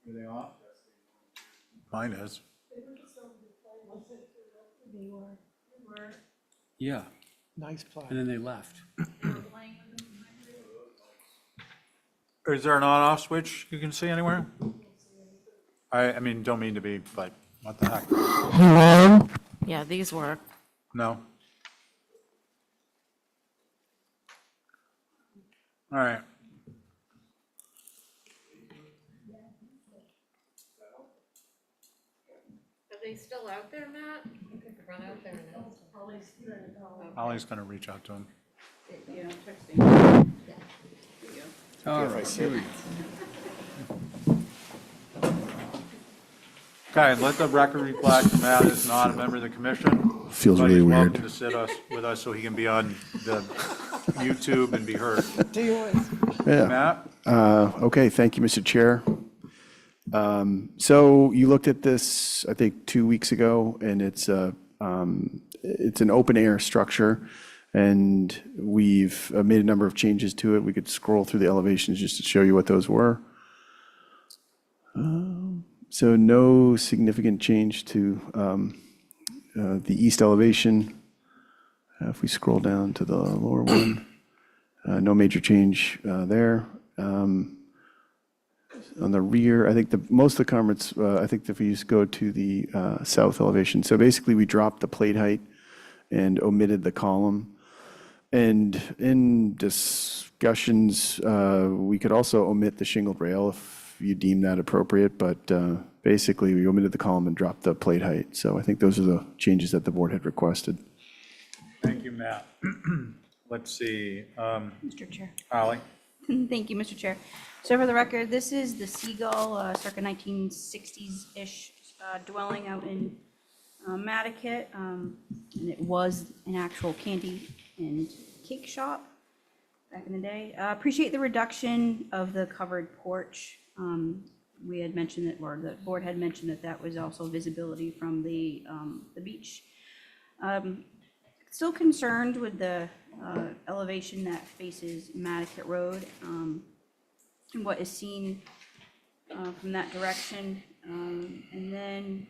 Are they off? Mine is. yeah, Nice plot. and then they left. Is there an on-off switch you can see anywhere? I mean, don't mean to be, but what the heck? Hello? Yeah, these work. No? All right. Are they still out there, Matt? Run out there now. Ollie's gonna reach out to him. Yeah, texting. All right, here we go. Okay, let the record reflect Matt is not a member of the commission. Feels but really he's weird. welcome to sit with us so he can be on the YouTube and be heard. Do yours. Yeah. Matt? Okay, thank you, Mr. Chair. So you looked at this, I think, 2 weeks ago, and it's an open air structure, and we've made a number of changes to it. We could scroll through the elevations just to show you what those were. So no significant change to the east elevation. If we scroll down to the lower one, no major change there. On the rear, I think most of the comments, I think if we just go to the south elevation. So basically, we dropped the plate height and omitted the column. And in discussions, we could also omit the shingled rail if you deem that appropriate, but basically, we omitted the column and dropped the plate height. So I think those are the changes that the board had requested. Thank you, Matt. Let's see, Mr. Chair. Ollie? Thank you, Mr. Chair. So for the record, this is the Seagull, circa 1960s-ish dwelling out in Madaket. And it was an actual candy and cake shop back in the day. Appreciate the reduction of the covered porch. We had mentioned that, or the board had mentioned that that was also visibility from the beach. Still concerned with the elevation that faces Madaket Road and what is seen from that direction. And then,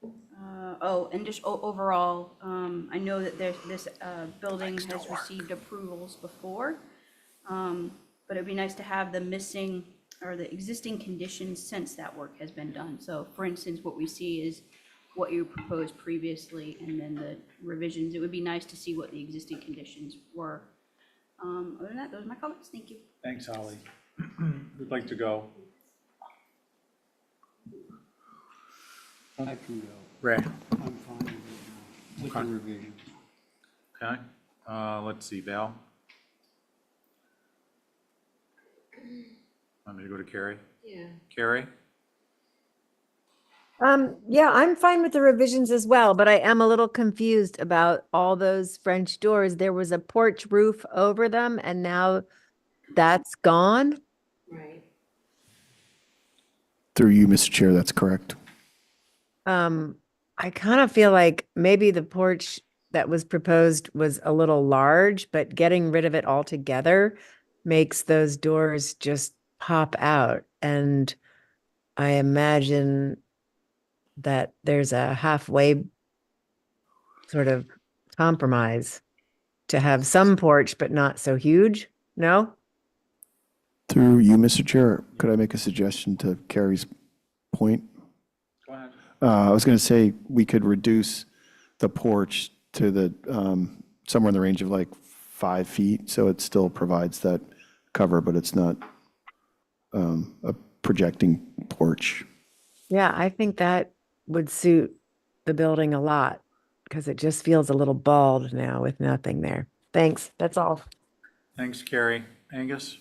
and just overall, I know that this building has received approvals before, but it'd be nice to have the missing or the existing conditions since that work has been done. So for instance, what we see is what you proposed previously and then the revisions. It would be nice to see what the existing conditions were. Other than that, those are my comments. Thank you. Thanks, Ollie. Who'd like to go? I can go. Ray? I'm fine with the revision. Okay, let's see, Val? Want me to go to Carrie? Yeah. Carrie? Yeah, I'm fine with the revisions as well, but I am a little confused about all those French doors. There was a porch roof over them and now that's gone? Right. Through you, Mr. Chair, that's correct. I kind of feel like maybe the porch that was proposed was a little large, but getting rid of it altogether makes those doors just pop out. And I imagine that there's a halfway sort of compromise to have some porch, but not so huge. No? Through you, Mr. Chair, could I make a suggestion to Carrie's point? Go ahead. I was going to say we could reduce the porch to the, somewhere in the range of like 5 feet, so it still provides that cover, but it's not a projecting porch. Yeah, I think that would suit the building a lot because it just feels a little bald now with nothing there. Thanks. That's all. Thanks, Carrie. Angus?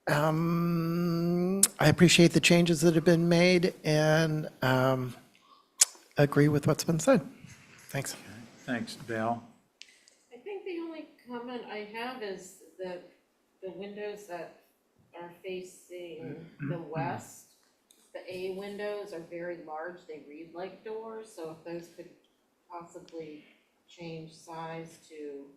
I appreciate the changes that have been made and agree with what's been said. Thanks. Thanks, Val. I think the only comment I have is the windows that are facing the west, the A windows are very large, they read like doors, so if those could possibly change size to,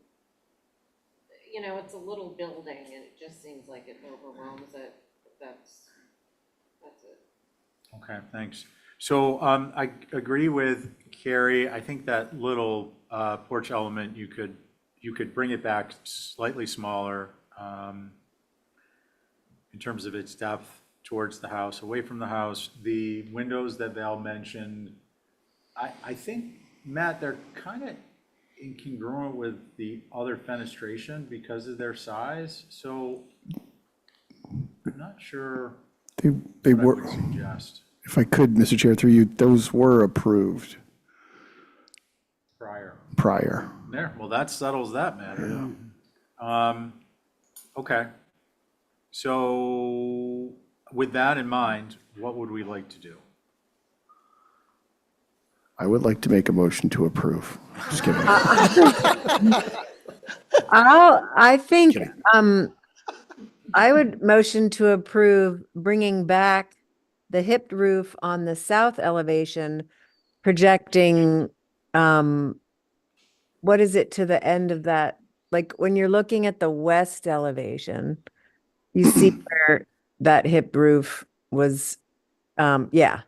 you know, it's a little building and it just seems like it overwhelms it, but that's it. Okay, thanks. So I agree with Carrie. I think that little porch element, you could bring it back slightly smaller in terms of its depth towards the house, away from the house. The windows that Val mentioned, I think, Matt, they're kind of incongruent with the other fenestration because of their size. So I'm not sure They what I were, would suggest if I could, Mr. Chair, through you, those were approved prior. There, well, that settles that matter. Okay. So with that in mind, what would we like to do? I would like to make a motion to approve. Just kidding. I think I would motion to approve bringing back the hipped roof on the south elevation, projecting, what is it to the end of that? Like when you're looking at the west elevation, you see where that hipped roof was, yeah.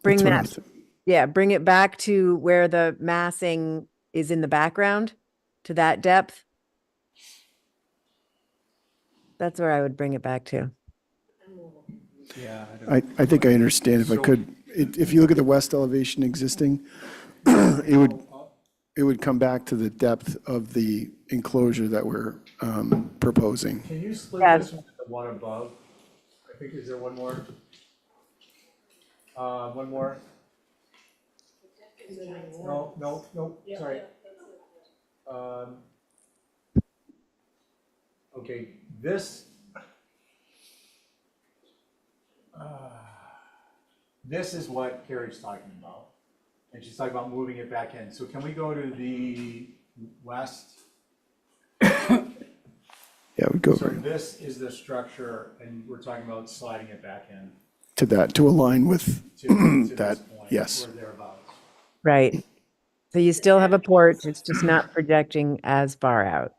Bring That's what I'm that, saying. yeah, bring it back to where the massing is in the background, to that depth. That's where I would bring it back to. Yeah. I think I understand if I could. If you look at the west elevation existing, it would come back to the depth of the enclosure that we're proposing. Can you split Yeah. this with the one above? I think, is there one more? One more? No, sorry. Okay, this is what Carrie's talking about. And she's talking about moving it back in. So can we go to the west? Yeah, we go So this is the structure, and we're talking about sliding it back in to that, to align with to that, this point, yes. or thereabouts. Right. So you still have a porch, it's just not projecting as far out.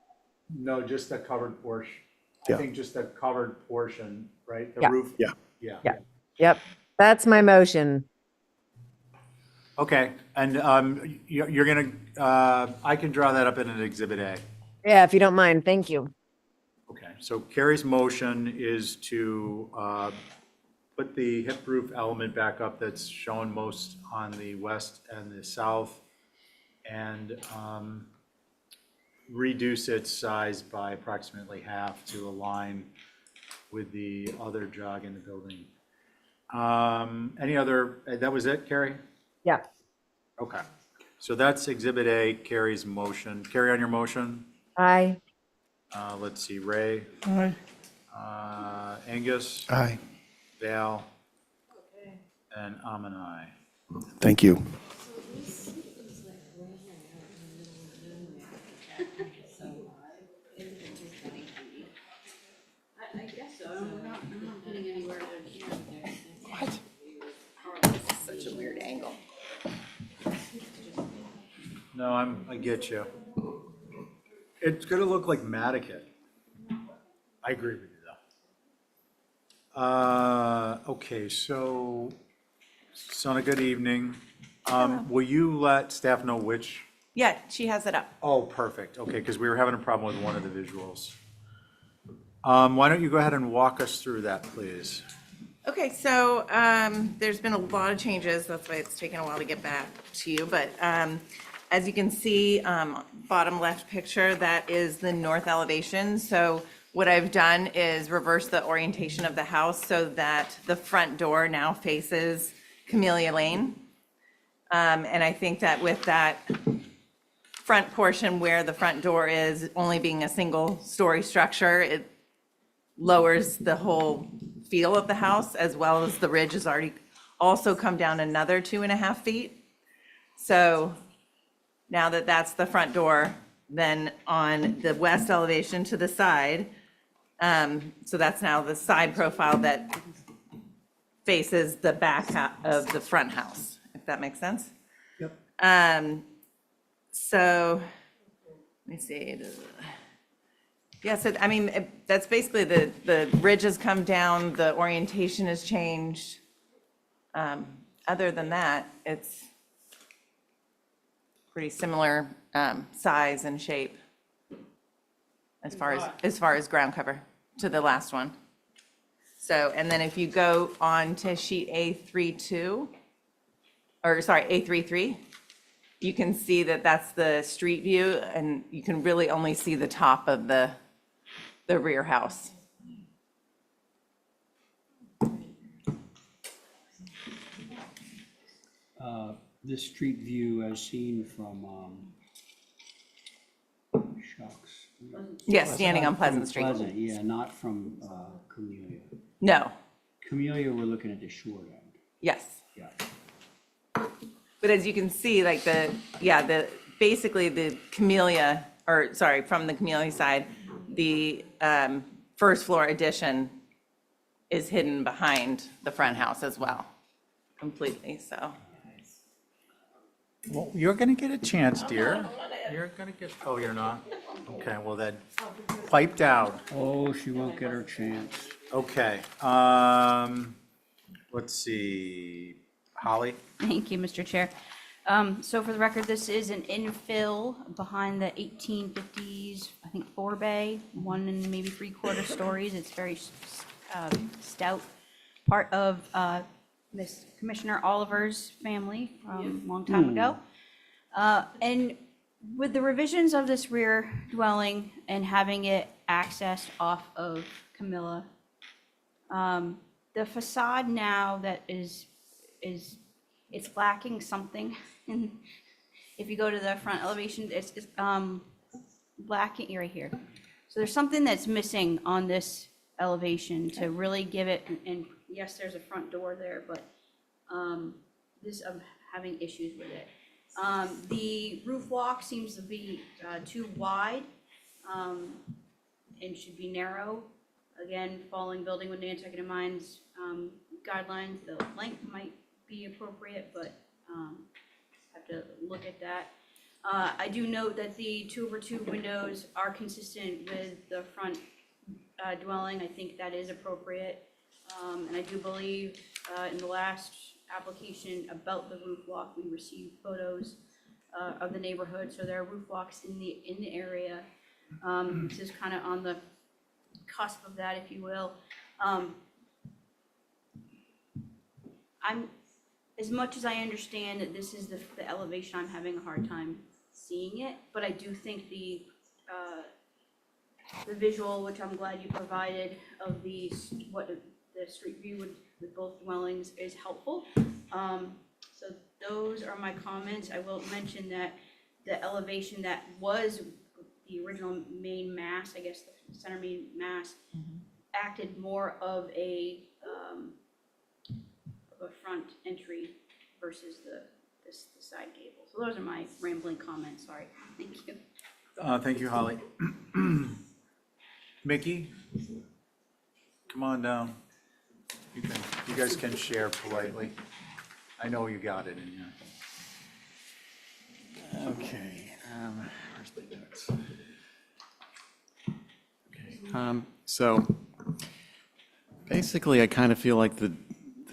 No, just the covered portion. I Yeah. think just the covered portion, right? The Yeah. roof? Yeah. Yeah. Yeah. Yep, that's my motion. Okay, and you're gonna, I can draw that up in an Exhibit A. Yeah, if you don't mind, thank you. Okay, so Carrie's motion is to put the hip roof element back up that's shown most on the west and the south, and reduce its size by approximately half to align with the other jog in the building. Any other, that was it, Carrie? Yeah. Okay, so that's Exhibit A, Carrie's motion. Carrie, on your motion? Aye. Let's see, Ray? Aye. Angus, Aye. Val, and I'm an aye. Thank you. I guess so. I'm not getting anywhere What? Such a weird angle. No, I get you. It's gonna look like Madaket. I agree with you though. Okay, so, son, a good evening. Will you let staff know which? Yeah, she has it up. Oh, perfect. Okay, because we were having a problem with one of the visuals. Why don't you go ahead and walk us through that, please? Okay, so there's been a lot of changes. That's why it's taken a while to get back to you. But as you can see, bottom left picture, that is the north elevation. So what I've done is reverse the orientation of the house so that the front door now faces Camellia Lane. And I think that with that front portion where the front door is only being a single story structure, it lowers the whole feel of the house, as well as the ridge has already also come down another 2.5 feet. So now that that's the front door, then on the west elevation to the side, so that's now the side profile that faces the back of the front house, if that makes sense. Yep. So, let me see. Yeah, so, I mean, that's basically the ridge has come down, the orientation has changed. Other than that, it's pretty similar size and shape as far as ground cover to the last one. So, and then if you go on to sheet A32, or sorry, A33, you can see that that's the street view, and you can really only see the top of the rear house. This street view as seen from, shucks. Yes, standing on From Pleasant Street. Pleasant, yeah, not from Camellia. No, Camellia, we're looking at the short end. yes. Yeah. But as you can see, like basically the Camellia, or sorry, from the Camellia side, the first floor addition is hidden behind the front house as well, completely, so. Well, you're gonna get a chance, dear. You're gonna get, oh, you're not? Okay, well then, pipe down. Oh, she won't get her chance. Okay, let's see, Holly? Thank you, Mr. Chair. So for the record, this is an infill behind the 1850s, I think, 4-bay, 1 and maybe 3/4 stories. It's very stout, part of Miss Commissioner Oliver's family from a long time ago. And with the revisions of this rear dwelling and having it accessed off of Camilla, the facade now that is it's lacking something. And if you go to the front elevation, it's lacking right here. So there's something that's missing on this elevation to really give it, and yes, there's a front door there, but I'm having issues with it. The roof walk seems to be too wide and should be narrow. Again, following building with Nantucket in mind's guidelines, the length might be appropriate, but have to look at that. I do note that the 2/2 windows are consistent with the front dwelling. I think that is appropriate. And I do believe in the last application about the roof walk, we received photos of the neighborhood. So there are roof walks in the area. This is kind of on the cusp of that, if you will. As much as I understand that this is the elevation, I'm having a hard time seeing it, but I do think the visual, which I'm glad you provided, of what the street view with both dwellings is helpful. So those are my comments. I will mention that the elevation that was the original main mass, I guess the center main mass, acted more of a front entry versus the side gable. So those are my rambling comments, sorry. Thank you. Thank you, Holly. Mickey, come on down. You guys can share politely. I know you got it in here. Okay, where's my notes? Okay, so basically, I kind of feel like the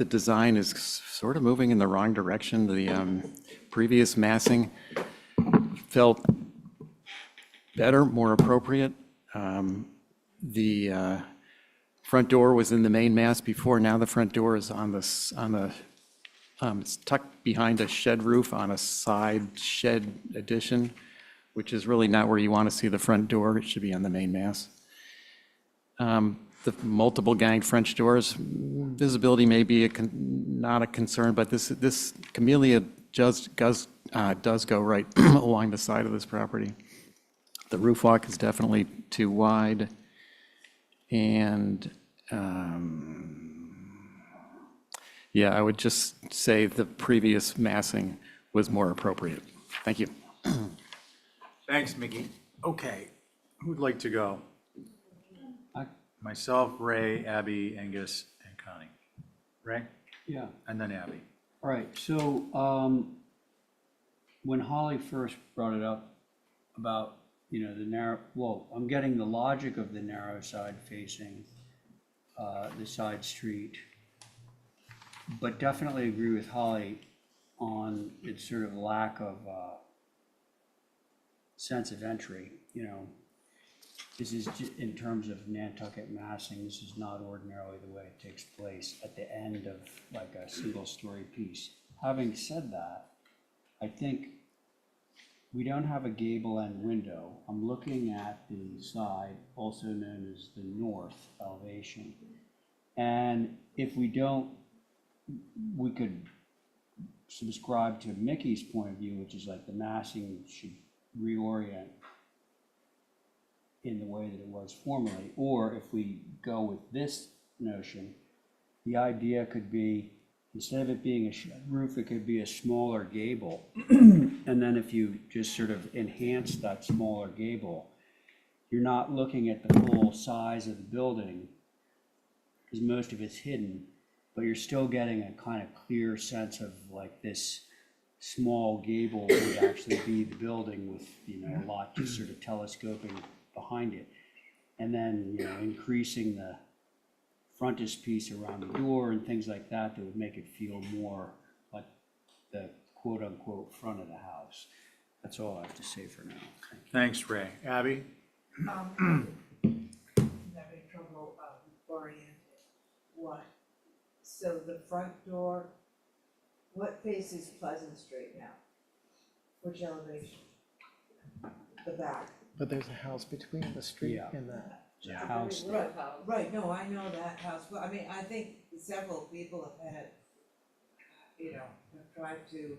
design is sort of moving in the wrong direction. The previous massing felt better, more appropriate. The front door was in the main mass before. Now the front door is it's tucked behind a shed roof on a side shed addition, which is really not where you want to see the front door. It should be on the main mass. The multiple ganged French doors, visibility may be not a concern, but this camellia does go right along the side of this property. The roof walk is definitely too wide, and yeah, I would just say the previous massing was more appropriate. Thank you. Thanks, Mickey. Okay, who'd like to go? Myself, Ray, Abby, Angus, and Connie. Ray? Yeah. And then Abby. All right, so when Holly first brought it up about, the narrow, well, I'm getting the logic of the narrow side facing the side street, but definitely agree with Holly on its sort of lack of sense of entry, This is, in terms of Nantucket massing, this is not ordinarily the way it takes place at the end of like a single-story piece. Having said that, I think we don't have a gable end window. I'm looking at the side, also known as the north elevation. And if we don't, we could subscribe to Mickey's point of view, which is like the massing should reorient in the way that it was formerly, or if we go with this notion, the idea could be, instead of it being a shed roof, it could be a smaller gable. And then if you just sort of enhance that smaller gable, you're not looking at the full size of the building, because most of it's hidden, but you're still getting a kind of clear sense of like this small gable would actually be the building with, a lot just sort of telescoping behind it, and then increasing the frontispiece around the door and things like that would make it feel more like the quote-unquote front of the house. That's all I have to say for now. Thanks, Ray. Abby? I'm having trouble orienting. What? So the front door, what faces Pleasant Street now? Which elevation? The back. But there's a house between the street Yeah. and that. The house, Right, no, I know that house, well, I mean, I think several people have had, have tried to,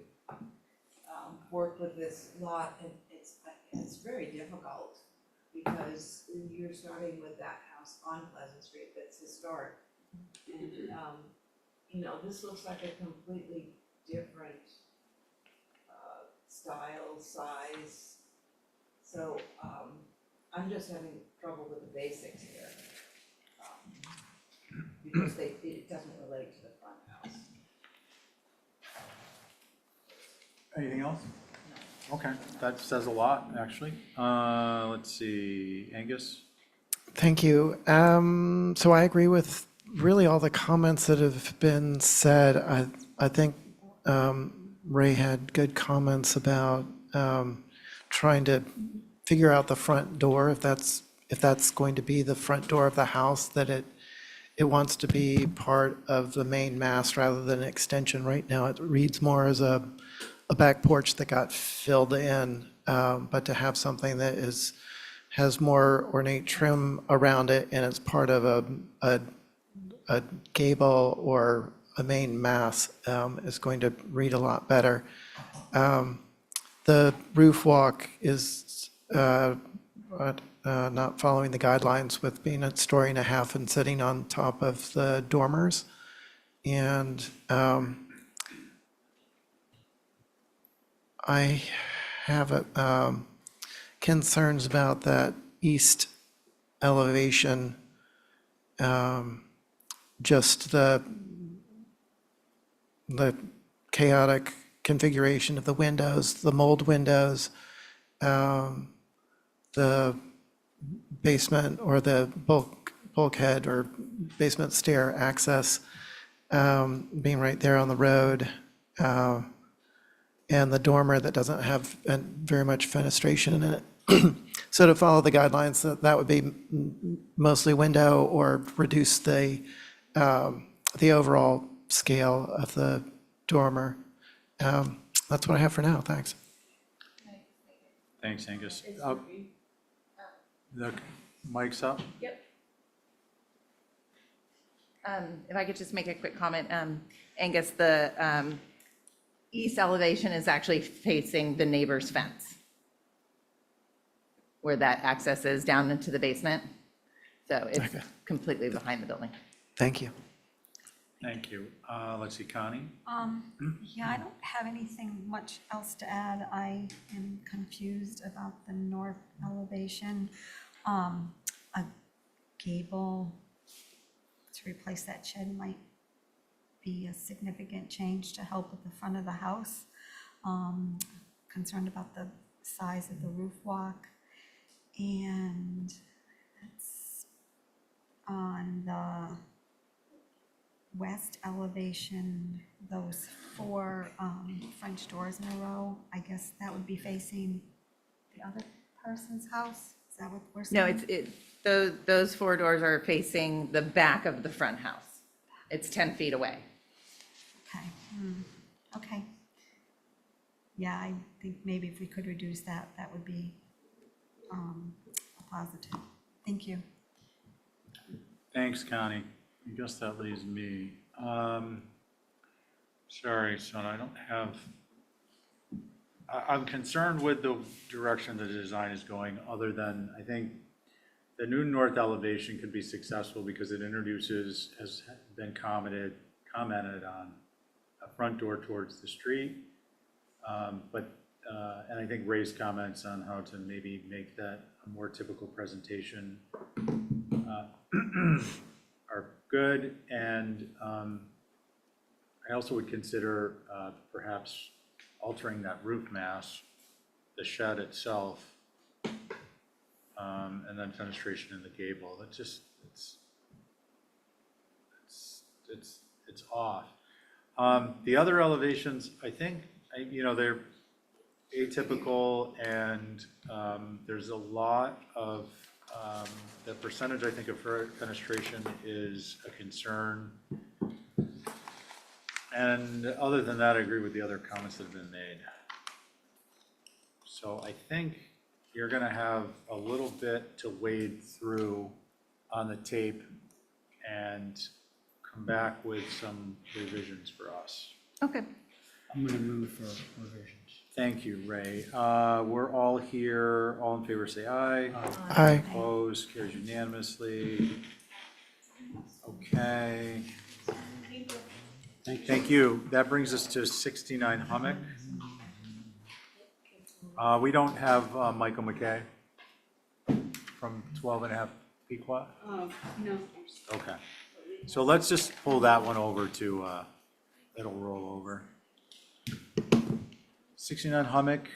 work with this lot, and it's very difficult, because you're starting with that house on Pleasant Street that's historic, and, this looks like a completely different, style, size. So, I'm just having trouble with the basics here, because it doesn't relate to the front house. Anything else? No. Okay, that says a lot, actually. Let's see, Angus? Thank you. So I agree with really all the comments that have been said. I think Ray had good comments about trying to figure out the front door, if that's going to be the front door of the house, that it wants to be part of the main mass rather than an extension. Right now, it reads more as a back porch that got filled in, but to have something that has more ornate trim around it and it's part of a gable or a main mass is going to read a lot better. The roof walk is not following the guidelines with being a story and a half and sitting on top of the dormers. And I have concerns about that east elevation, just the chaotic configuration of the windows, the mold windows, the basement or the bulkhead or basement stair access being right there on the road, and the dormer that doesn't have very much fenestration in it. So to follow the guidelines, that would be mostly window or reduce the overall scale of the dormer. That's what I have for now. Thanks. Thanks, Angus. The mic's up? Yep. If I could just make a quick comment, Angus, the east elevation is actually facing the neighbor's fence, where that access is down into the basement. So it's completely behind the building. Thank you. Thank you. Let's see, Connie? Yeah, I don't have anything much else to add. I am confused about the north elevation. A gable to replace that shed might be a significant change to help with the front of the house. Concerned about the size of the roof walk. And that's on the west elevation, those 4 French doors in a row. I guess that would be facing the other person's house? Is that what we're saying? No, those 4 doors are facing the back of the front house. It's 10 feet away. Okay, okay. Yeah, I think maybe if we could reduce that, that would be a positive. Thank you. Thanks, Connie. I guess that leaves me. Sorry, son, I don't have, I'm concerned with the direction the design is going, other than I think the new north elevation could be successful because it introduces, has been commented on, a front door towards the street. And I think Ray's comments on how to maybe make that a more typical presentation are good. And I also would consider perhaps altering that roof mass, the shed itself, and then fenestration in the gable. That just, it's off. The other elevations, I think, they're atypical, and there's a lot of, the percentage, I think, of fenestration is a concern. And other than that, I agree with the other comments that have been made. So I think you're gonna have a little bit to wade through on the tape and come back with some revisions for us. Okay. I'm gonna move for revisions. Thank you, Ray. We're all here. All in favor, say aye. Aye. Opposed, carries unanimously. Okay. Thank you. That brings us to 69 Hummock. We don't have Michael McKay from 12.5 Pequot? No. Okay. So let's just pull that one over to, it'll roll over. 69 Hummock.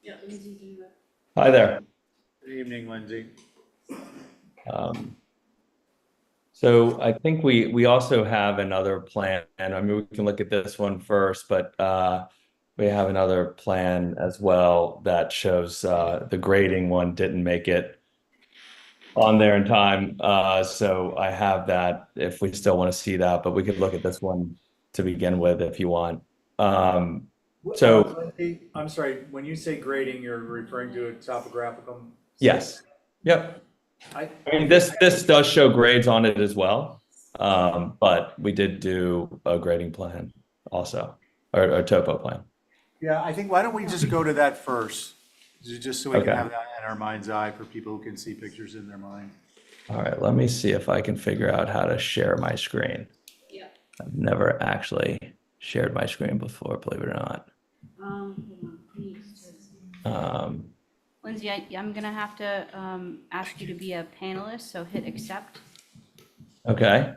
Yeah, Lindsay do that. Hi there. Good evening, Lindsay. So I think we also have another plan. I mean, we can look at this one first, but we have another plan as well that shows the grading one didn't make it on there in time. So I have that if we still want to see that, but we could look at this one to begin with if you want. So I'm sorry, when you say grading, you're referring to a topographical? yes, yep. I mean, this does show grades on it as well, but we did do a grading plan also, or a topo plan. Yeah, I think, why don't we just go to that first? just so we can Okay. have that in our mind's eye for people who can see pictures in their mind. All right, let me see if I can figure out how to share my screen. Yeah. I've never actually shared my screen before, believe it or not. Hold on, please. Um, Lindsay, I'm gonna have to ask you to be a panelist, so hit accept. okay.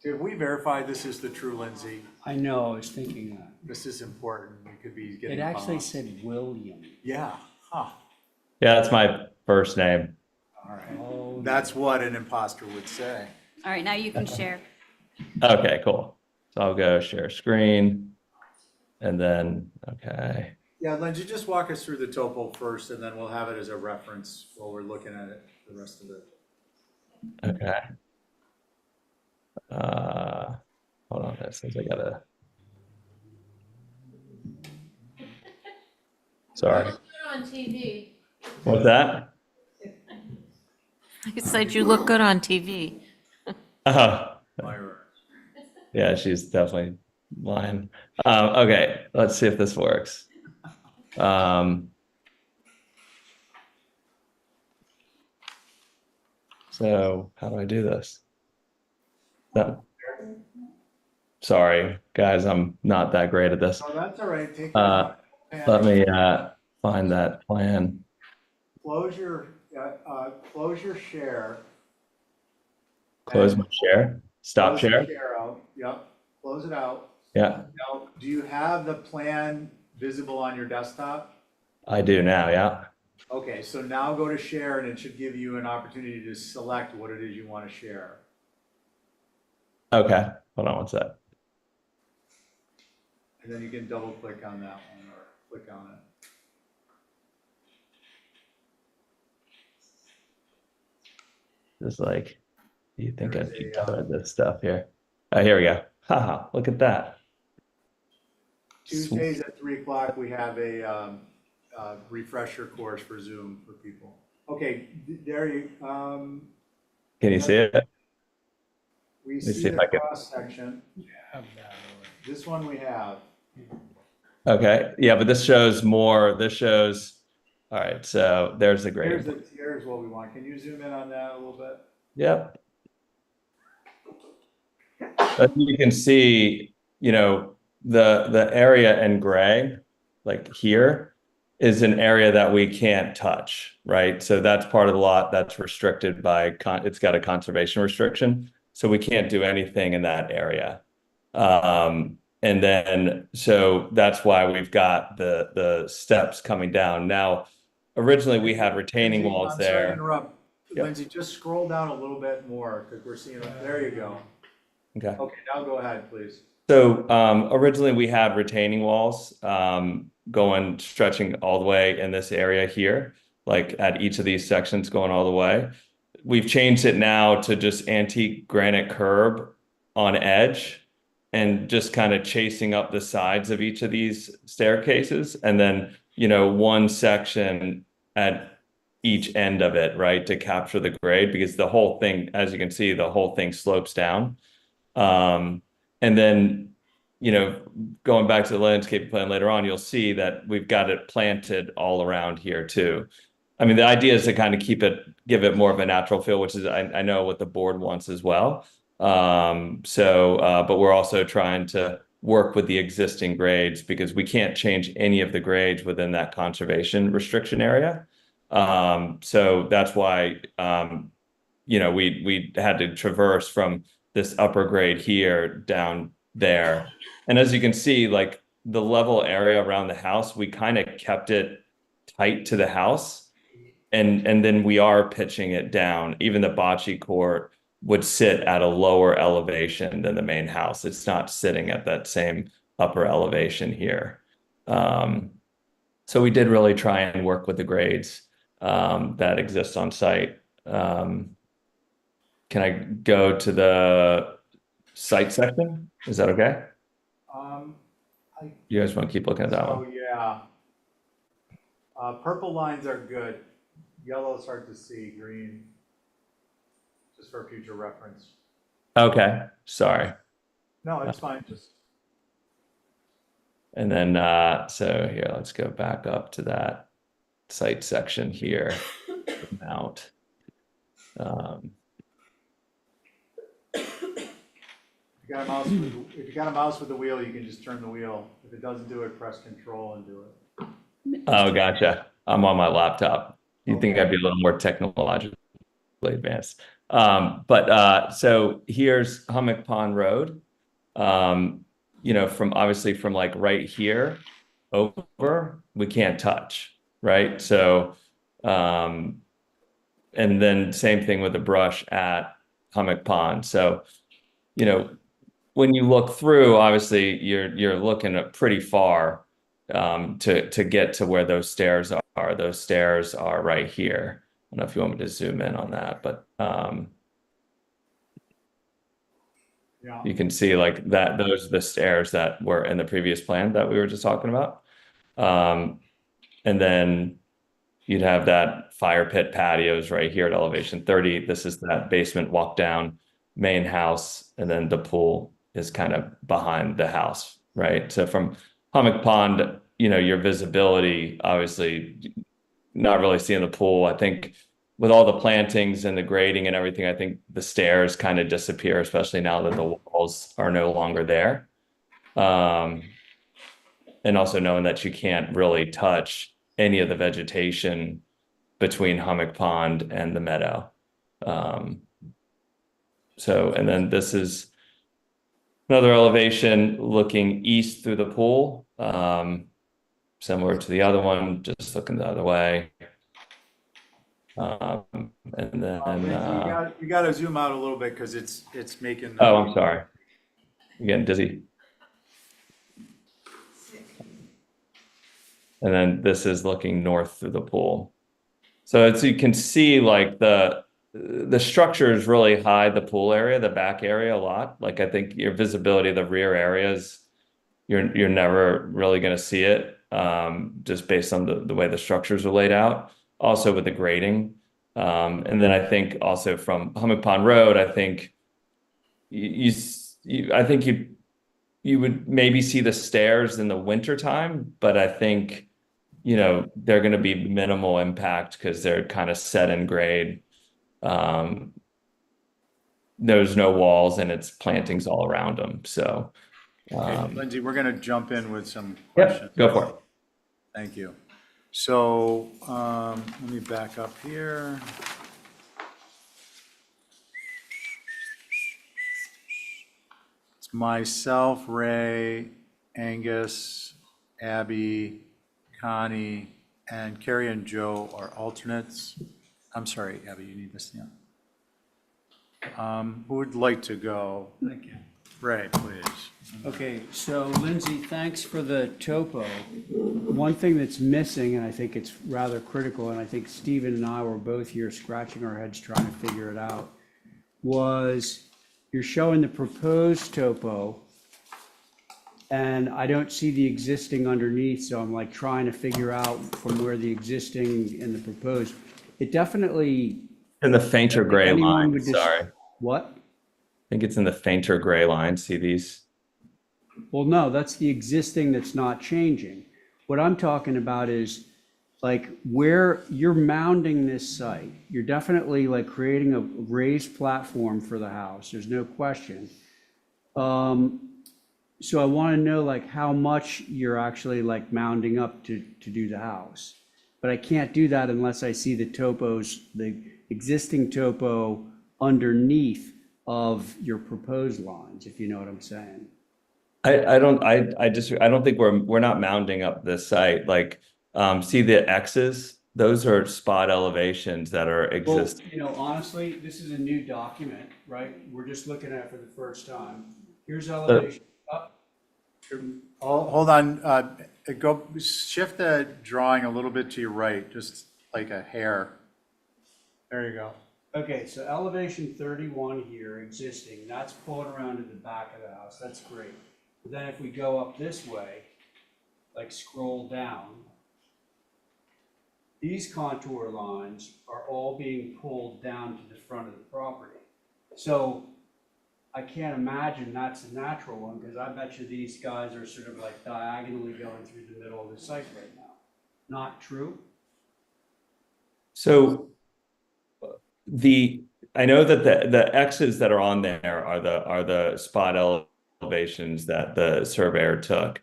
Did we verify this is the true Lindsay? I know, I was thinking that. This is important. We could be getting. It actually bombed. said William. Yeah, huh, Yeah, that's my first name. all right. That's what an imposter would say. All right, now you can share. Okay, cool. So I'll go share screen and then, okay. Yeah, Lindsay, just walk us through the topo first, and then we'll have it as a reference while we're looking at it, the rest of it. Okay. Hold on, that says I gotta. Sorry. On TV. What's that? I said you look good on TV. Yeah, she's definitely lying. Okay, let's see if this works. So how do I do this? No. Sorry, guys, I'm not that great at this. Oh, that's all right. Take Let me find that plan. close your share. Close my share. Stop Close the share. share out. Yep. Close it out. Yeah, Now, do you have the plan visible on your desktop? I do now. Yeah. Okay, so now go to share, and it should give you an opportunity to select what it is you want to share. Okay. Hold on one sec. And then you can double click on that one or click on it. Just like, do you think There's I'd be a, better at this stuff here? Oh, here we go. Haha, look at that. Tuesdays at 3 o'clock, we have a refresher course for Zoom for people. Okay, there you, Can you see it? we me see see if the I can- cross section. This one we have. Okay. Yeah, but this shows more. This shows. All right. So there's the grading. Here's what we want. Can you zoom in on that a little bit? Yep. As you can see, you know, the area in gray, like here, is an area that we can't touch, right? So that's part of the lot that's restricted by, it's got a conservation restriction. So we can't do anything in that area. And then, so that's why we've got the steps coming down. Now, originally we had retaining Lindsay, walls I'm sorry to there. interrupt. Yep. Lindsay, just scroll down a little bit more because we're seeing, there you go. Okay. Okay, now go ahead, please. So originally we had retaining walls stretching all the way in this area here, like at each of these sections going all the way. We've changed it now to just antique granite curb on edge and just kind of chasing up the sides of each of these staircases. And then, you know, one section at each end of it, right, to capture the grade, because the whole thing, as you can see, the whole thing slopes down. And then, you know, going back to the landscape plan later on, you'll see that we've got it planted all around here too. I mean, the idea is to kind of give it more of a natural feel, which is, I know what the board wants as well. But we're also trying to work with the existing grades because we can't change any of the grades within that conservation restriction area. So that's why, you know, we had to traverse from this upper grade here down there. And as you can see, like the level area around the house, we kind of kept it tight to the house. And then we are pitching it down. Even the bocce court would sit at a lower elevation than the main house. It's not sitting at that same upper elevation here. So we did really try and work with the grades that exist on site. Can I go to the site section? Is that okay? You guys want to keep looking at that one? Oh, yeah. Purple lines are good. Yellow's hard to see, green, just for future reference. Okay, sorry. No, it's fine, just. And then, so here, let's go back up to that site section here. Mount. If you got a mouse with the wheel, you can just turn the wheel. If it doesn't do it, press control and do it. Oh, gotcha. I'm on my laptop. You'd think I'd be a little more technologically advanced. So here's Hummock Pond Road. From obviously from like right here over, we can't touch, right? So, and then same thing with the brush at Hummock Pond. So, when you look through, obviously you're looking at pretty far to get to where those stairs are. Those stairs are right here. I don't know if you want me to zoom in on that, but Yeah. you can see like that, those are the stairs that were in the previous plan that we were just talking about. And then you'd have that fire pit patios right here at elevation 30. This is that basement walk down main house, and then the pool is kind of behind the house, right? So from Hummock Pond, your visibility, obviously not really seeing the pool. I think with all the plantings and the grading and everything, I think the stairs kind of disappear, especially now that the walls are no longer there. And also knowing that you can't really touch any of the vegetation between Hummock Pond and the meadow. And then this is another elevation looking east through the pool, similar to the other one, just looking the other way. And then you got to zoom out a little bit because it's making. oh, I'm sorry. I'm getting dizzy. And then this is looking north through the pool. So you can see like the structures really hide the pool area, the back area a lot. Like I think your visibility of the rear areas, you're never really going to see it, just based on the way the structures are laid out. Also with the grading, and then I think also from Hummock Pond Road, I think you would maybe see the stairs in the winter time, but I think they're going to be minimal impact because they're kind of set in grade. There's no walls and it's plantings all around them. So, Okay, Lindsay, we're going to jump in with some yeah, questions. go for it. Thank you. So let me back up here. It's myself, Ray, Angus, Abby, Connie, and Carrie and Joe are alternates. I'm sorry, Abby, you need this, yeah. Who would like to go? Thank you. Ray, please. Okay, so Lindsay, thanks for the topo. One thing that's missing, and I think it's rather critical, and I think Stephen and I were both here scratching our heads trying to figure it out, was you're showing the proposed topo, and I don't see the existing underneath, so I'm like trying to figure out from where the existing and the proposed. It definitely. In the fainter gray anyone line, would just- sorry. What? I think it's in the fainter gray line. See these? Well, no, that's the existing that's not changing. What I'm talking about is like where you're mounding this site. You're definitely like creating a raised platform for the house. There's no question. So I want to know like how much you're actually like mounding up to do the house. But I can't do that unless I see the topos, the existing topo underneath of your proposed lines, if you know what I'm saying. I don't think we're not mounding up this site. Like, see the X's? Those are spot elevations that are Well, existing. honestly, this is a new document, right? We're just looking at it for the first time. Here's elevation up. Hold on, shift the drawing a little bit to your right, just like a hair. There you go. Okay, so elevation 31 here, existing, that's pulling around to the back of the house. That's great. But then if we go up this way, like scroll down, these contour lines are all being pulled down to the front of the property. So I can't imagine that's a natural one, because I bet you these guys are sort of like diagonally going through the middle of the site right now. Not true? So I know that the X's that are on there are the spot elevations that the surveyor took.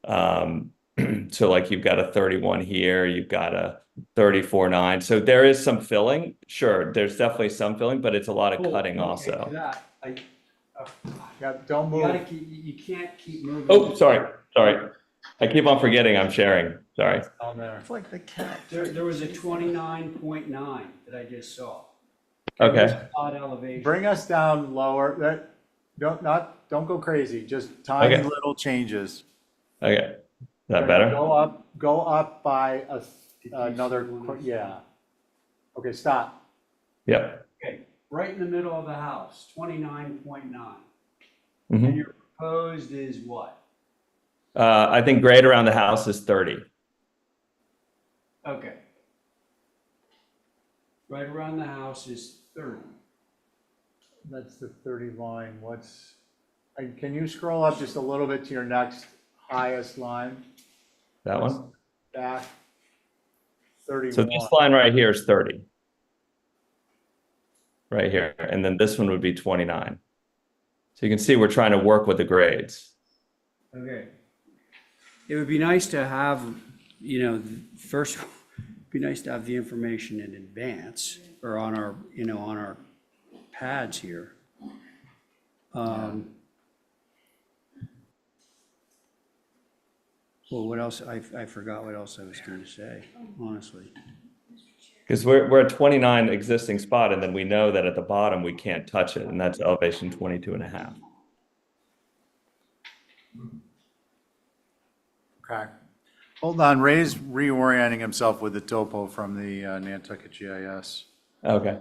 So like you've got a 31 here, you've got a 34.9. So there is some filling. Sure, there's definitely some filling, but it's a lot of Cool. cutting Okay, also. for that, Yeah, don't you gotta move. keep, you can't keep moving. Oh, sorry. I keep on forgetting I'm sharing. Sorry. Down there. It's like the cat. There was a 29.9 that I just saw. Okay. Odd elevation. Bring us down lower. Don't go crazy. Just tiny Okay. little changes. Okay. Is that better? Go up by another, yeah. Okay, stop. Yeah. Okay, right in the middle of the house, 29.9. Mhm. And your proposed is what? I think grade around the house is 30. Okay. Right around the house is 30. That's the 30 line. Can you scroll up just a little bit to your next highest line? That one? Back. 31. So this line right here is 30. Right here. And then this one would be 29. So you can see we're trying to work with the grades. Okay. It would be nice to have, first, it'd be nice to have the information in advance or on our, on our pads here. Well, what else? I forgot what else I was going to say, honestly. Because we're at 29 existing spot, and then we know that at the bottom we can't touch it, and that's elevation 22.5. Okay. Hold on, Ray's reorienting himself with the topo from the Nantucket GIS. Okay.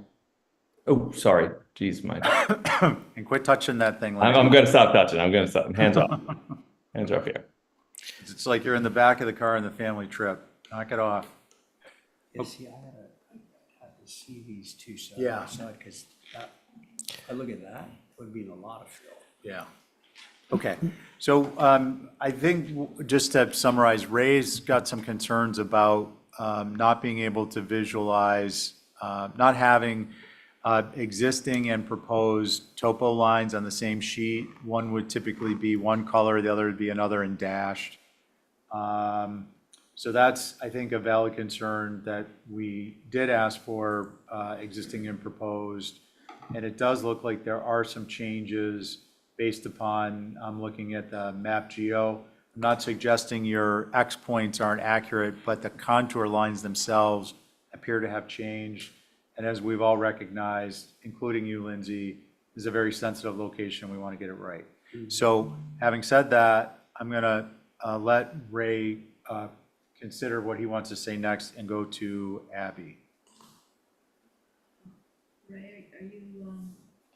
Oh, sorry. Jeez, Mike. And quit touching that thing. I'm going to stop touching. I'm going to stop. Hands off. Hands off here. It's like you're in the back of the car on the family trip. Knock it off. Yeah, see, I had to see these two side Yeah. by side, because I look at that, it would be in a lot of fill. Yeah. Okay. So I think just to summarize, Ray's got some concerns about not being able to visualize, not having existing and proposed topo lines on the same sheet. One would typically be one color, the other would be another and dashed. So that's, I think, a valid concern that we did ask for existing and proposed. And it does look like there are some changes based upon, I'm looking at the map geo. I'm not suggesting your X points aren't accurate, but the contour lines themselves appear to have changed. And as we've all recognized, including you, Lindsay, this is a very sensitive location. We want to get it right. So having said that, I'm going to let Ray consider what he wants to say next and go to Abby. Ray, are you,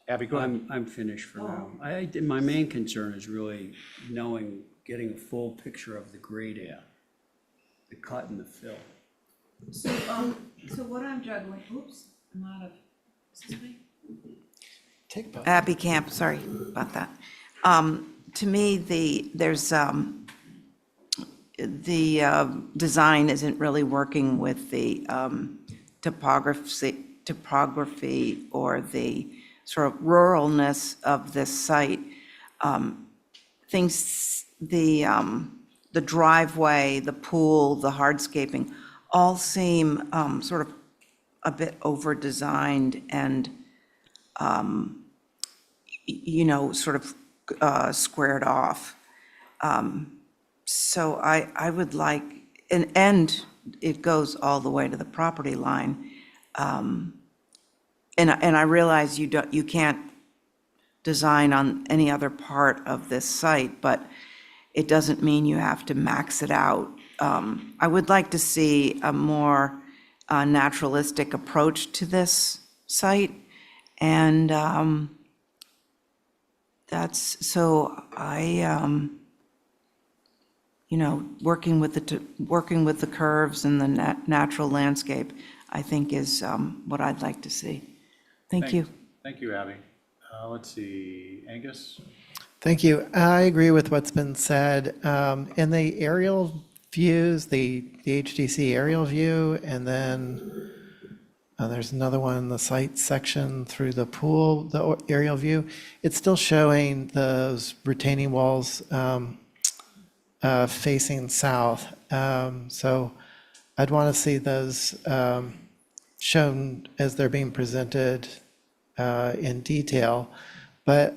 Abby, go ahead. I'm finished for now. My main concern is really getting a full picture of the grading, the cut and the fill. so what I'm juggling, oops, I'm out of, is this me? Abby Camp, sorry about that. To me, there's the design isn't really working with the topography or the sort of ruralness of this site. Things, the driveway, the pool, the hardscaping, all seem sort of a bit over-designed and, sort of squared off. So I would like, and it goes all the way to the property line. And I realize you can't design on any other part of this site, but it doesn't mean you have to max it out. I would like to see a more naturalistic approach to this site. And that's, so I, working with the curves and the natural landscape, I think is what I'd like to see. Thank you. Thank you, Abby. Let's see, Angus? Thank you. I agree with what's been said. In the aerial views, the HDC aerial view, and then there's another one in the site section through the pool, the aerial view. It's still showing those retaining walls facing south. So I'd want to see those shown as they're being presented in detail. But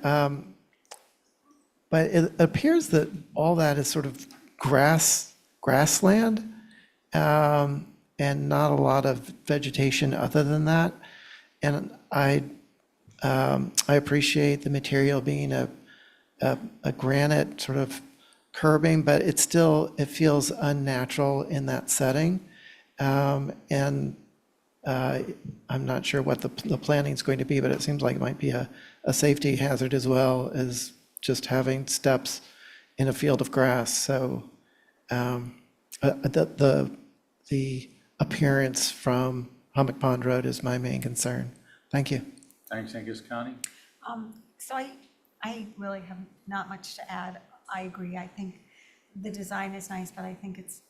it appears that all that is sort of grassland, and not a lot of vegetation other than that. And I appreciate the material being a granite sort of curbing, but it feels unnatural in that setting. And I'm not sure what the planning is going to be, but it seems like it might be a safety hazard as well as just having steps in a field of grass. So the appearance from Hummock Pond Road is my main concern. Thank you. Thanks, Angus. Connie? So I really have not much to add. I agree. I think the design is nice, but I think it's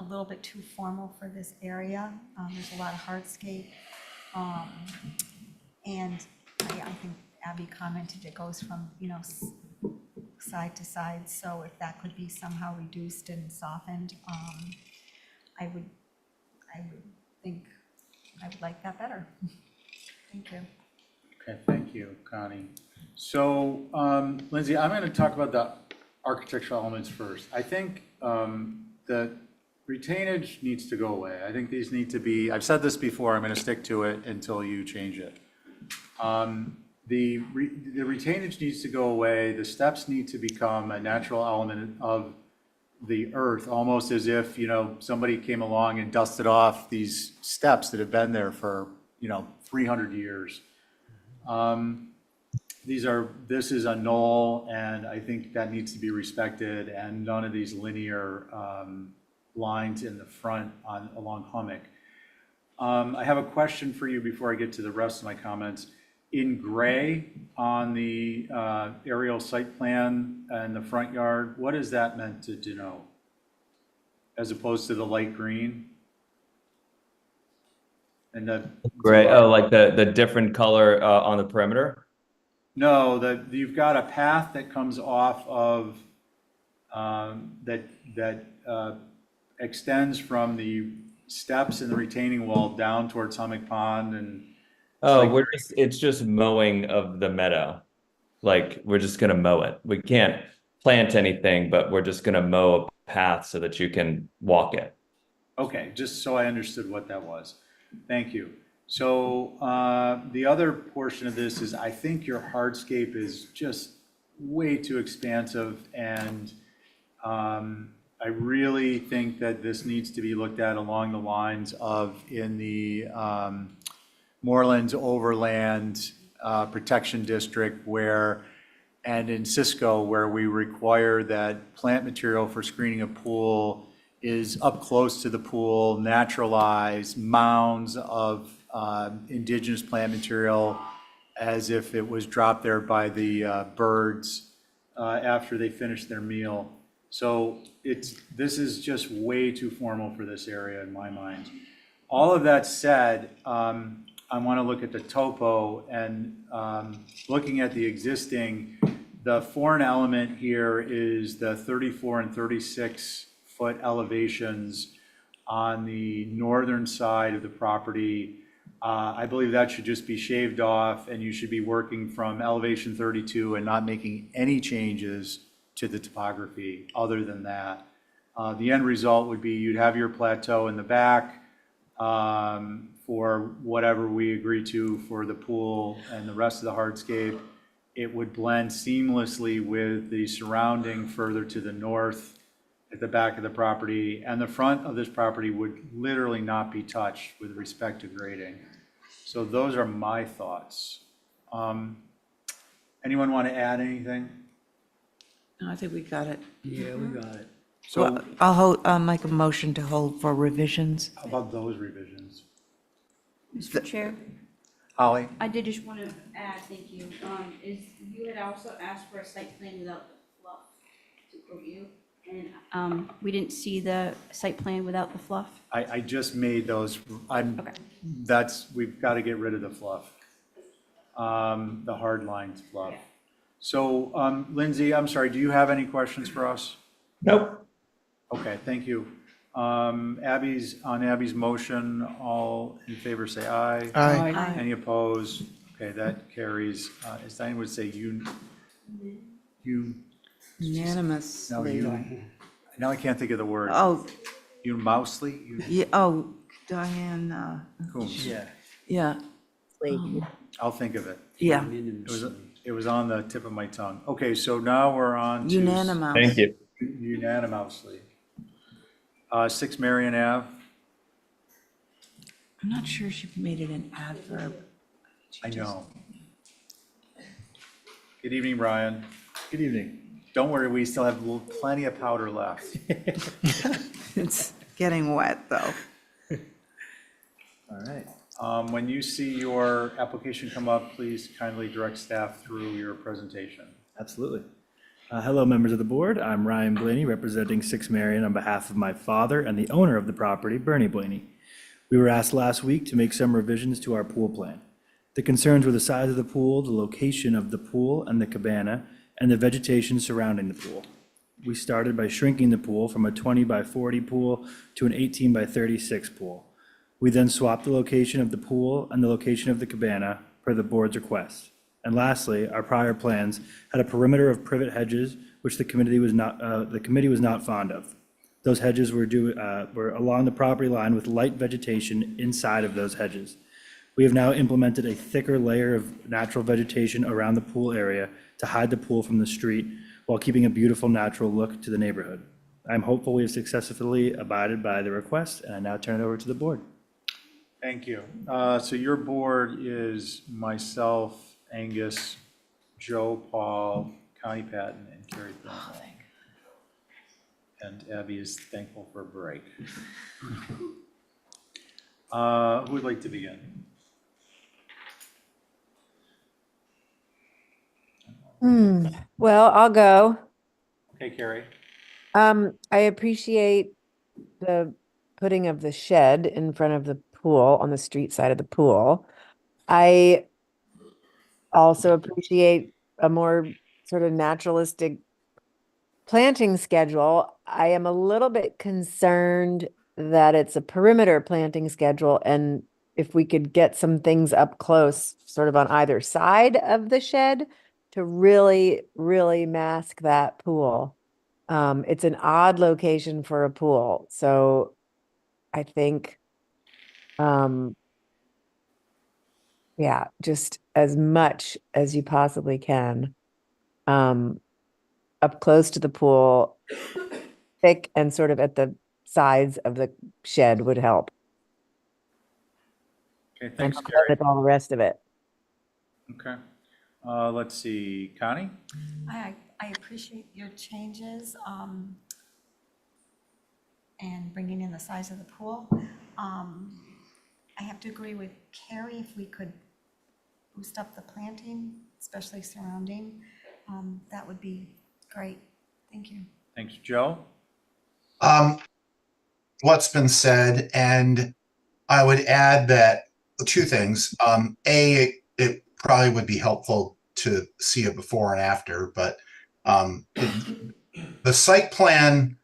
a little bit too formal for this area. There's a lot of hardscape. And I think Abby commented it goes from, side to side. So if that could be somehow reduced and softened, I would think I would like that better. Thank you. Okay, thank you, Connie. So, Lindsay, I'm going to talk about the architectural elements first. I think the retainage needs to go away. I think these need to be, I've said this before, I'm going to stick to it until you change it. The retainage needs to go away. The steps need to become a natural element of the earth, almost as if, somebody came along and dusted off these steps that have been there for, 300 years. This is a knoll, and I think that needs to be respected, and none of these linear lines in the front along Hummock. I have a question for you before I get to the rest of my comments. In gray on the aerial site plan and the front yard, what is that meant to denote? As opposed to the light green? And the Gray, like the different color on the perimeter? No, you've got a path that comes off of that extends from the steps in the retaining wall down towards Hummock Pond, and it's just mowing of the meadow. Like, we're just gonna mow it. We can't plant anything, but we're just gonna mow a path so that you can walk it. Okay, just so I understood what that was. Thank you. So the other portion of this is, I think your hardscape is just way too expansive, and I really think that this needs to be looked at along the lines of in the Moorlands Overland Protection District, and in Cisco, where we require that plant material for screening a pool is up close to the pool, naturalized mounds of indigenous plant material as if it was dropped there by the birds after they finished their meal. So this is just way too formal for this area in my mind. All of that said, I want to look at the topo, and looking at the existing, the foreign element here is the 34 and 36 foot elevations on the northern side of the property. I believe that should just be shaved off, and you should be working from elevation 32 and not making any changes to the topography other than that. The end result would be you'd have your plateau in the back for whatever we agree to for the pool and the rest of the hardscape. It would blend seamlessly with the surrounding further to the north at the back of the property, and the front of this property would literally not be touched with respect to grading. So those are my thoughts. Anyone want to add anything? No, I think we got it. Yeah, we got it. So I'll make a motion to hold for revisions. how about those revisions? Mr. Chair? Holly? I did just want to add, thank you, is you had also asked for a site plan without the fluff, to quote you. And we didn't see the site plan without the fluff. I just made those, Okay. we've got to get rid of the fluff. The hard lines fluff. So, Lindsay, I'm sorry, do you have any questions for us? Nope. Okay, thank you. On Abby's motion, all in favor say aye. Aye. Aye. Any opposed? Okay, that carries. As Diane would say, Unanimous. now I can't think of the word. Oh, Mousely? yeah, oh, Diane, Coombs. yeah, I'll think of it. yeah. It was on the tip of my tongue. Okay, so now we're on to. Unanimous. Thank you. Unanimously. 6 Marion Ave. I'm not sure she made it an adverb. I know. Good evening, Brian. Good evening. Don't worry, we still have plenty of powder left. It's getting wet, though. All right. When you see your application come up, please kindly direct staff through your presentation. Absolutely. Hello, members of the board. I'm Ryan Blaney, representing 6 Marion on behalf of my father and the owner of the property, Bernie Blaney. We were asked last week to make some revisions to our pool plan. The concerns were the size of the pool, the location of the pool and the cabana, and the vegetation surrounding the pool. We started by shrinking the pool from a 20 by 40 pool to an 18 by 36 pool. We then swapped the location of the pool and the location of the cabana per the board's request. And lastly, our prior plans had a perimeter of privet hedges, which the committee was not fond of. Those hedges were along the property line with light vegetation inside of those hedges. We have now implemented a thicker layer of natural vegetation around the pool area to hide the pool from the street while keeping a beautiful natural look to the neighborhood. I'm hopeful we have successfully abided by the request, and I now turn it over to the board. Thank you. So your board is myself, Angus, Joe, Paul, Connie Patton, and Carrie Thornwell. And Abby is thankful for a break. Who would like to begin? Well, I'll go. Okay, Carrie. I appreciate the putting of the shed in front of the pool on the street side of the pool. I also appreciate a more sort of naturalistic planting schedule. I am a little bit concerned that it's a perimeter planting schedule, and if we could get some things up close, sort of on either side of the shed to really, really mask that pool. It's an odd location for a pool, so I think, yeah, just as much as you possibly can, up close to the pool, thick and sort of at the sides of the shed would help. Okay, thanks, And Carrie. with all the rest of it. Okay. Let's see, Connie? I appreciate your changes, and bringing in the size of the pool. I have to agree with Carrie, if we could boost up the planting, especially surrounding, that would be great. Thank you. Thanks, Joe? What's been said, and I would add that two things. It probably would be helpful to see a before and after, but the site plan,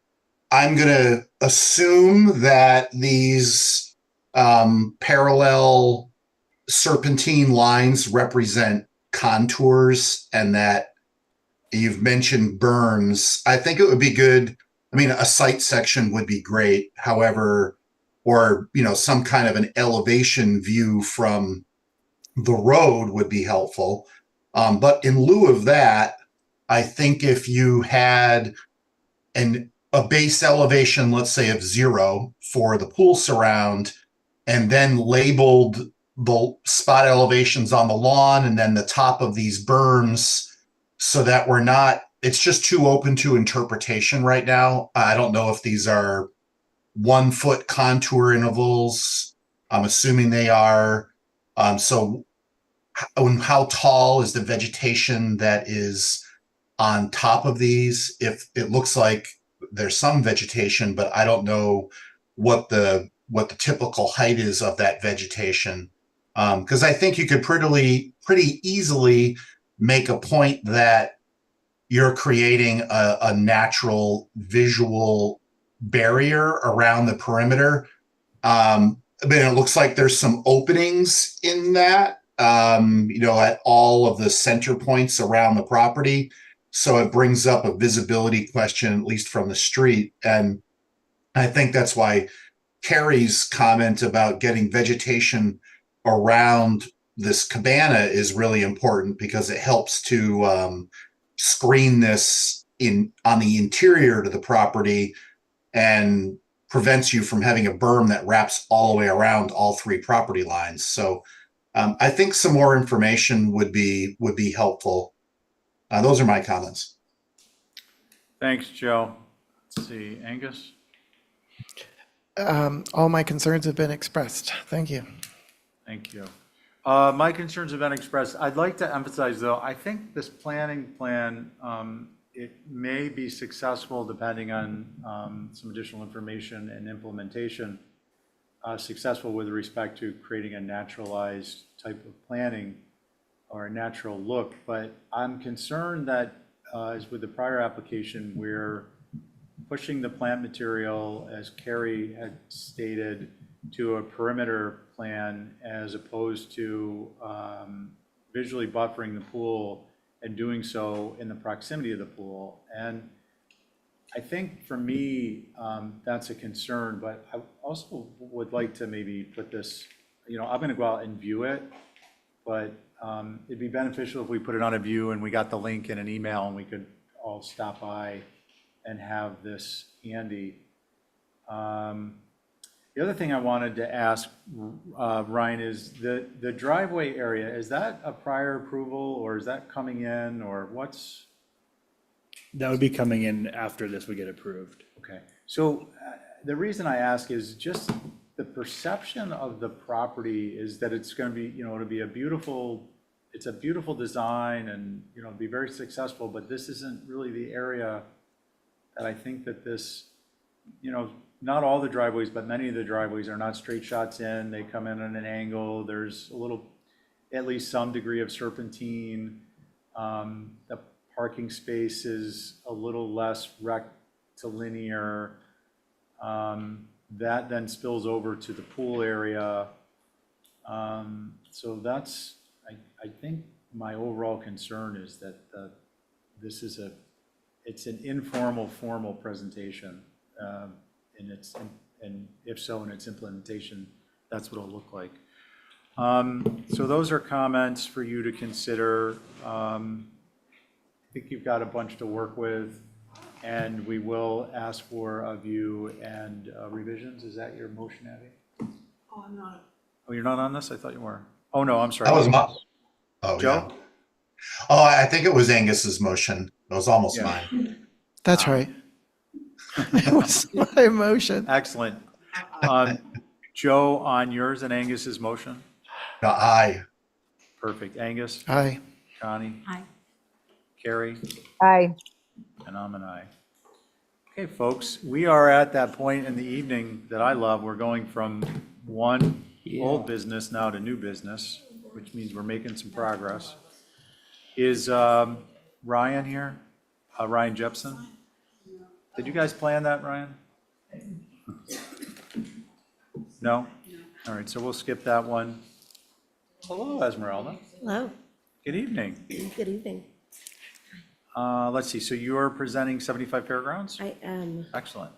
I'm going to assume that these parallel serpentine lines represent contours, and that you've mentioned berms. I think it would be good. I mean, a site section would be great. However, or, some kind of an elevation view from the road would be helpful. But in lieu of that, I think if you had a base elevation, let's say of 0 for the pool surround, and then labeled the spot elevations on the lawn and then the top of these berms, so that it's just too open to interpretation right now. I don't know if these are 1 foot contour intervals. I'm assuming they are. So how tall is the vegetation that is on top of these? If it looks like there's some vegetation, but I don't know what the typical height is of that vegetation. Because I think you could pretty easily make a point that you're creating a natural visual barrier around the perimeter. I mean, it looks like there's some openings in that, at all of the center points around the property. So it brings up a visibility question, at least from the street. And I think that's why Carrie's comment about getting vegetation around this cabana is really important, because it helps to screen this on the interior to the property and prevents you from having a berm that wraps all the way around all three property lines. So I think some more information would be helpful. Those are my comments. Thanks, Joe. Let's see, Angus? All my concerns have been expressed. Thank you. Thank you. My concerns have been expressed. I'd like to emphasize, though, I think this planning plan, it may be successful depending on some additional information and implementation, successful with respect to creating a naturalized type of planning or a natural look. But I'm concerned that, as with the prior application, we're pushing the plant material, as Carrie had stated, to a perimeter plan as opposed to visually buffering the pool and doing so in the proximity of the pool. And I think for me, that's a concern, but I also would like to maybe put this, I'm going to go out and view it, but it'd be beneficial if we put it on a view and we got the link in an email and we could all stop by and have this handy. The other thing I wanted to ask, Ryan, is the driveway area, is that a prior approval or is that coming in, or what's? That would be coming in after this would get approved. Okay, so the reason I ask is just the perception of the property is that it's going to be, it'll be it's a beautiful design and, be very successful, but this isn't really the area that I think that this, not all the driveways, but many of the driveways are not straight shots in. They come in at an angle. There's at least some degree of serpentine. The parking space is a little less rectilinear. That then spills over to the pool area. So that's, I think my overall concern is that this is it's an informal, formal presentation. And if so, in its implementation, that's what it'll look like. So those are comments for you to consider. I think you've got a bunch to work with, and we will ask for a view and revisions. Is that your motion, Abby? Oh, I'm not. Oh, you're not on this? I thought you were. Oh, no, I'm sorry. That was my. Oh, Joe? yeah. Oh, I think it was Angus's motion. It was almost mine. That's right. It was my emotion. Excellent. Joe, on yours and Angus's motion? Aye. Perfect. Angus? Aye. Connie? Aye. Carrie? Aye. And I'm an aye. Okay, folks, we are at that point in the evening that I love. We're going from one old business now to new business, which means we're making some progress. Is Ryan here? Ryan Jepson? Did you guys plan that, Ryan? No? All right, so we'll skip that one. Hello, Esmeralda. Hello. Good evening. Good evening. Let's see, so you're presenting 75 Fairgrounds? I am. Excellent.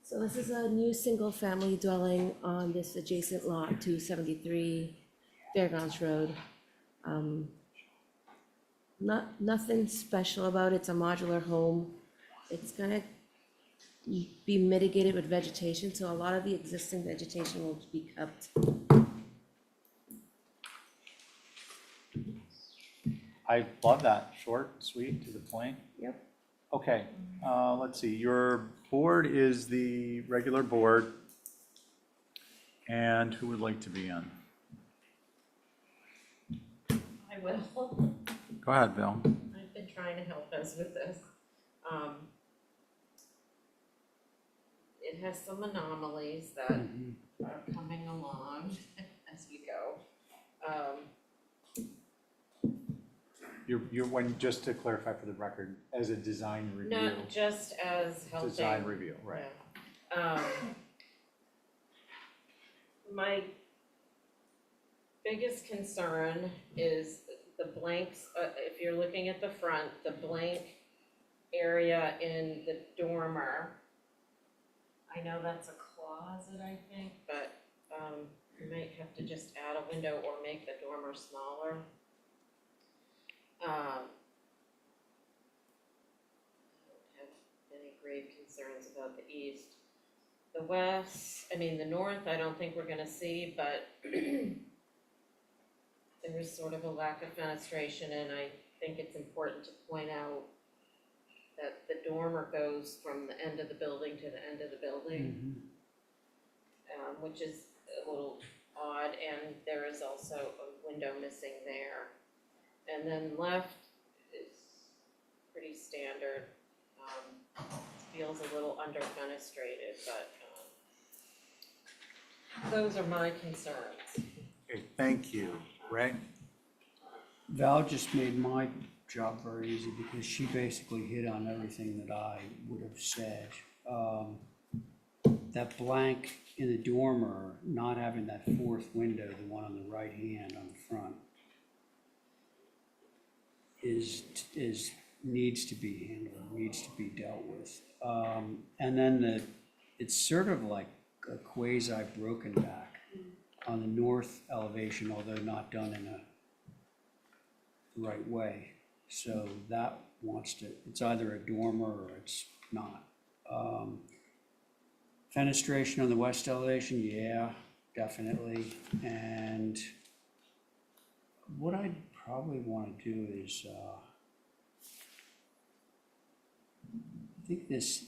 So this is a new single-family dwelling on this adjacent lot to 73 Fairgrounds Road. Nothing special about it. It's a modular home. It's gonna be mitigated with vegetation, so a lot of the existing vegetation will be kept. I love that, short, sweet, to the point. Yep. Okay, let's see, your board is the regular board. And who would like to be on? I will. Go ahead, Bill. I've been trying to help us with this. It has some anomalies that are coming along as we go. When, just to clarify for the record, as a design review. Not just as helping. Design review, right. Yeah. My biggest concern is the blanks, if you're looking at the front, the blank area in the dormer. I know that's a closet, I think, but you might have to just add a window or make the dormer smaller. I don't have any grave concerns about the east. The west, the north, I don't think we're gonna see, but there is sort of a lack of fenestration, and I think it's important to point out that the dormer goes from the end of the building to the end of the building, which is a little odd, and there is also a window missing there. And then left is pretty standard. Feels a little under fenestrated, but those are my concerns. Okay, thank you. Ray? Val just made my job very easy because she basically hit on everything that I would have said. That blank in the dormer, not having that fourth window, the one on the right hand on the front, needs to be handled, needs to be dealt with. And then it's sort of like a quasi broken back on the north elevation, although not done in a right way. So that it's either a dormer or it's not. Fenestration on the west elevation, yeah, definitely. And what I'd probably want to do is, I think this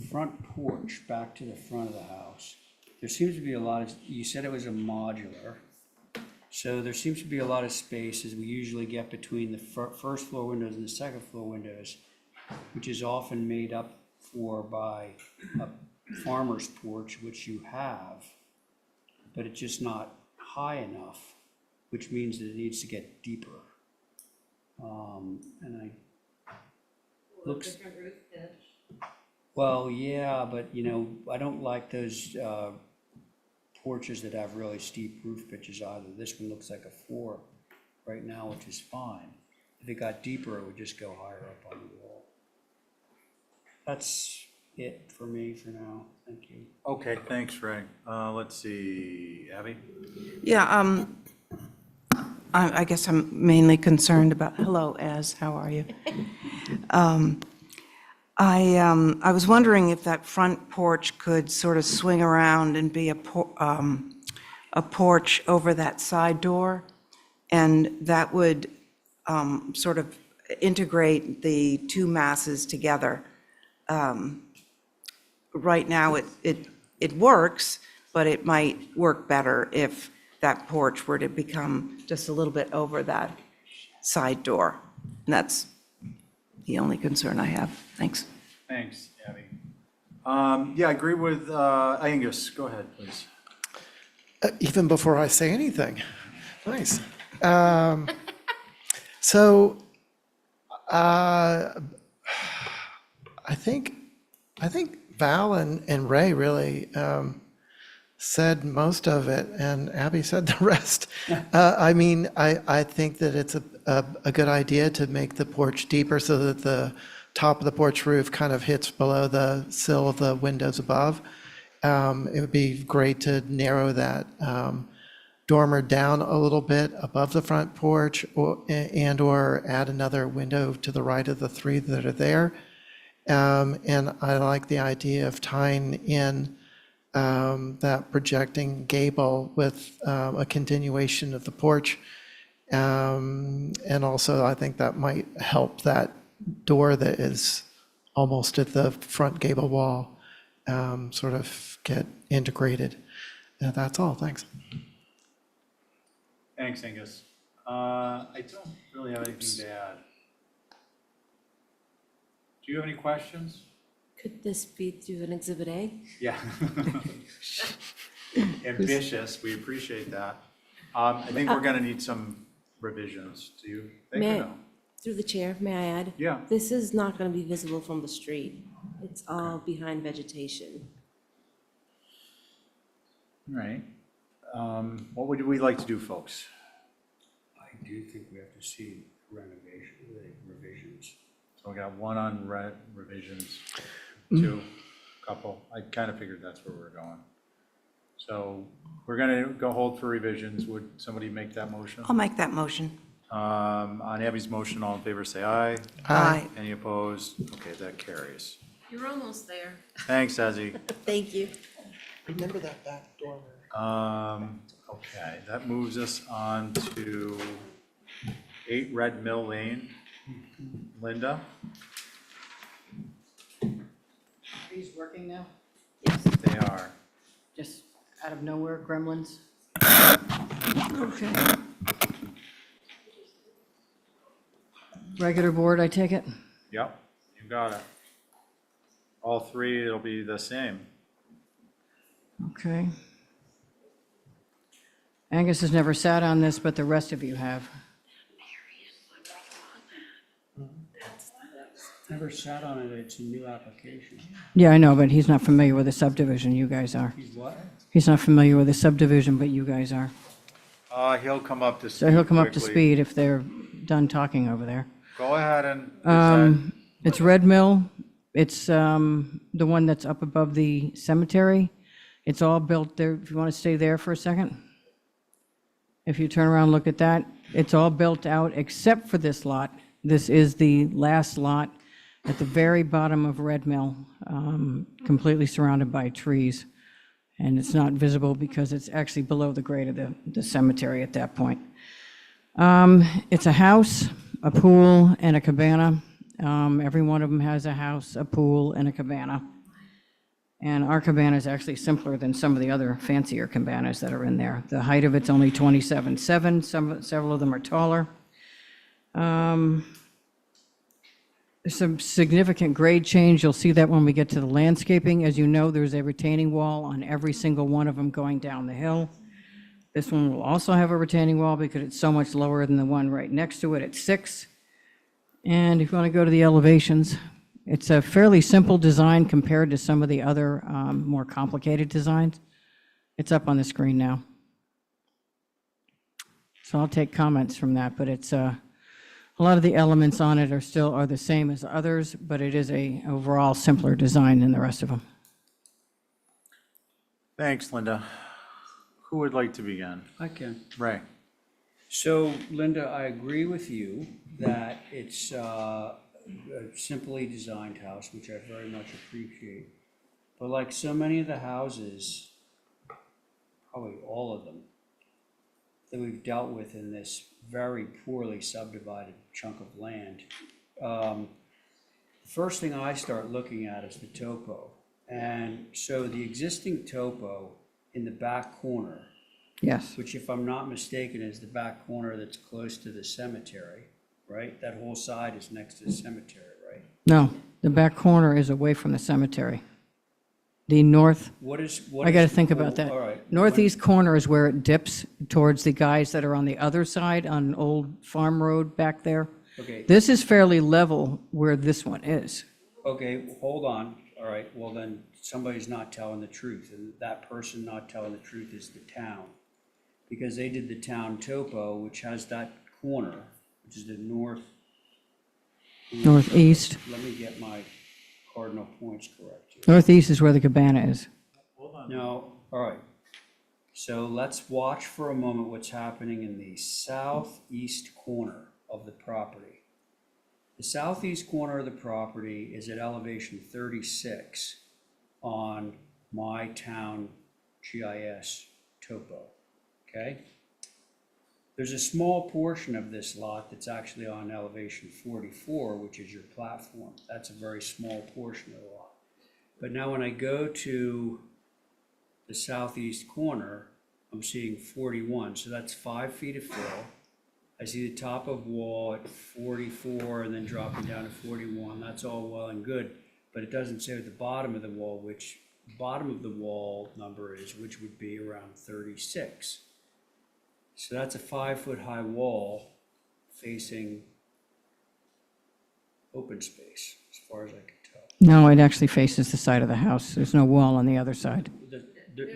front porch back to the front of the house, there seems to be a lot of, you said it was a modular, so there seems to be a lot of space as we usually get between the first floor windows and the second floor windows, which is often made up for by a farmer's porch, which you have, but it's just not high enough, which means that it needs to get deeper. And looks, different roof pitch. well, yeah, but I don't like those porches that have really steep roof pitches either. This one looks like a 4 right now, which is fine. If it got deeper, it would just go higher up on the wall. That's it for me for now. Thank you. Okay, thanks, Ray. Let's see, Abby? Yeah, I guess I'm mainly concerned about, hello, Az, how are you? I was wondering if that front porch could sort of swing around and be a porch over that side door, and that would sort of integrate the two masses together. Right now, it works, but it might work better if that porch were to become just a little bit over that side door. And that's the only concern I have. Thanks. Thanks, Abby. Yeah, I agree with Angus. Go ahead, please. Even before I say anything. Nice. So, I think Val and Ray really said most of it, and Abby said the rest. I think that it's a good idea to make the porch deeper so that the top of the porch roof kind of hits below the sill of the windows above. It would be great to narrow that dormer down a little bit above the front porch, or add another window to the right of the 3 that are there. And I like the idea of tying in that projecting gable with a continuation of the porch. And also, I think that might help that door that is almost at the front gable wall sort of get integrated. That's all. Thanks. Thanks, Angus. I don't really have anything to add. Do you have any questions? Could this be through an Exhibit A? Yeah. Ambitious, we appreciate that. I think we're gonna need some revisions. Do you think or May I, no? through the chair, may I add? Yeah. This is not gonna be visible from the street. It's all behind vegetation. All right. What would we like to do, folks? I do think we have to see revisions. So we got one on revisions, two, couple. I kind of figured that's where we're going. So we're gonna go hold for revisions. Would somebody make that motion? I'll make that motion. On Abby's motion, all in favor, say aye. Aye. Any opposed? Okay, that carries. You're almost there. Thanks, Ezzy. Thank you. Remember that back dormer. Okay, that moves us on to 8 Red Mill Lane. Linda? Trees working now? They are. Just out of nowhere, gremlins? Okay. Regular board, I take it? Yep, you got it. All three, it'll be the same. Okay. Angus has never sat on this, but the rest of you have. Never sat on it, it's a new application. Yeah, I know, but he's not familiar with the subdivision, you guys are. He's what? He's not familiar with the subdivision, but you guys are. He'll come up to speed So he'll come up to quickly. speed if they're done talking over there. Go ahead and present. It's Red Mill. It's the one that's up above the cemetery. It's all built there. If you want to stay there for a second. If you turn around, and look at that. It's all built out except for this lot. This is the last lot at the very bottom of Red Mill, completely surrounded by trees. And it's not visible because it's actually below the grade of the cemetery at that point. It's a house, a pool, and a cabana. Every one of them has a house, a pool, and a cabana. And our cabana is actually simpler than some of the other fancier cabanas that are in there. The height of it's only 27.7. Several of them are taller. There's some significant grade change. You'll see that when we get to the landscaping. As you know, there's a retaining wall on every single one of them going down the hill. This one will also have a retaining wall because it's so much lower than the one right next to it at 6. And if you want to go to the elevations, it's a fairly simple design compared to some of the other more complicated designs. It's up on the screen now. So I'll take comments from that, but it's a lot of the elements on it are the same as others, but it is a overall simpler design than the rest of them. Thanks, Linda. Who would like to begin? I can. Ray. So Linda, I agree with you that it's a simply designed house, which I very much appreciate. But like so many of the houses, probably all of them, that we've dealt with in this very poorly subdivided chunk of land, the first thing I start looking at is the topo. And so the existing topo in the back corner, Yes. which if I'm not mistaken is the back corner that's close to the cemetery, right? That whole side is next to the cemetery, right? No, the back corner is away from the cemetery. The north, I got to think about that. All right. Northeast corner is where it dips towards the guys that are on the other side on Old Farm Road back there. Okay. This is fairly level where this one is. Okay, hold on. All right, well then, somebody's not telling the truth, and that person not telling the truth is the town. Because they did the town topo, which has that corner, which is the Northeast. Let me get my cardinal points correct here. Northeast is where the cabana is. No, all right. So let's watch for a moment what's happening in the southeast corner of the property. The southeast corner of the property is at elevation 36 on my town GIS topo, okay? There's a small portion of this lot that's actually on elevation 44, which is your platform. That's a very small portion of the lot. But now when I go to the southeast corner, I'm seeing 41, so that's 5 feet of fill. I see the top of wall at 44 and then dropping down to 41. That's all well and good, but it doesn't say at the bottom of the wall, which bottom of the wall number is, which would be around 36. So that's a 5-foot high wall facing open space, as far as I can tell. No, it actually faces the side of the house. There's no wall on the other side.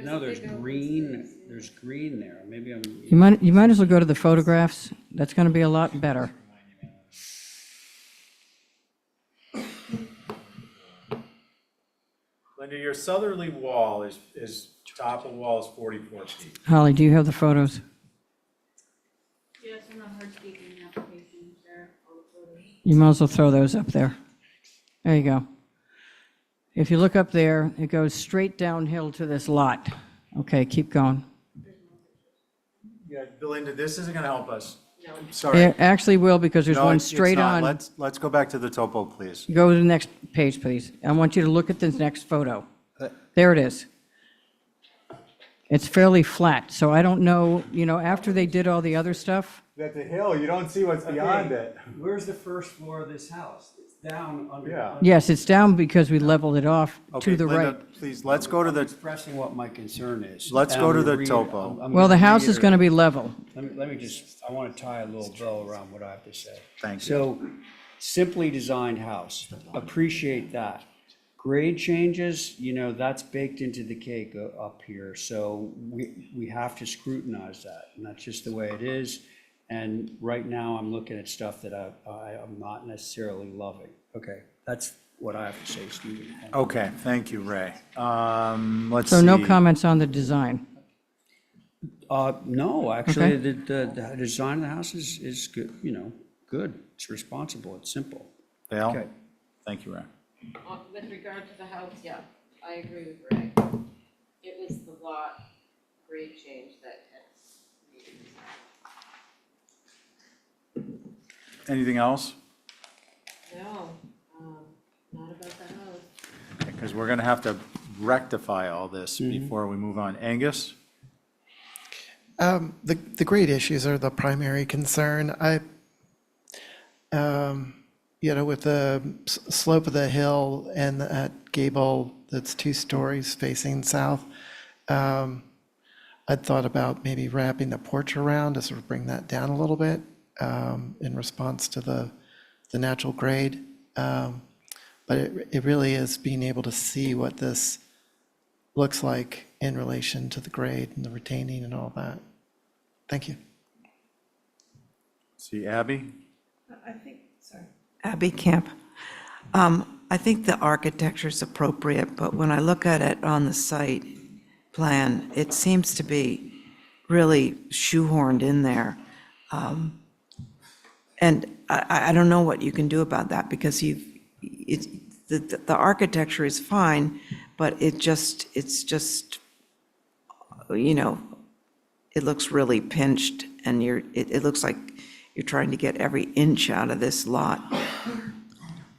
No, there's green there. Maybe I'm. You might as well go to the photographs. That's going to be a lot better. Linda, your southerly wall is top of wall is 44 feet. Holly, do you have the photos? Yes, I'm not hardscaping application, Sarah, all the photos. You might as well throw those up there. There you go. If you look up there, it goes straight downhill to this lot. Okay, keep going. Yeah, Belinda, this isn't gonna help us. Sorry. It actually will, because there's No, one it's straight not. on. Let's go back to the topo, please. Go to the next page, please. I want you to look at the next photo. There it is. It's fairly flat, so I don't know, after they did all the other stuff. At the hill, you don't see what's beyond Okay, it. Where's the first floor of this house? It's down under. Yeah. Yes, it's down because we leveled it off Okay, to the Linda, right. please, let's go to I'm the, expressing what my concern is. Let's And go I'm to gonna the read it. topo. I'm Well, the gonna house is reiterate. going to be level. Let me just, I want to tie a little bow around what I have to say. Thank you. So, simply designed house, appreciate that. Grade changes, that's baked into the cake up here, so we have to scrutinize that, and that's just the way it is. And right now, I'm looking at stuff that I'm not necessarily loving. Okay, that's what I have to say, Stephen. okay, thank you, Ray. Let's So no see. comments on the design. No, actually, Okay. the design of the house is good, good, it's responsible, it's simple. Dale? Okay. Thank you, Ray. With regard to the house, yeah, I agree with Ray. It was the lot grade change that had needed. Anything else? No, not about the house. Because we're gonna have to rectify all this before we move on. Angus? The grade issues are the primary concern. With the slope of the hill and that gable that's 2 stories facing south, I'd thought about maybe wrapping the porch around to sort of bring that down a little bit in response to the natural grade. But it really is being able to see what this looks like in relation to the grade and the retaining and all that. Thank you. See, Abby? I think, sorry. Abby Camp. I think the architecture is appropriate, but when I look at it on the site plan, it seems to be really shoehorned in there. And I don't know what you can do about that, because the architecture is fine, but it's just, it looks really pinched, and it looks like you're trying to get every inch out of this lot.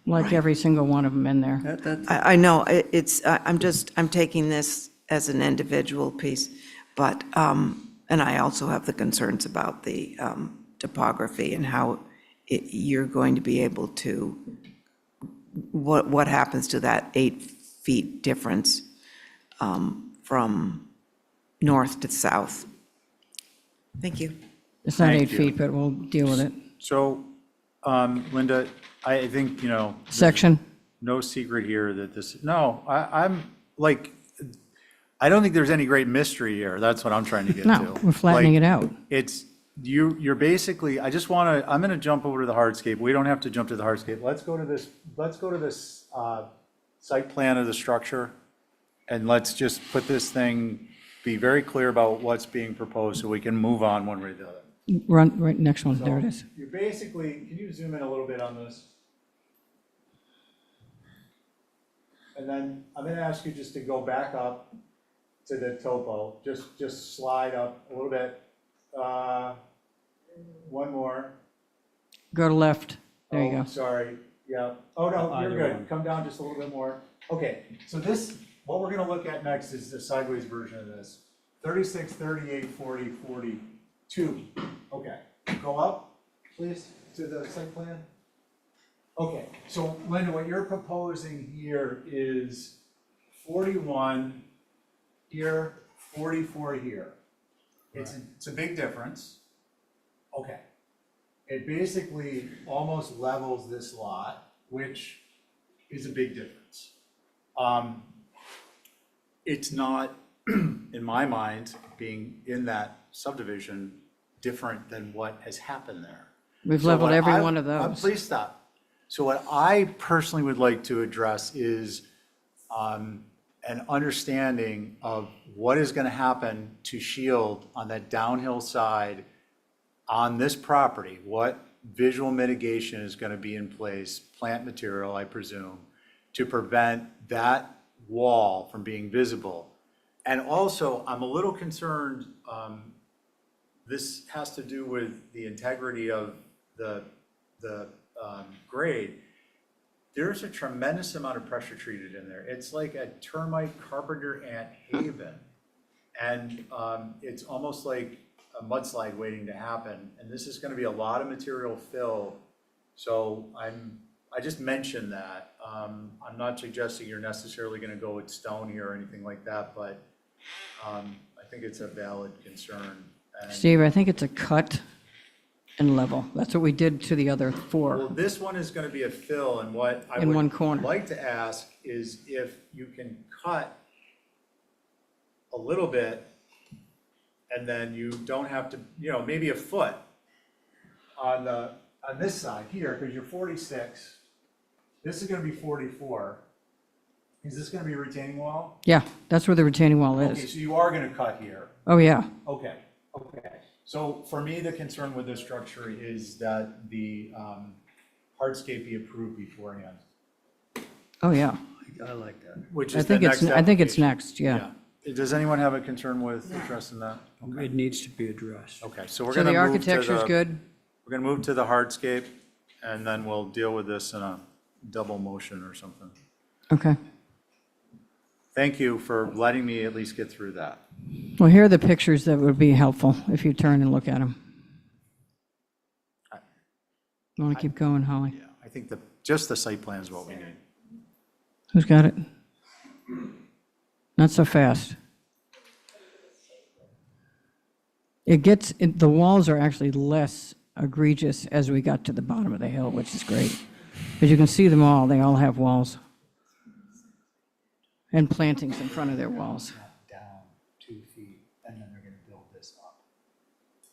Like every single one of them in there. I know, I'm taking this as an individual piece, but, and I also have the concerns about the topography and how you're going to be able to, what happens to that 8 feet difference from north to south. Thank you. It's not Thank 8 you. feet, but we'll deal with it. So, Linda, I think, there's Section? no secret here that this, no, I'm like, I don't think there's any great mystery here. That's what I'm trying to get to. No, we're flattening Like, it out. It's, you're basically, I'm going to jump over to the hardscape. We don't have to jump to the hardscape. Let's go to this site plan of the structure, and let's just put this thing, be very clear about what's being proposed so we can move on one way or the other. Run, right, next one, there it is. You're basically, can you zoom in a little bit on this? And then I'm going to ask you just to go back up to the topo, just slide up a little bit. One more. Go to left. There you Oh, go. sorry, yeah. Oh, no, you're Either good. one. Come down just a little bit more. Okay, so this, what we're gonna look at next is the sideways version of this. 36, 38, 40, 42. Okay, go up. please, to the site plan? Okay, so Linda, what you're proposing here is 41 here, 44 here. It's a big difference. Okay. It basically almost levels this lot, which is a big difference. It's not, in my mind, being in that subdivision, different than what has happened there. We've So leveled what every I- one of those. Please stop. So what I personally would like to address is an understanding of what is going to happen to shield on that downhill side on this property. What visual mitigation is going to be in place, plant material, I presume, to prevent that wall from being visible. And also, I'm a little concerned, this has to do with the integrity of the grade. There's a tremendous amount of pressure treated in there. It's like a termite carpenter ant haven. And it's almost like a mudslide waiting to happen. And this is gonna be a lot of material fill. So I just mentioned that. I'm not suggesting you're necessarily gonna go with stone here or anything like that, but I think it's a valid concern. And- Steve, I think it's a cut and level. That's what we did to the other Well, four. this one is gonna be a fill, and what I In one would corner. like to ask is if you can cut a little bit, and then you don't have to, maybe a foot on this side here, because you're 46. This is gonna be 44. Is this gonna be a retaining wall? Yeah, that's where the retaining wall Okay, is. so you are gonna cut here. Oh, yeah. Okay. So for me, the concern with this structure is that the hardscape be approved beforehand. Oh, yeah. I like that. Which I is the think next it's, I think it's application. next, yeah. Does anyone have a concern with addressing that? It needs to be addressed. Okay, so we're So gonna the move to architecture's good? We're gonna move to the hardscape, and then we'll deal with this in a double motion or something. Okay. Thank you for letting me at least get through that. Well, here are the pictures that would be helpful if you turn and look at them. You want to keep going, Holly? Yeah, I think just the site plan is what we need. Who's got it? Not so fast. The walls are actually less egregious as we got to the bottom of the hill, which is great. Because you can see them all, they all have walls. And plantings in front of their walls. Down 2 feet, and then they're gonna build this up.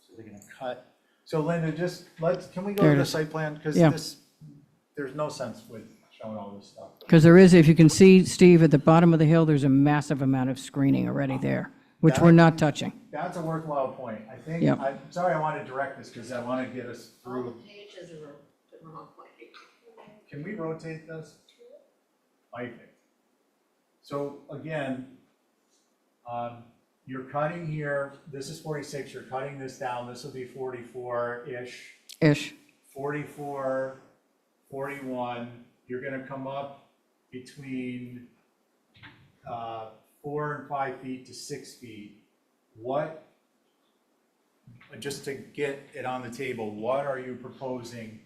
So they're gonna cut. So Linda, can we go There to it the is. site plan? Because Yeah. there's no sense with showing all this stuff. Because there is, if you can see, Steve, at the bottom of the hill, there's a massive amount of screening already there, which we're not touching. That's a worthwhile point. I think, Yep. I'm sorry I want to direct this because I want to get us through. Pages are the wrong way. Can we rotate this? I think. So again, you're cutting here, this is 46, you're cutting this down, this will be 44-ish. Ish. 44, 41, you're gonna come up between 4 and 5 feet to 6 feet. What, just to get it on the table, what are you proposing?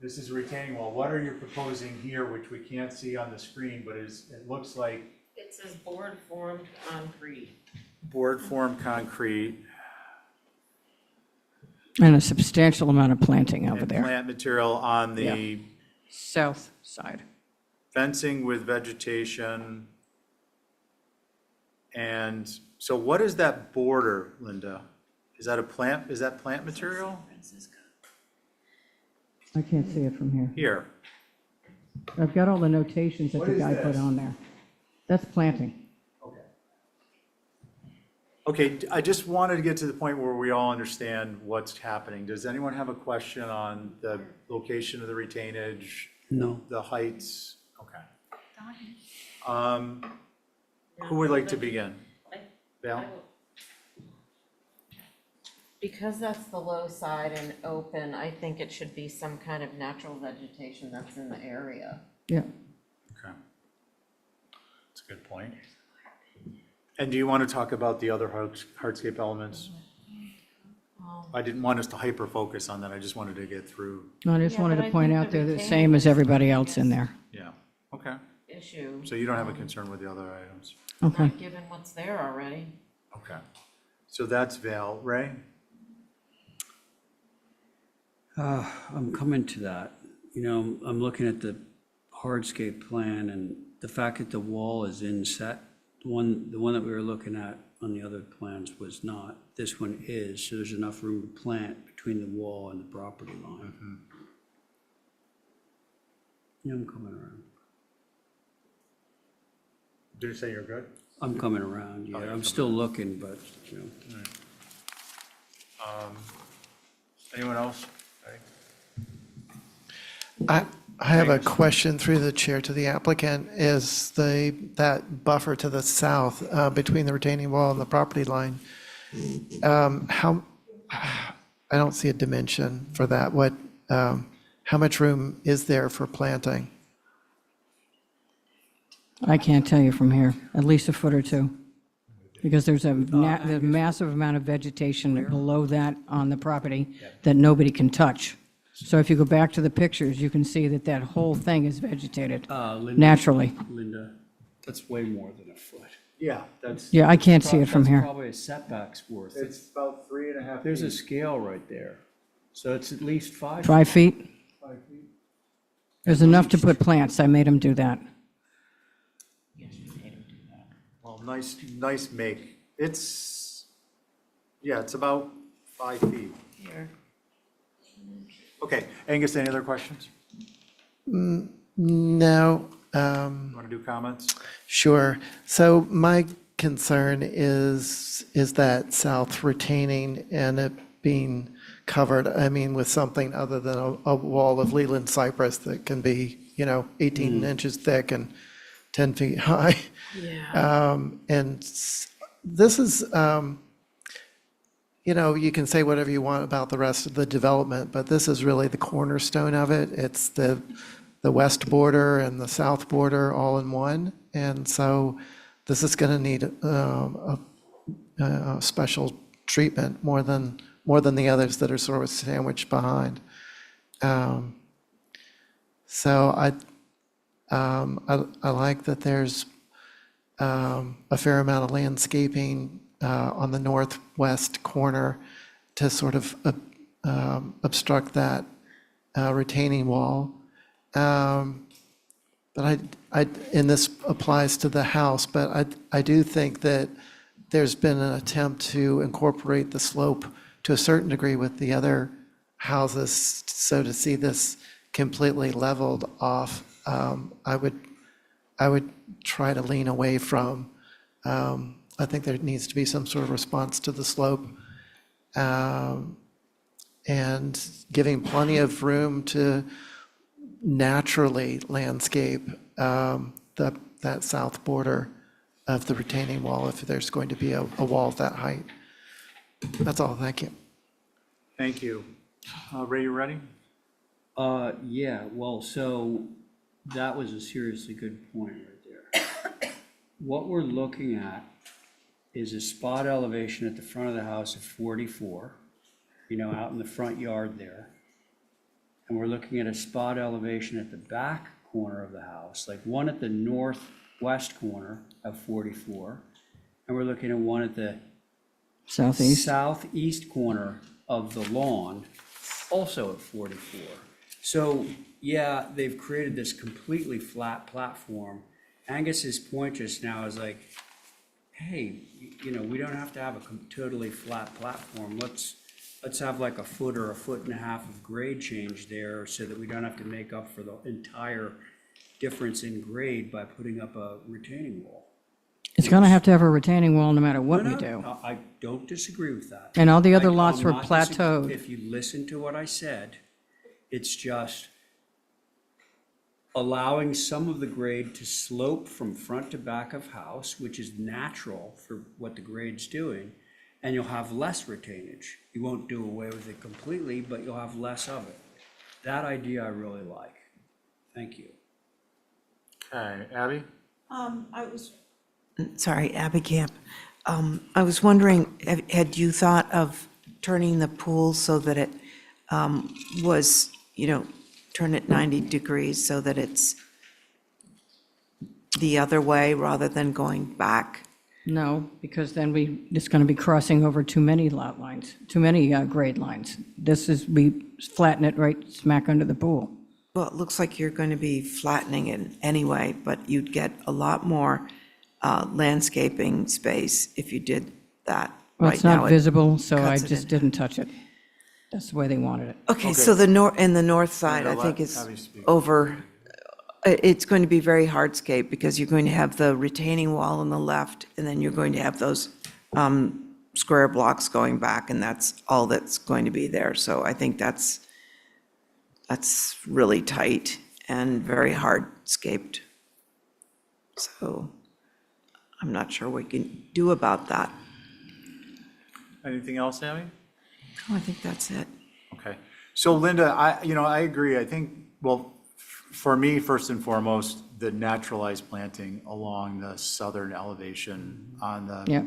This is a retaining wall. What are you proposing here, which we can't see on the screen, but it looks like It says board formed concrete. board form concrete And a substantial amount of planting over and there. plant material on the South side. fencing with vegetation. And so what is that border, Linda? Is that plant material? I can't see it from here. Here, I've got all the notations that What the is guy put this? on there. That's planting. okay, I just wanted to get to the point where we all understand what's happening. Does anyone have a question on the location of the retainage? No. The heights? Okay. Who would like to begin? Val? Because that's the low side and open, I think it should be some kind of natural vegetation that's in the area. Yeah. Okay. That's a good point. And do you want to talk about the other hardscape elements? I didn't want us to hyper-focus on that, I just wanted to get through. I just Yeah, wanted but to I point think out the they're the retaining same as is everybody else in there. Yeah, okay. Issue. So you don't have a concern with the other items? Okay. Not given what's there already. Okay. So that's Val. Ray? I'm coming to that. You know, I'm looking at the hardscape plan and the fact that the wall is inset. The one that we were looking at on the other plans was not. This one is, so there's enough room to plant between the wall and the property line. Yeah, I'm coming around. Did you say you're good? I'm coming around, yeah. Okay, I'm still looking, but, you know. Anyone else? I have a question through the chair to the applicant. Is that buffer to the south between the retaining wall and the property line, I don't see a dimension for that. How much room is there for planting? I can't tell you from here, at least a foot or two. Because there's a massive amount of vegetation below that on the property that nobody can touch. So if you go back to the pictures, you can see that that whole thing is vegetated Linda, naturally. Linda, that's way more than a foot. Yeah. That's. Yeah, I can't see it from that's here. probably a setback's worth. It's about 3.5 There's a scale right there. So it's at least 5. 5 feet? 5 feet. There's enough to put plants. I made them do that. Well, nice make. It's about 5 feet. Here. Okay, Angus, any other questions? No. Want to do comments? Sure. So my concern is that south retaining and it being covered, I mean, with something other than a wall of Leland cypress that can be, 18 inches thick and 10 feet high. Yeah. This is, you can say whatever you want about the rest of the development, but this is really the cornerstone of it. It's the west border and the south border all in one. And so this is going to need a special treatment more than the others that are sort of sandwiched behind. So I like that there's a fair amount of landscaping on the northwest corner to sort of obstruct that retaining wall. But and this applies to the house, but I do think that there's been an attempt to incorporate the slope to a certain degree with the other houses. So to see this completely leveled off, I would try to lean away from. I think there needs to be some sort of response to the slope, and giving plenty of room to naturally landscape that south border of the retaining wall if there's going to be a wall of that height. That's all. Thank you. Thank you. Ray, you ready? Yeah, well, so that was a seriously good point right there. What we're looking at is a spot elevation at the front of the house of 44, out in the front yard there. And we're looking at a spot elevation at the back corner of the house, like one at the northwest corner of 44. And we're looking at one at the southeast corner of the lawn, also at 44. So, yeah, they've created this completely flat platform. Angus's point just now is like, hey, we don't have to have a totally flat platform. Let's have like a foot or a foot and a half of grade change there so that we don't have to make up for the entire difference in grade by putting up a retaining wall. It's going to have a retaining wall no matter what we do. No, I don't disagree with that. And all the other I'll lots were not disagree. plateaued. If you listen to what I said, it's just allowing some of the grade to slope from front to back of house, which is natural for what the grade's doing, and you'll have less retainage. You won't do away with it completely, but you'll have less of it. That idea I really like. Thank you. Okay, Abby? Sorry, Abby Camp. I was wondering, had you thought of turning the pool so that it was, turn it 90 degrees so that it's the other way rather than going back? No, because then it's going to be crossing over too many lot lines, too many grade lines. We flatten it right smack under the pool. Well, it looks like you're going to be flattening it anyway, but you'd get a lot more landscaping space if you did that. Well, Right it's now, not it visible, so I cuts it just in. didn't touch it. That's the way they wanted it. Okay, so the north side, I think is it's going to be very hardscape because you're going to have the retaining wall on the left, and then you're going to have those square blocks going back, and that's all that's going to be there. So I think that's really tight and very hardscaped. So I'm not sure what we can do about that. Anything else, Amy? Oh, I think that's it. Okay. So Linda, I agree. I think, well, for me, first and foremost, the naturalized planting along the southern elevation on the, Yeah.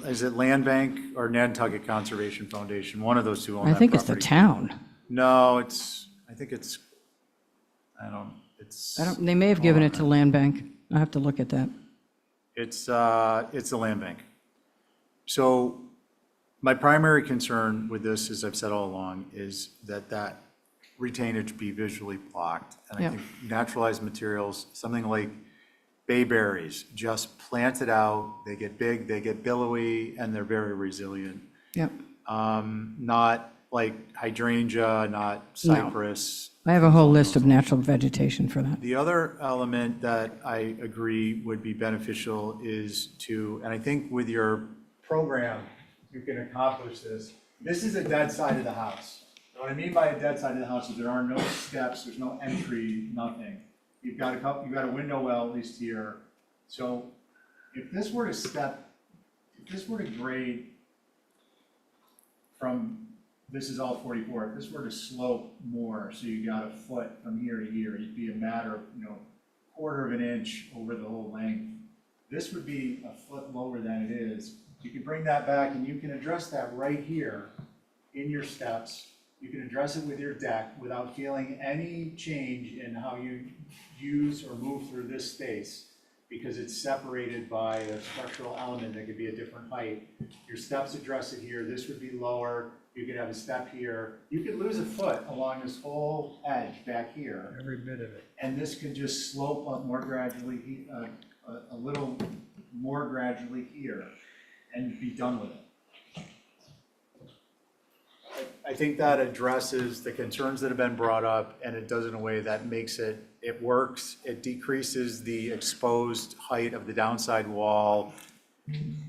Is it Land Bank or Nantucket Conservation Foundation? One of those two own I that think it's the property. town. No, it's, They may have given it to Land Bank. I have to look at that. it's the Land Bank. So my primary concern with this, as I've said all along, is that retainage be visually blocked. And I Yeah. think naturalized materials, something like bayberries, just plant it out, they get big, they get billowy, and they're very resilient. Yep. Not like hydrangea, not cypress. I have a whole list of natural vegetation for that. The other element that I agree would be beneficial is and I think with your program, you can accomplish this. This is a dead side of the house. What I mean by a dead side of the house is there are no steps, there's no entry, nothing. You've got a window well at least here. So if this were to grade from, this is all 44, if this were to slope more, so you got a foot from here to here, it'd be a matter of, quarter of an inch over the whole length. This would be a foot lower than it is. You can bring that back and you can address that right here in your steps. You can address it with your deck without feeling any change in how you use or move through this space because it's separated by a structural element that could be a different height. Your steps address it here. This would be lower. You could have a step here. You could lose a foot along this whole edge back here. Every bit of it. And this could just slope up more gradually, a little more gradually here and be done with it. I think that addresses the concerns that have been brought up, and it does it in a way that makes it works. It decreases the exposed height of the downside wall,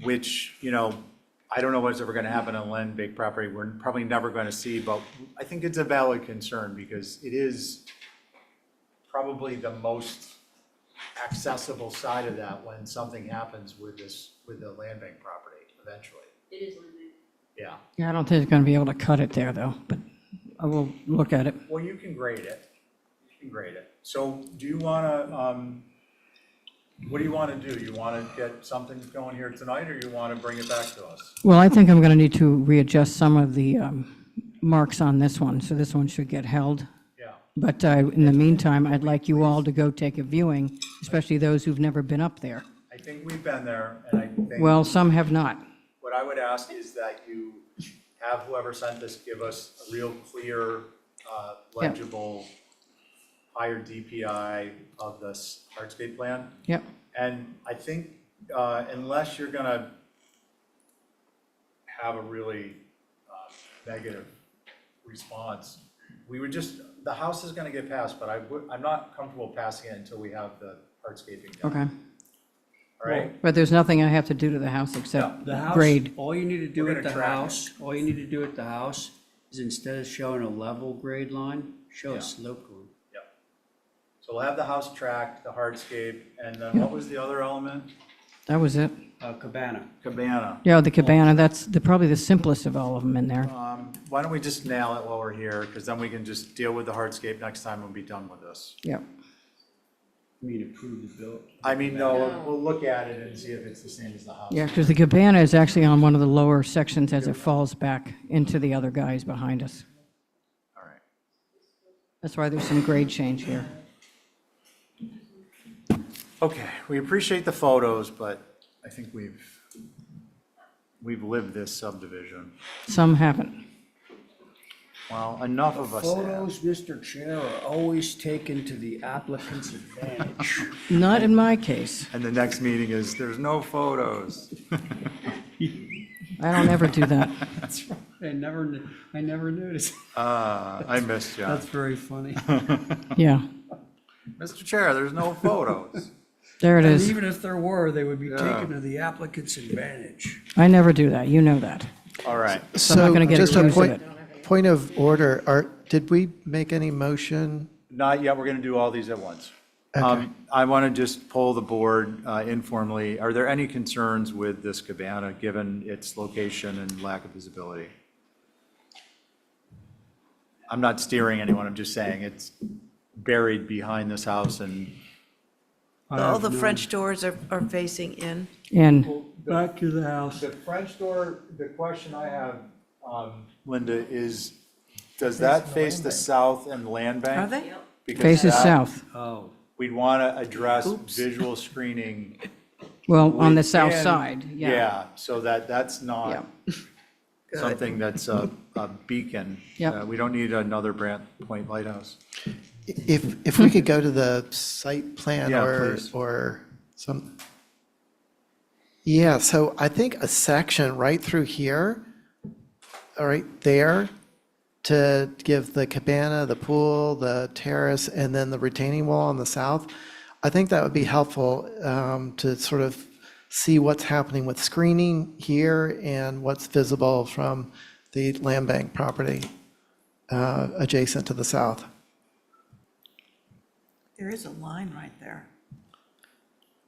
which, I don't know what's ever going to happen on Land Bank property. We're probably never going to see, but I think it's a valid concern because it is probably the most accessible side of that when something happens with the Land Bank property eventually. It is Land Bank. Yeah. Yeah, I don't think they're going to be able to cut it there, though, but I will look at it. Well, you can grade it. So do you want to, what do you want to do? You want to get something going here tonight, or you want to bring it back to us? Well, I think I'm going to need to readjust some of the marks on this one, so this one should get held. Yeah. But in the meantime, I'd like you all to go take a viewing, especially those who've never been up there. I think we've been there, and I think. Well, some have not. What I would ask is that you have whoever sent this give us a real clear, legible, higher DPI of this hardscape plan. Yep. And I think unless you're gonna have a really negative response, we would the house is gonna get passed, but I'm not comfortable passing it until we have the hardscaping done. Okay. All right? But there's nothing I have to do to the house except The house, grade. all you need to do We're at gonna the track it. house, is instead of showing a level grade line, show Yeah. a sloped one. So we'll have the house tracked, the hardscape, and then what was the other element? That was it. Cabana. Cabana. Yeah, the cabana, that's probably the simplest of all of them in there. Why don't we just nail it while we're here, because then we can just deal with the hardscape next time and be done with this. Yep. mean, approve the bill. I mean, no, we'll look at it and see if it's the same as the house. Yeah, because the cabana is actually on one of the lower sections as it falls back into the other guys behind us. All right. That's why there's some grade change here. Okay, we appreciate the photos, but I think we've lived this subdivision. Some haven't. Well, enough of us have. Photos, Mr. Chair, are always taken to the applicant's advantage. Not in my case. And the next meeting is, there's no photos. I don't ever do that. That's right. I never noticed. I missed you. That's very funny. Yeah, Mr. Chair, there's no photos. there it And is. even if there were, they would be Yeah. taken to the applicant's advantage. I never do that, you know that. All right. So I'm not gonna get just a accused of it. point of order, did we make any motion? Not yet, we're going to do all these at once. Okay. I want to just poll the board informally. Are there any concerns with this cabana, given its location and lack of visibility? I'm not steering anyone, I'm just saying it's buried behind this house and All the French doors are facing in. And Back to the house. the French door, the question I have, Linda, is, does that face the south and land bank? Are they? Because faces that- south. Oh, We'd want to address visual screening. Well, on the south within- side, yeah. Yeah, so that's not something that's a beacon. Yep. We don't need another Brant Point Lighthouse. If we could go to the site plan Yeah, or, please. or some. Yeah, so I think a section right through here, all right, there, to give the cabana, the pool, the terrace, and then the retaining wall on the south. I think that would be helpful to sort of see what's happening with screening here and what's visible from the land bank property adjacent to the south. There is a line right there.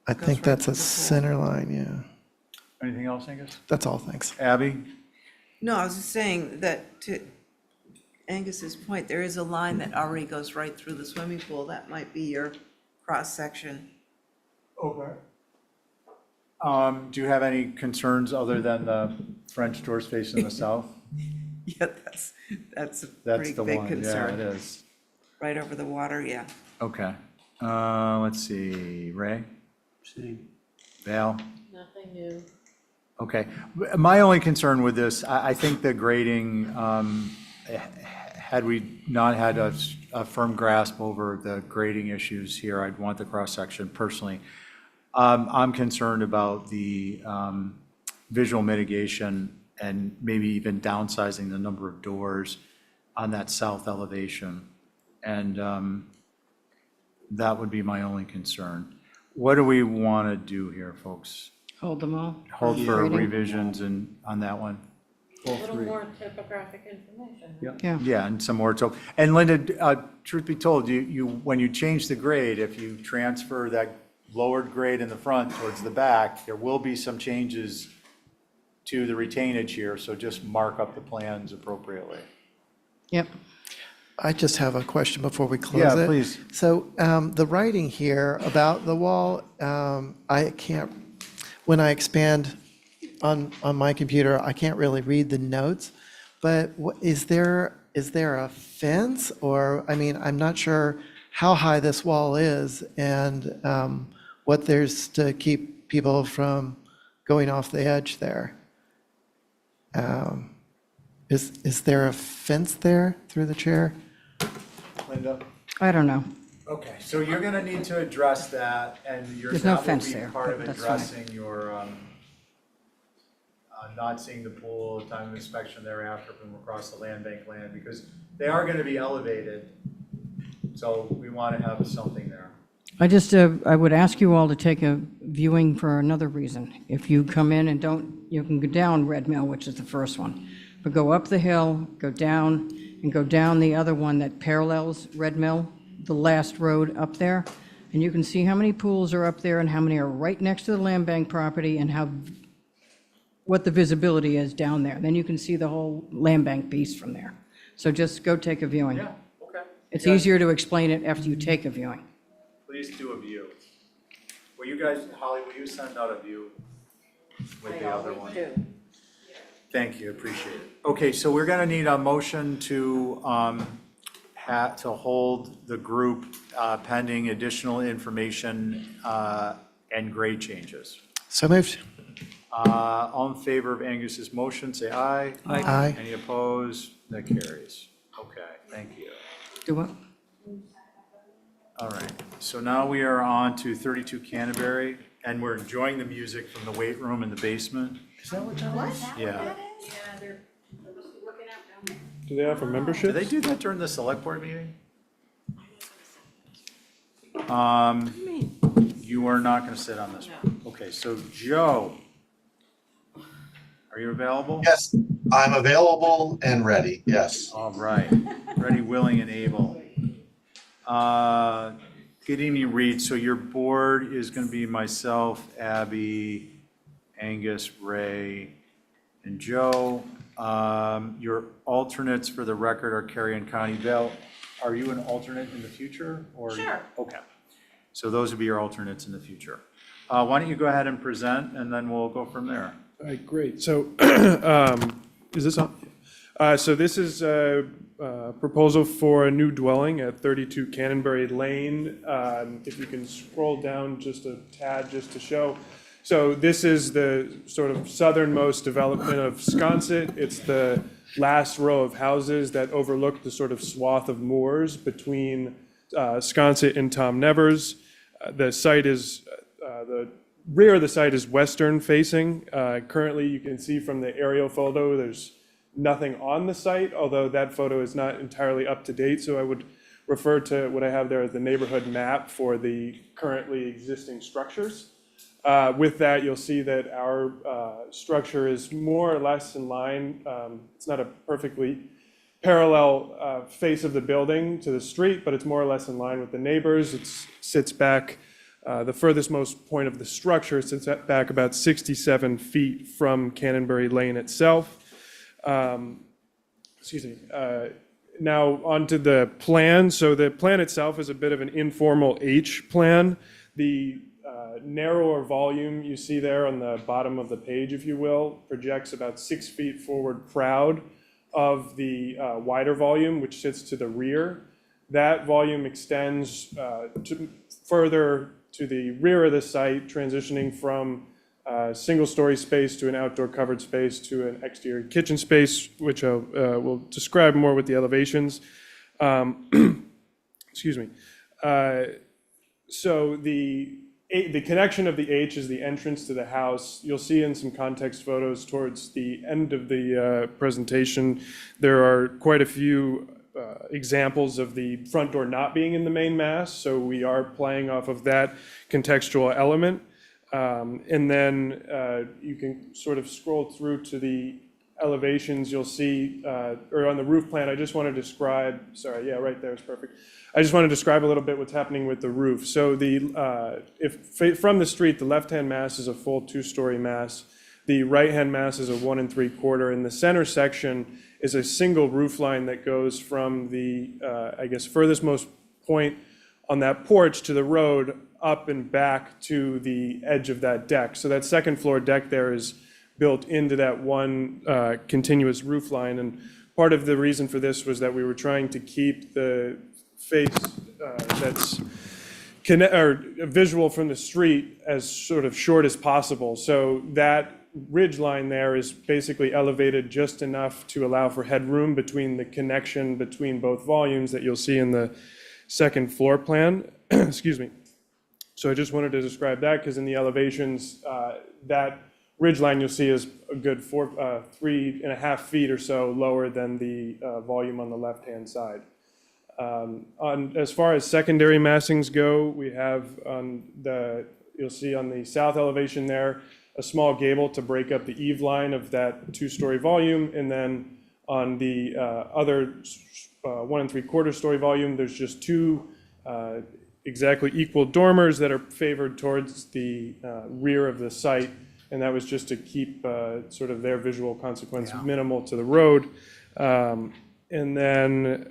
I Goes think right that's to a the pool. center line, yeah. Anything else, Angus? That's all, thanks. Abby? No, I was just saying that to Angus's point, there is a line that already goes right through the swimming pool. That might be your cross-section. Okay. Do you have any concerns other than the French doors facing the south? Yeah, that's a That's pretty the big one, yeah, it concern. is. Right over the water, yeah. Okay. Let's see, Ray? same. Val? Nothing new. Okay. My only concern with this, I think the grading, had we not had a firm grasp over the grading issues here, I'd want the cross-section personally. I'm concerned about the visual mitigation and maybe even downsizing the number of doors on that south elevation. And that would be my only concern. What do we want to do here, folks? Hold them all. Hold for Grading. revisions and on that one? A little more typographic information. Yeah. Yeah, and some more. So, and Linda, truth be told, when you change the grade, if you transfer that lowered grade in the front towards the back, there will be some changes to the retainage here, so just mark up the plans appropriately. Yep. I just have a question before we close Yeah, it. please. So the writing here about the wall, I can't, when I expand on my computer, I can't really read the notes. But is there a fence or, I mean, I'm not sure how high this wall is and what there's to keep people from going off the edge there. Is there a fence there through the chair? Linda? I don't know. Okay, so you're gonna need to address that, and There's no that will fence be there, part but of that's fine. addressing your, not seeing the pool, time of inspection thereafter from across the land bank land, because they are gonna be elevated. So we wanna have something there. I would ask you all to take a viewing for another reason. If you come in and you can go down Red Mill, which is the first one, but go up the hill, go down, and go down the other one that parallels Red Mill, the last road up there, and you can see how many pools are up there and how many are right next to the land bank property and what the visibility is down there. Then you can see the whole land bank piece from there. So just go take a viewing. Yeah, okay. It's easier to explain it after you take a viewing. Please do a view. Will you guys, Holly, will you send out a view with the other one? Thank you, appreciate it. Okay, so we're gonna need a motion to, to hold the group pending additional information and grade changes. So moved. All in favor of Angus's motion, say aye. Aye. Aye. Any opposed? That carries. Okay, thank you. Do what? All right, so now we are on to 32 Cannonbury, and we're enjoying the music from the weight room in the basement. Is that what that is? Yeah. Do they offer membership? Do they do that during the select board meeting? You are not gonna sit on this one. Okay, so Joe, are you available? Yes, I'm available and ready, yes. All right, ready, willing, and able. Good evening, Reed. So your board is gonna be myself, Abby, Angus, Ray, and Joe. Your alternates for the record are Carrie and Connie. Val, are you an alternate in the future, or? Sure. Okay, so those would be your alternates in the future. Why don't you go ahead and present, and then we'll go from there. All right, great. So is this on? So this is a proposal for a new dwelling at 32 Cannonbury Lane. If you can scroll down just a tad just to show. So this is the sort of southernmost development of Sconset. It's the last row of houses that overlook the sort of swath of moors between Sconset and Tom Nevers. The site is, the rear of the site is western facing. Currently, you can see from the aerial photo, there's nothing on the site, although that photo is not entirely up to date. So I would refer to what I have there as the neighborhood map for the currently existing structures. With that, you'll see that our structure is more or less in line. It's not a perfectly parallel face of the building to the street, but it's more or less in line with the neighbors. It sits back, the furthest most point of the structure sits back about 67 feet from Cannonbury Lane itself. Excuse me. Now onto the plan. So the plan itself is a bit of an informal H plan. The narrower volume you see there on the bottom of the page, if you will, projects about 6 feet forward proud of the wider volume, which sits to the rear. That volume extends further to the rear of the site, transitioning from single-story space to an outdoor covered space to an exterior kitchen space, which I will describe more with the elevations. Excuse me. So the connection of the H is the entrance to the house. You'll see in some context photos towards the end of the presentation, there are quite a few examples of the front door not being in the main mass. So we are playing off of that contextual element. And then you can sort of scroll through to the elevations. You'll see, or on the roof plan, I just want to describe, sorry, yeah, right there is perfect. I just want to describe a little bit what's happening with the roof. So if from the street, the left-hand mass is a full 2-story mass. The right-hand mass is a 1 3/4. And the center section is a single roof line that goes from the, I guess, furthest most point on that porch to the road up and back to the edge of that deck. So that second floor deck there is built into that one continuous roof line. And part of the reason for this was that we were trying to keep the face that's visual from the street as sort of short as possible. So that ridge line there is basically elevated just enough to allow for headroom between the connection between both volumes that you'll see in the second floor plan. Excuse me. So I just wanted to describe that because in the elevations, that ridge line you'll see is a good 3.5 feet or so lower than the volume on the left-hand side. As far as secondary massings go, we have you'll see on the south elevation there, a small gable to break up the eave line of that 2-story volume. And then on the other 1 3/4 story volume, there's just 2 exactly equal dormers that are favored towards the rear of the site. And that was just to keep sort of their visual consequence minimal to the road. And then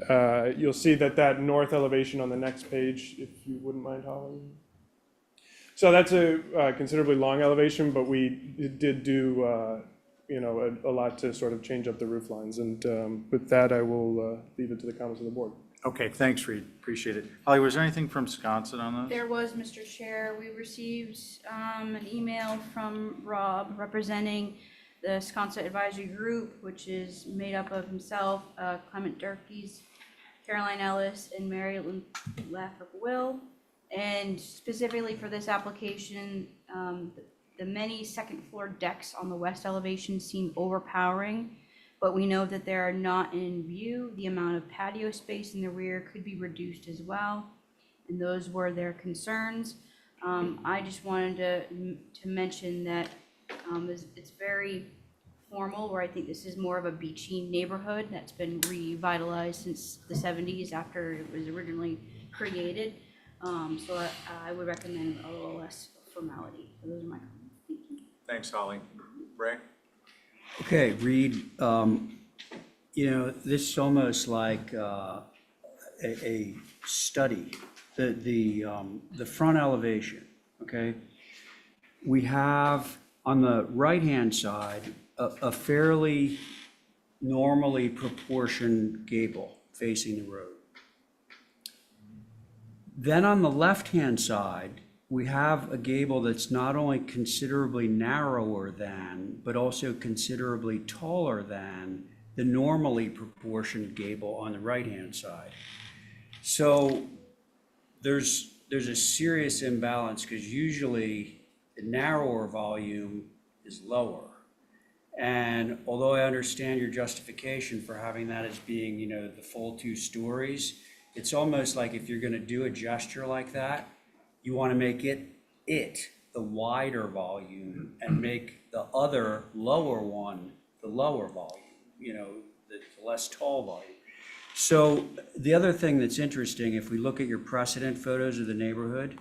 you'll see that north elevation on the next page, if you wouldn't mind, Holly. So that's a considerably long elevation, but we did do, a lot to sort of change up the roof lines. And with that, I will leave it to the comments of the board. Okay, thanks, Reed. Appreciate it. Holly, was there anything from Wisconsin on those? There was, Mr. Chair, we received an email from Rob representing the Sconset Advisory Group, which is made up of himself, Clement Durkees, Caroline Ellis, and Mary Laffer Will. And specifically for this application, the many second floor decks on the west elevation seem overpowering, but we know that they are not in view. The amount of patio space in the rear could be reduced as well, and those were their concerns. I just wanted to mention that it's very formal, where I think this is more of a beachy neighborhood that's been revitalized since the 70s after it was originally created. So I would recommend a little less formality. So those are my comments. Thank you. Thanks, Holly. Ray? Okay, Reed, this is almost like a study, the front elevation, okay? We have on the right-hand side a fairly normally proportioned gable facing the road. Then on the left-hand side, we have a gable that's not only considerably narrower than, but also considerably taller than the normally proportioned gable on the right-hand side. So there's a serious imbalance, because usually the narrower volume is lower. And although I understand your justification for having that as being, the full 2 stories, it's almost like if you're going to do a gesture like that, you want to make it the wider volume and make the other lower one the lower volume, the less tall volume. So the other thing that's interesting, if we look at your precedent photos of the neighborhood,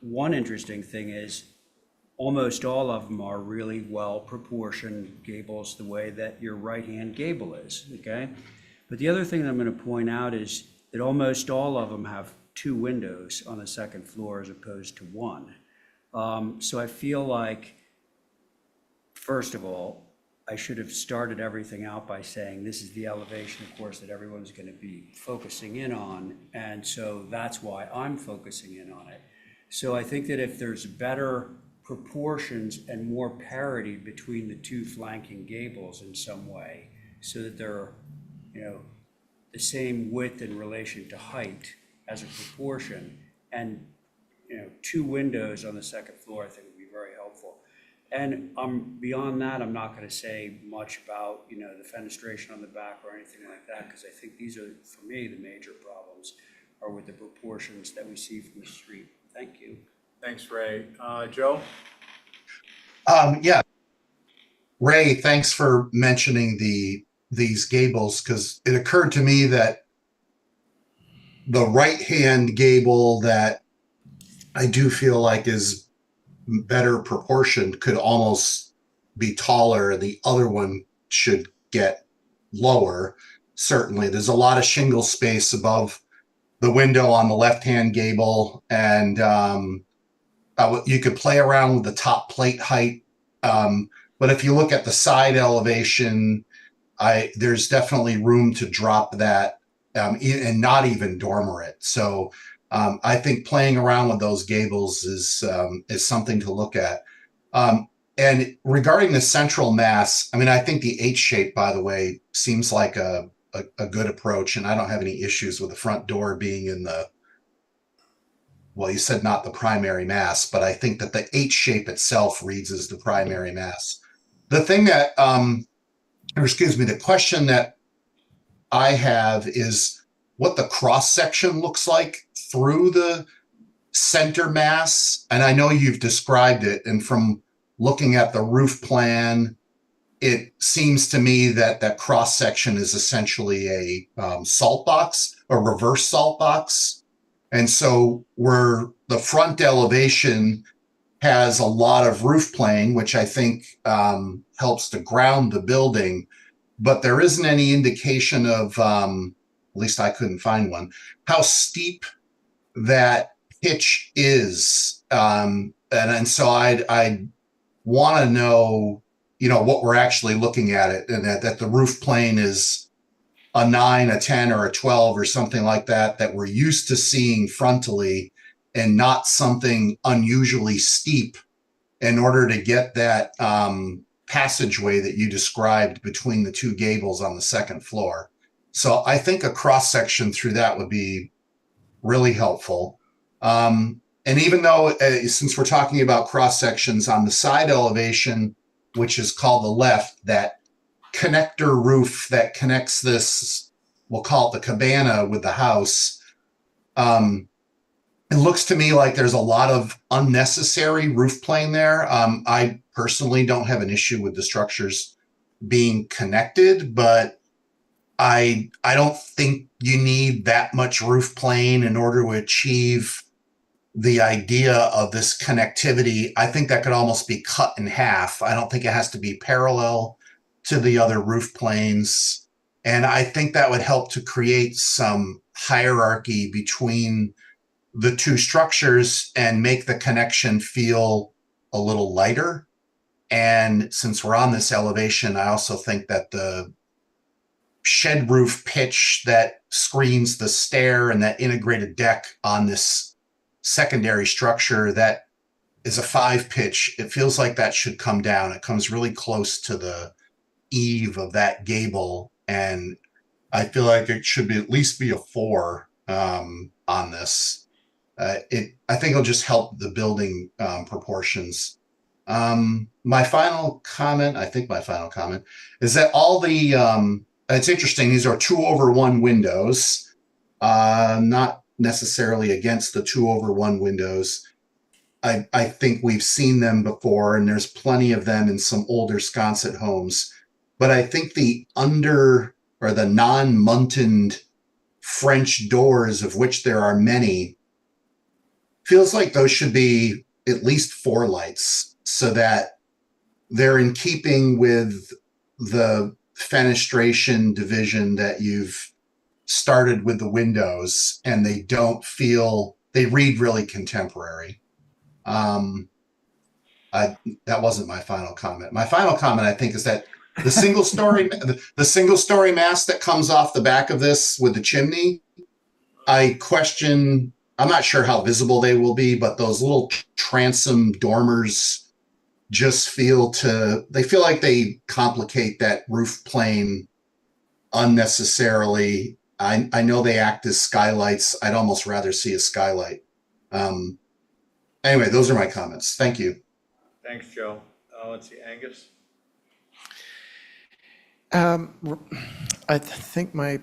one interesting thing is almost all of them are really well proportioned gables the way that your right-hand gable is, okay? But the other thing that I'm going to point out is that almost all of them have 2 windows on the second floor as opposed to 1. So I feel like, first of all, I should have started everything out by saying this is the elevation, of course, that everyone's going to be focusing in on. And so that's why I'm focusing in on it. So I think that if there's better proportions and more parity between the 2 flanking gables in some way, so that they're the same width in relation to height as a proportion, and 2 windows on the second floor, I think would be very helpful. And beyond that, I'm not going to say much about the fenestration on the back or anything like that, because I think these are, for me, the major problems are with the proportions that we see from the street. Thank you. Thanks, Ray. Joe? Yeah. Ray, thanks for mentioning these gables, because it occurred to me that the right-hand gable that I do feel like is better proportioned could almost be taller, and the other one should get lower. Certainly, there's a lot of shingle space above the window on the left-hand gable, and you could play around with the top plate height. But if you look at the side elevation, there's definitely room to drop that and not even dormer it. So I think playing around with those gables is something to look at. And regarding the central mass, I think the H shape, by the way, seems like a good approach, and I don't have any issues with the front door being in well, you said not the primary mass, but I think that the H shape itself reads as the primary mass. The thing that, the question that I have is what the cross section looks like through the center mass. And I know you've described it, and from looking at the roof plan, it seems to me that that cross section is essentially a salt box, a reverse salt box. And so where the front elevation has a lot of roof plane, which I think helps to ground the building, but there isn't any indication of, at least I couldn't find one, how steep that pitch is. And so I want to know, what we're actually looking at it, and that the roof plane is a 9, a 10, or a 12 or something like that we're used to seeing frontally, and not something unusually steep in order to get that passageway that you described between the two gables on the second floor. So I think a cross section through that would be really helpful. And even though, since we're talking about cross sections, on the side elevation, which is called the left, that connector roof that connects this, we'll call it the cabana, with the house, it looks to me like there's a lot of unnecessary roof plane there. I personally don't have an issue with the structures being connected, but I don't think you need that much roof plane in order to achieve the idea of this connectivity. I think that could almost be cut in half. I don't think it has to be parallel to the other roof planes. And I think that would help to create some hierarchy between the two structures and make the connection feel a little lighter. And since we're on this elevation, I also think that the shed roof pitch that screens the stair and that integrated deck on this secondary structure that is a 5 pitch, it feels like that should come down. It comes really close to the eave of that gable, and I feel like it should be at least be a 4 on this. I think it'll just help the building proportions. My final comment is that all the it's interesting, these are 2/1 windows, not necessarily against the 2/1 windows. I think we've seen them before, and there's plenty of them in some older sconset homes. But I think the non-muntined French doors, of which there are many, feels like those should be at least 4 lights, so that they're in keeping with the fenestration division that you've started with the windows, and they read really contemporary. That wasn't my final comment. My final comment, I think, is that the single story mast that comes off the back of this with the chimney, I'm not sure how visible they will be, but those little transom dormers just feel like they complicate that roof plane unnecessarily. I know they act as skylights. I'd almost rather see a skylight. Anyway, those are my comments. Thank you. Thanks, Joe. Let's see, Angus. I think my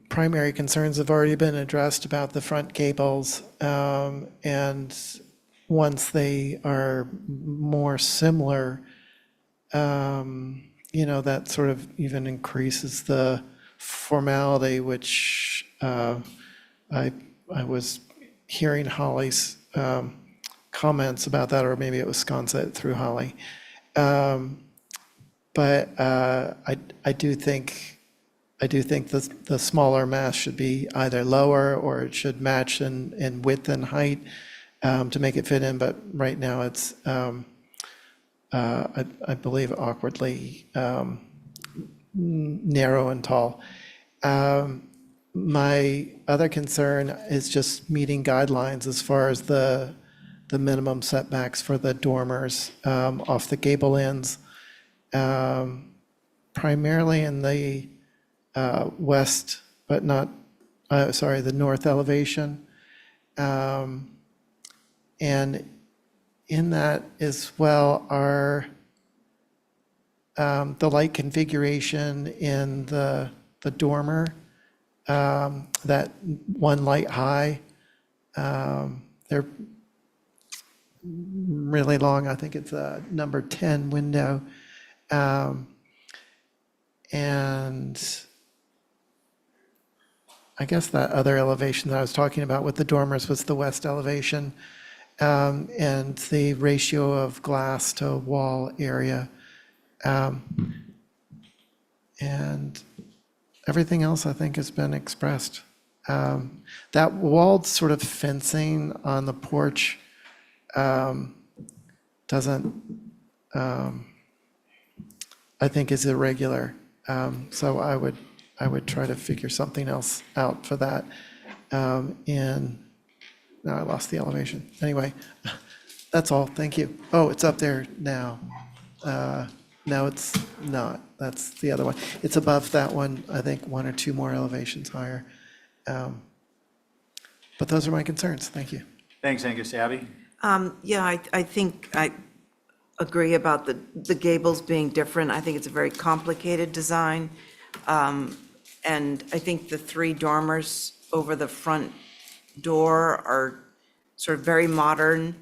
primary concerns have already been addressed about the front gables. And once they are more similar, that sort of even increases the formality, which I was hearing Holly's comments about that, or maybe it was Sconset through Holly. But I do think the smaller mast should be either lower, or it should match in width and height to make it fit in. But right now it's I believe awkwardly narrow and tall. My other concern is just meeting guidelines as far as the minimum setbacks for the dormers off the gable ends, primarily in the west, but not, the north elevation. And in that as well are the light configuration in the dormer, that one light high. They're really long. I think it's a number 10 window. And I guess that other elevation that I was talking about with the dormers was the west elevation, and the ratio of glass to wall area. And everything else I think has been expressed. That walled sort of fencing on the porch doesn't, I think is irregular. So I would try to figure something else out for that. And now I lost the elevation. Anyway, that's all. Thank you. Oh, it's up there now. No, it's not. That's the other one. It's above that one, I think, one or two more elevations higher. But those are my concerns. Thank you. Thanks, Angus. Abby? Yeah, I think I agree about the gables being different. I think it's a very complicated design. And I think the three dormers over the front door are sort of very modern.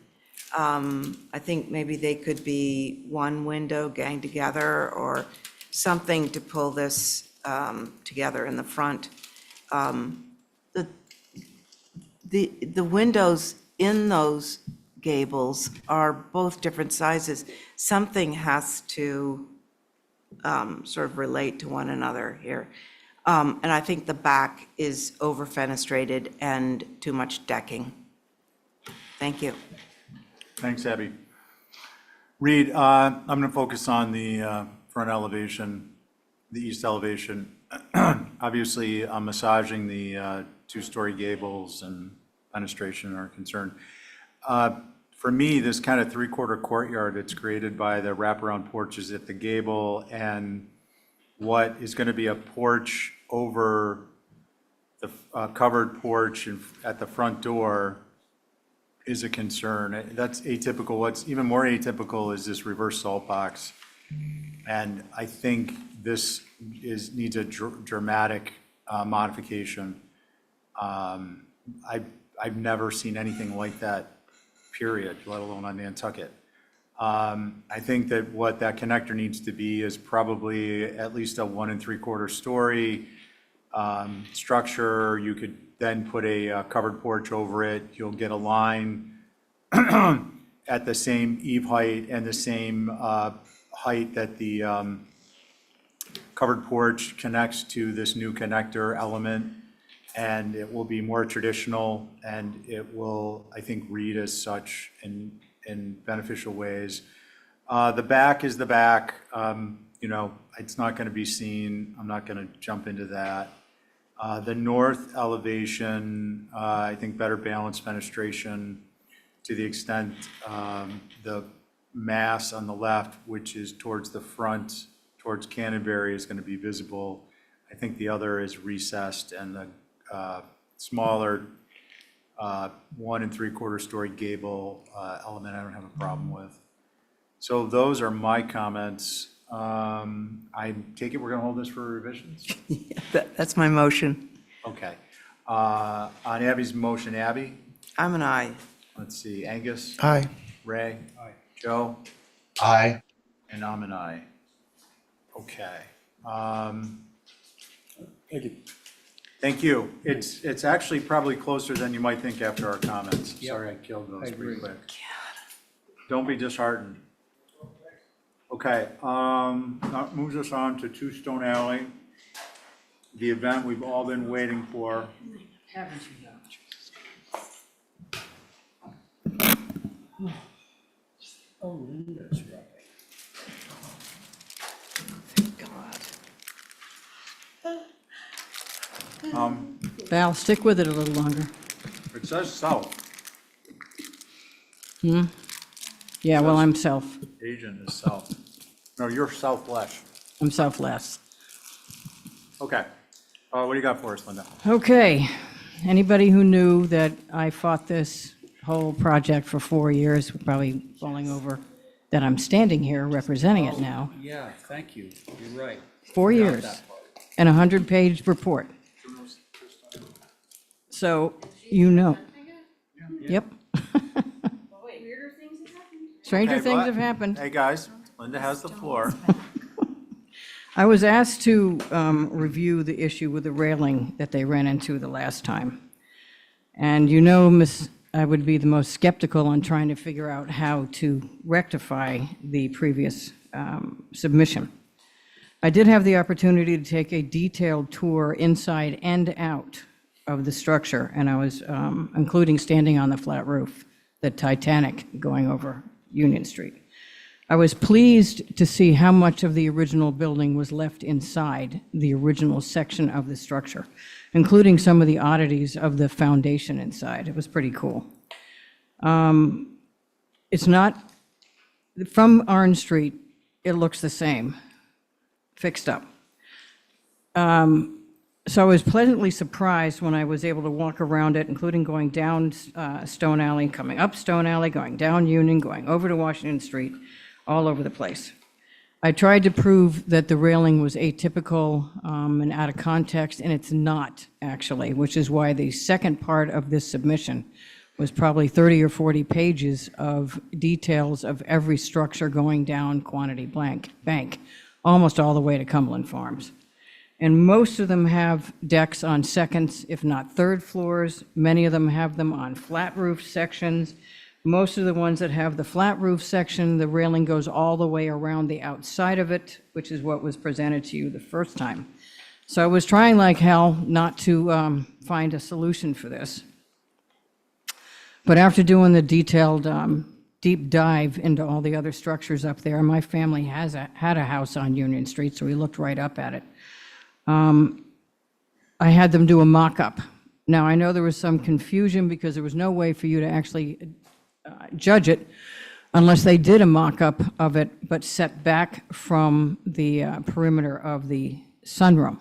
I think maybe they could be one window ganged together or something to pull this together in the front. The windows in those gables are both different sizes. Something has to sort of relate to one another here. And I think the back is over fenestrated and too much decking. Thank you. Thanks, Abby. Reed, I'm going to focus on the front elevation, the east elevation. Obviously, massaging the two-story gables and fenestration are concerned. For me, this kind of three-quarter courtyard that's created by the wraparound porches at the gable and what is going to be a porch over the covered porch at the front door is a concern. That's atypical. What's even more atypical is this reverse salt box. And I think this needs a dramatic modification. I've never seen anything like that, period, let alone on Nantucket. I think that what that connector needs to be is probably at least a 1 3/4 story structure. You could then put a covered porch over it. You'll get a line at the same eave height and the same height that the covered porch connects to this new connector element. And it will be more traditional, and it will, I think, read as such in beneficial ways. The back is the back. It's not going to be seen. I'm not going to jump into that. The north elevation, I think better balanced fenestration to the extent the mass on the left, which is towards the front, towards Cannonbury, is going to be visible. I think the other is recessed, and the smaller 1 3/4 story gable element I don't have a problem with. So those are my comments. I take it we're going to hold this for revisions? That's my motion. Okay. On Abby's motion, Abby? I'm an aye. Let's see, Angus? Aye. Ray? Aye. Joe? Aye. And I'm an aye. Okay. Thank you. Thank you. It's actually probably closer than you might think after our comments. Sorry I killed those pretty quick. Don't be disheartened. Okay, that moves us on to Two Stone Alley, the event we've all been waiting for. Oh, Linda's right. Val, stick with it a little longer. It says south. Yeah, well, I'm south. Agent is south. No, you're southwest. I'm southwest. Okay. What do you got for us, Linda? Okay. Anybody who knew that I fought this whole project for 4 years, probably falling over, that I'm standing here representing it now. Yeah, thank you. You're right. 4 years and a 100-page report. So, you know. Yep. Stranger Okay, things but- have happened. Hey, guys, Linda has the floor. I was asked to review the issue with the railing that they ran into the last time. And you know, I would be the most skeptical on trying to figure out how to rectify the previous submission. I did have the opportunity to take a detailed tour inside and out of the structure, and I was including standing on the flat roof, the Titanic going over Union Street. I was pleased to see how much of the original building was left inside the original section of the structure, including some of the oddities of the foundation inside. It was pretty cool. It's not, from Orange Street, it looks the same, fixed up. So I was pleasantly surprised when I was able to walk around it, including going down Stone Alley, coming up Stone Alley, going down Union, going over to Washington Street, all over the place. I tried to prove that the railing was atypical and out of context, and it's not, actually, which is why the second part of this submission was probably 30 or 40 pages of details of every structure going down Quantity Bank, almost all the way to Cumberland Farms. And most of them have decks on second, if not third floors. Many of them have them on flat roof sections. Most of the ones that have the flat roof section, the railing goes all the way around the outside of it, which is what was presented to you the first time. So I was trying like hell not to find a solution for this. But after doing the detailed deep dive into all the other structures up there, my family had a house on Union Street, so we looked right up at it. I had them do a mock-up. Now, I know there was some confusion because there was no way for you to actually judge it unless they did a mock-up of it, but set back from the perimeter of the sunroom.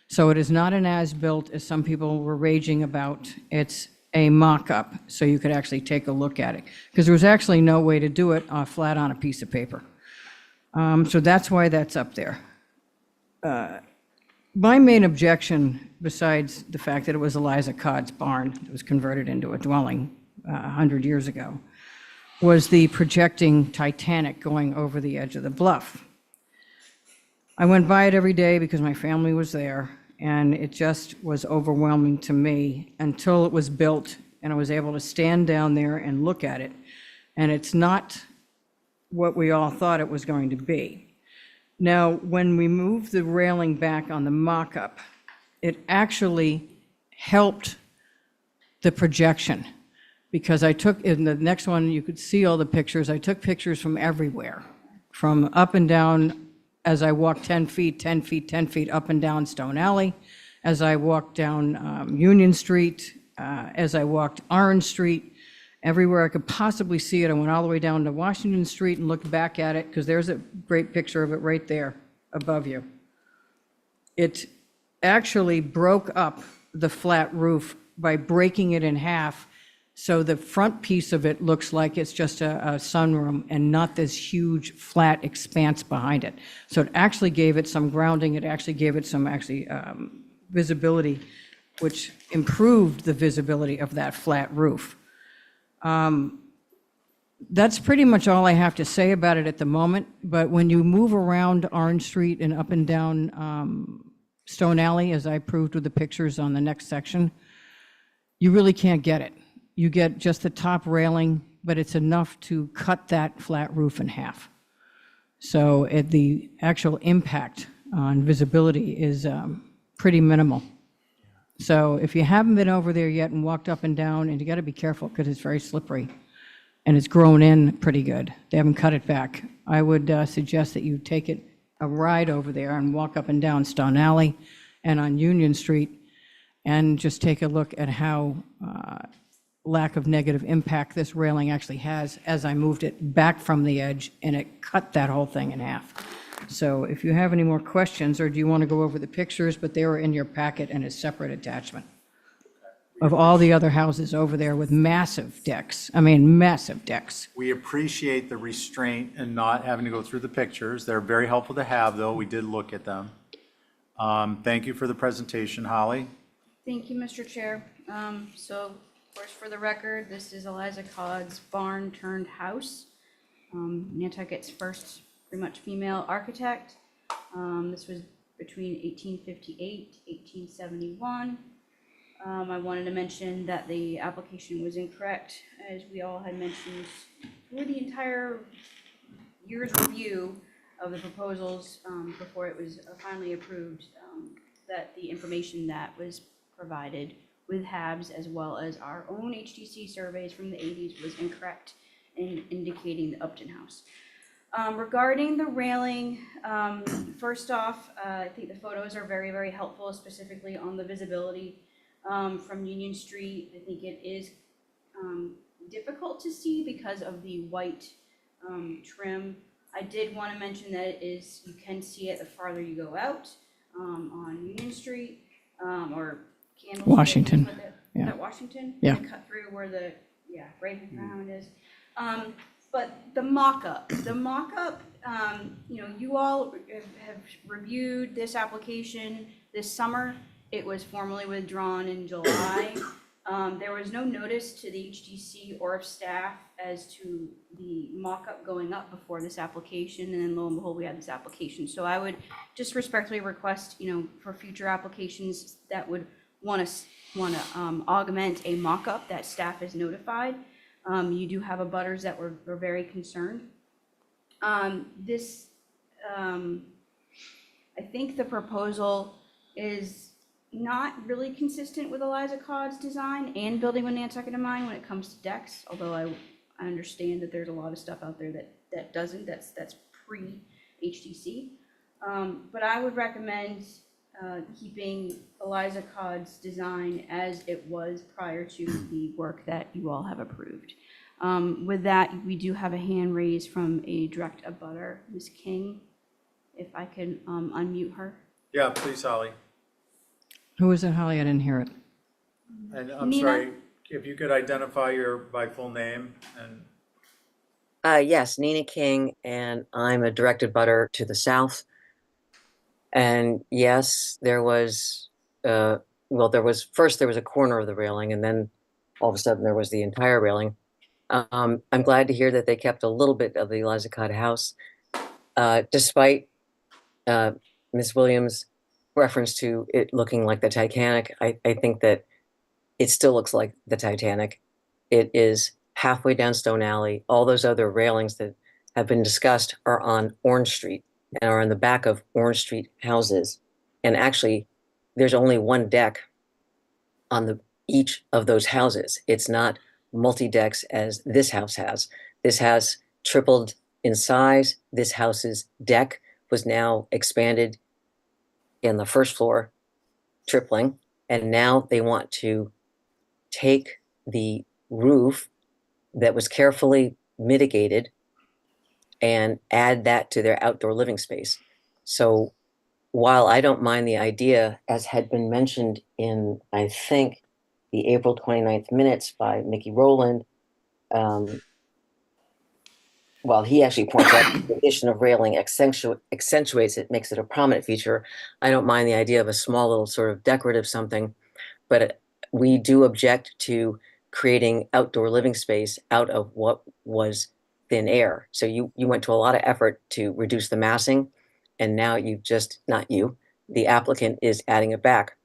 So it is not an as-built, as some people were raging about. It's a mock-up, so you could actually take a look at it. Because there was actually no way to do it flat on a piece of paper. So that's why that's up there. My main objection, besides the fact that it was Eliza Codd's barn that was converted into a dwelling 100 years ago, was the projecting Titanic going over the edge of the bluff. I went by it every day because my family was there, and it just was overwhelming to me until it was built and I was able to stand down there and look at it. And it's not what we all thought it was going to be. Now, when we moved the railing back on the mock-up, it actually helped the projection, because I took, in the next one, you could see all the pictures. I took pictures from everywhere, from up and down as I walked 10 feet, 10 feet, 10 feet up and down Stone Alley, as I walked down Union Street, as I walked Orange Street. Everywhere I could possibly see it. I went all the way down to Washington Street and looked back at it, because there's a great picture of it right there above you. It actually broke up the flat roof by breaking it in half, so the front piece of it looks like it's just a sunroom and not this huge flat expanse behind it. So it actually gave it some grounding. It actually gave it some visibility, which improved the visibility of that flat roof. That's pretty much all I have to say about it at the moment, but when you move around Orange Street and up and down Stone Alley, as I proved with the pictures on the next section, you really can't get it. You get just the top railing, but it's enough to cut that flat roof in half. So the actual impact on visibility is pretty minimal. So if you haven't been over there yet and walked up and down, and you got to be careful because it's very slippery and it's grown in pretty good. They haven't cut it back. I would suggest that you take a ride over there and walk up and down Stone Alley and on Union Street and just take a look at how lack of negative impact this railing actually has as I moved it back from the edge and it cut that whole thing in half. So if you have any more questions, or do you want to go over the pictures, but they were in your packet and a separate attachment of all the other houses over there with massive decks. I mean, massive decks. We appreciate the restraint and not having to go through the pictures. They're very helpful to have, though. We did look at them. Thank you for the presentation, Holly. Thank you, Mr. Chair. So, of course, for the record, this is Eliza Codd's barn turned house. Nantucket's first pretty much female architect. This was between 1858, 1871. I wanted to mention that the application was incorrect, as we all had mentioned for the entire year's review of the proposals before it was finally approved, that the information that was provided with HABs as well as our own HDC surveys from the 80s was incorrect in indicating the Upton House. Regarding the railing, first off, I think the photos are very, very helpful, specifically on the visibility from Union Street. I think it is difficult to see because of the white trim. I did want to mention that it is, you can see it the farther you go out on Union Street or Candlestick. Washington. Is Yeah. that Washington? Yeah. The cut through where the, right around is. But the mock-up, you know, you all have reviewed this application this summer. It was formally withdrawn in July. There was no notice to the HDC or staff as to the mock-up going up before this application, and then lo and behold, we had this application. So I would just respectfully request, you know, for future applications that would want to augment a mock-up that staff is notified. You do have abutters that were very concerned. I think the proposal is not really consistent with Eliza Codd's design and building with Nantucket in mind when it comes to decks, although I understand that there's a lot of stuff out there that doesn't, that's pre-HDC. But I would recommend keeping Eliza Codd's design as it was prior to the work that you all have approved. With that, we do have a hand raised from a direct abutter, Ms. King, if I can unmute her. Yeah, please, Holly. Who was it, Holly? I didn't hear it. And I'm Nina? sorry, if you could identify by full name and. Yes, Nina King, and I'm a direct abutter to the south. And yes, there was a corner of the railing, and then all of a sudden there was the entire railing. I'm glad to hear that they kept a little bit of the Eliza Codd house, despite Ms. Williams' reference to it looking like the Titanic. I think that it still looks like the Titanic. It is halfway down Stone Alley. All those other railings that have been discussed are on Orange Street and are in the back of Orange Street houses. And actually, there's only one deck on each of those houses. It's not multi-decks as this house has. This has tripled in size. This house's deck was now expanded in the first floor, tripling. And now they want to take the roof that was carefully mitigated and add that to their outdoor living space. So while I don't mind the idea, as had been mentioned in, I think, the April 29th minutes by Mickey Rowland, while he actually points out the addition of railing accentuates it, makes it a prominent feature. I don't mind the idea of a small little sort of decorative something, but we do object to creating outdoor living space out of what was thin air. So you went to a lot of effort to reduce the massing, and now you've just, not you, the applicant is adding it back.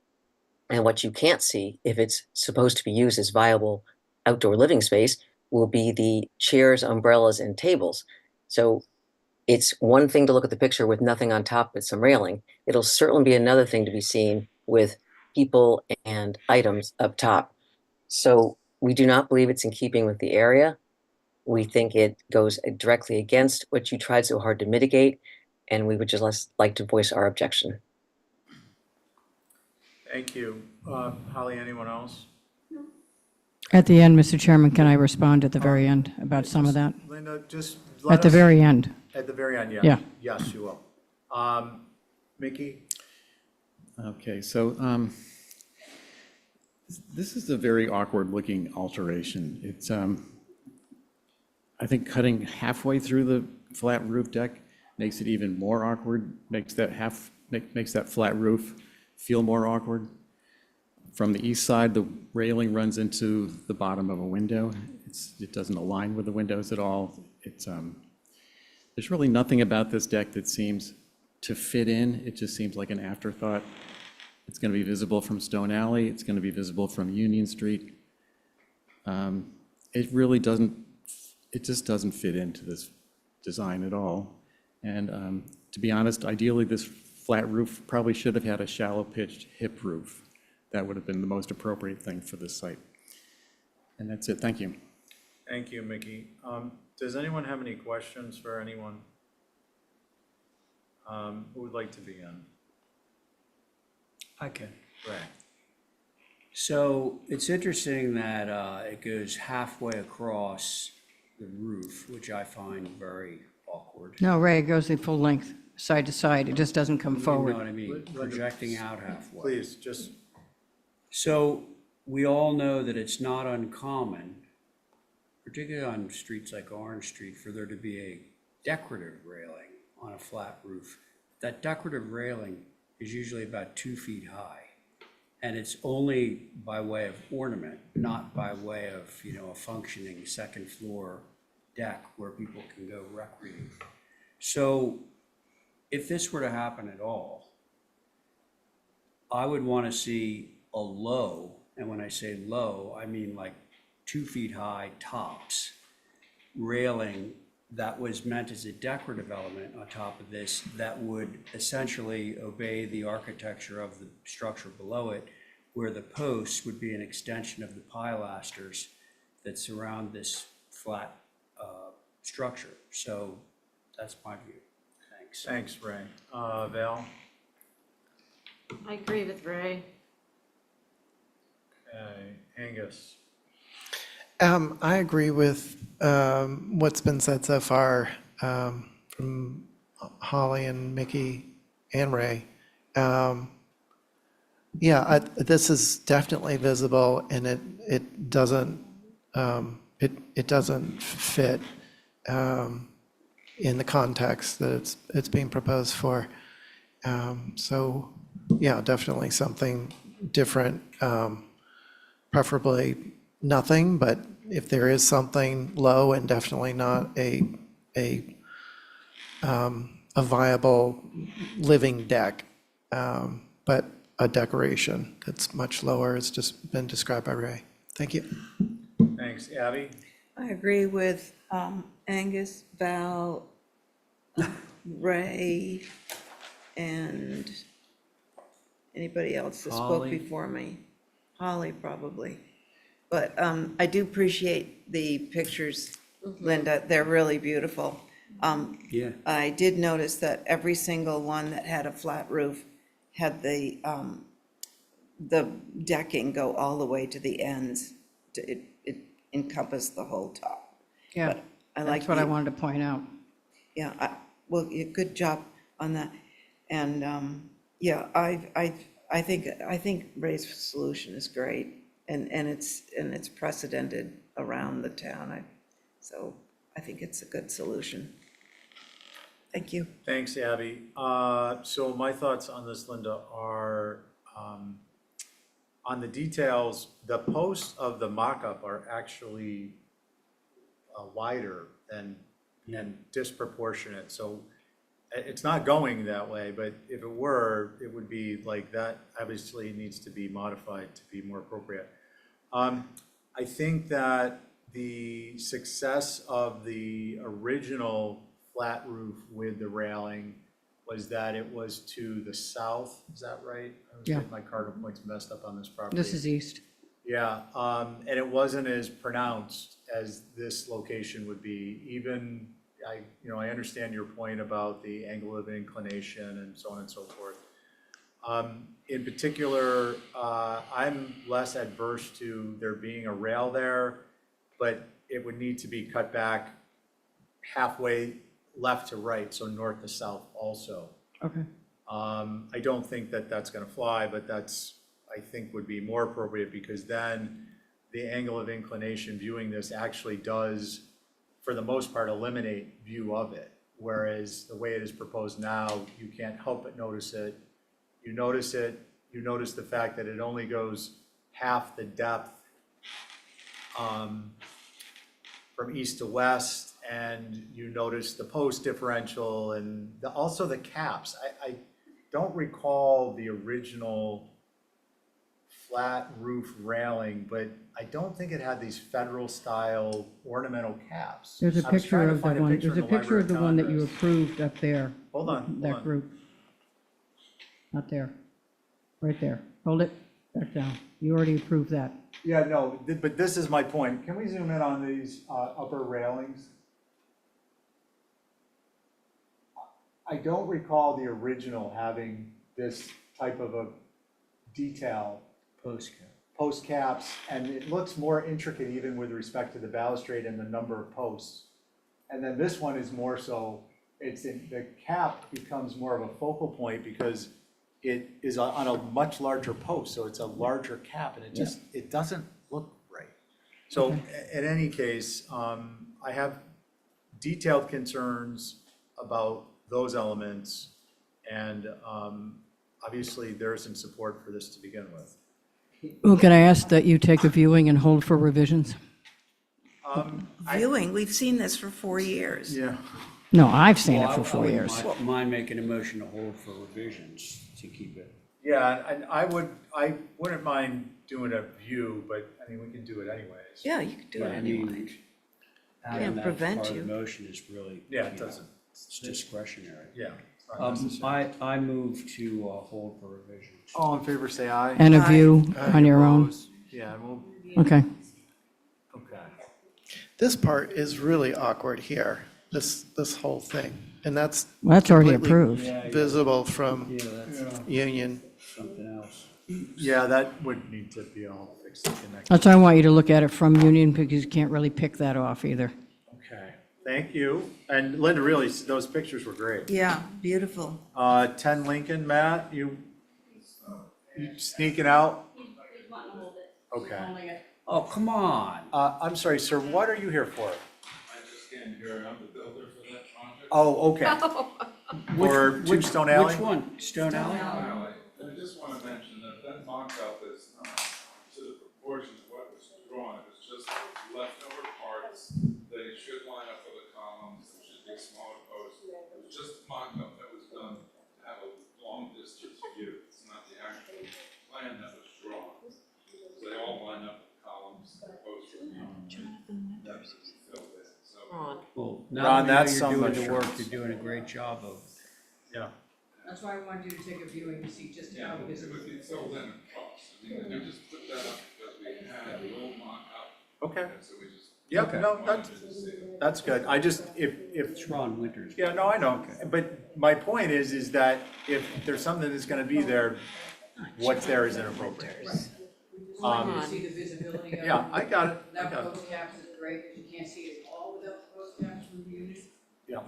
And what you can't see, if it's supposed to be used as viable outdoor living space, will be the chairs, umbrellas, and tables. So it's one thing to look at the picture with nothing on top but some railing. It'll certainly be another thing to be seen with people and items up top. So we do not believe it's in keeping with the area. We think it goes directly against what you tried so hard to mitigate, and we would just like to voice our objection. Thank you. Holly, anyone else? At the end, Mr. Chairman, can I respond at the very end about some of that? Linda, just At the very end. At the very end, yeah. Yeah. Yes, you will. Mickey? Okay, so this is a very awkward looking alteration. It's, I think cutting halfway through the flat roof deck makes it even more awkward, makes that flat roof feel more awkward. From the east side, the railing runs into the bottom of a window. It doesn't align with the windows at all. There's really nothing about this deck that seems to fit in. It just seems like an afterthought. It's going to be visible from Stone Alley. It's going to be visible from Union Street. It really doesn't, it just doesn't fit into this design at all. And to be honest, ideally this flat roof probably should have had a shallow pitched hip roof that would have been the most appropriate thing for this site. And that's it. Thank you. Thank you, Mickey. Does anyone have any questions for anyone? Who would like to begin? I can. Ray. So it's interesting that it goes halfway across the roof, which I find very awkward. No, Ray, it goes the full length, side to side. It just doesn't come You know forward. what I mean? Projecting out halfway. Please, just, So we all know that it's not uncommon, particularly on streets like Orange Street, for there to be a decorative railing on a flat roof. That decorative railing is usually about 2 feet high. And it's only by way of ornament, not by way of, a functioning second floor deck where people can go recreate. So if this were to happen at all, I would want to see a low, and when I say low, I mean like 2 feet high tops, railing that was meant as a decorative element on top of this that would essentially obey the architecture of the structure below it, where the posts would be an extension of the pilasters that surround this flat structure. So that's my view. Thanks. thanks, Ray. Val? I agree with Ray. Okay, Angus? I agree with what's been said so far from Holly and Mickey and Ray. This is definitely visible, and it doesn't fit in the context that it's being proposed for. So, yeah, definitely something different, preferably nothing, but if there is something low and definitely not a viable living deck, but a decoration that's much lower, it's just been described by Ray. Thank you. Thanks. Abby? I agree with Angus, Val, Ray, and anybody else that spoke Holly. before me. Holly, probably. But I do appreciate the pictures, Linda. They're really beautiful. Yeah. I did notice that every single one that had a flat roof had the decking go all the way to the ends. It encompassed the whole top. Yeah, But I like that's what I the- wanted to point out. Yeah, well, good job on that. And yeah, I think Ray's solution is great, and it's precedented around the town. So I think it's a good solution. Thank you. Thanks, Abby. So my thoughts on this, Linda, are on the details. The posts of the mock-up are actually wider and disproportionate. So it's not going that way, but if it were, it would be like that. Obviously needs to be modified to be more appropriate. I think that the success of the original flat roof with the railing was that it was to the south. Is that right? I was Yeah. getting my cardinal points messed up on this property. This is east. Yeah, and it wasn't as pronounced as this location would be. Even, I understand your point about the angle of inclination and so on and so forth. In particular, I'm less adverse to there being a rail there, but it would need to be cut back halfway left to right, so north to south also. Okay. I don't think that that's gonna fly, but that's, I think, would be more appropriate, because then the angle of inclination viewing this actually does, for the most part, eliminate view of it. Whereas the way it is proposed now, you can't help but notice it. You notice it, you notice the fact that it only goes half the depth from east to west, and you notice the post differential and also the caps. I don't recall the original flat roof railing, but I don't think it had these federal style ornamental caps. There's a I was picture trying to of the find one, picture there's a in picture of the one that you Library of approved up there. Hold on, hold That on. group. Not there. Right there. Hold it. back down. You already approved that. Yeah, no, but this is my point. Can we zoom in on these upper railings? I don't recall the original having this type of a detail. Post caps, and it looks more intricate even with respect to the balustrade and the number of posts. And then this one is more so, the cap becomes more of a focal point because it is on a much larger post, so it's a larger cap, and it doesn't look right. So in any case, I have detailed concerns about those elements, and obviously there isn't support for this to begin with. Well, can I ask that you take a viewing and hold for revisions? Viewing, we've seen this for 4 years. Yeah. No, I've seen it Well, for I 4 wouldn't years. mind making a motion to hold for revisions to keep it. Yeah, and I wouldn't mind doing a view, but I mean, we can do it anyways. Yeah, you could do it I mean, anyway. having Can't that prevent part of you. the motion is really, Yeah, it doesn't. it's discretionary. Yeah. it's not necessary. I move to hold for revisions. All in favor, say aye. And a view on your own? Opposed? Yeah, we'll, Okay. okay. This part is really awkward here, this whole thing. And that's Well, that's already completely approved. visible from Yeah, that's Union. something else. Yeah, that would need to be all fixed and connected. That's why I want you to look at it from Union, because you can't really pick that off either. Okay, thank you. And Linda, really, those pictures were great. Yeah, beautiful. 10 Lincoln, Matt, you sneaking out? Okay. Oh, come on. I'm sorry, sir, what are you here for? I just came here, I'm the builder for that project. Oh, okay. For Tombstone Alley? Which one? Stone Alley? Alley. I just want to mention that mock-up is not to the proportions of what was drawn, it was just leftover parts. They should line up with the columns, there should be smaller posts. It was just a mock-up that was done to have a long distance view. It's not the actual plan that was drawn. So they all line up with columns and posts. That was filled in, so. Well, Ron, now that that's you're some doing the work, assurance. you're doing a great job of. Yeah. That's why I wanted you to take a viewing to see just Yeah, it would be filled in across. I mean, we just put that up because we had a little mock-up. Okay. And so we just. Yep, no, wanted you to see it. that's good. I just, if, It's Ron Winters. yeah, no, I know. But my point is that if there's something that's gonna be there, what's there is inappropriate. See the visibility of it. Yeah, I got it. I That got it. post caps is great, because you can't see it all without the post caps from the unit. Yeah.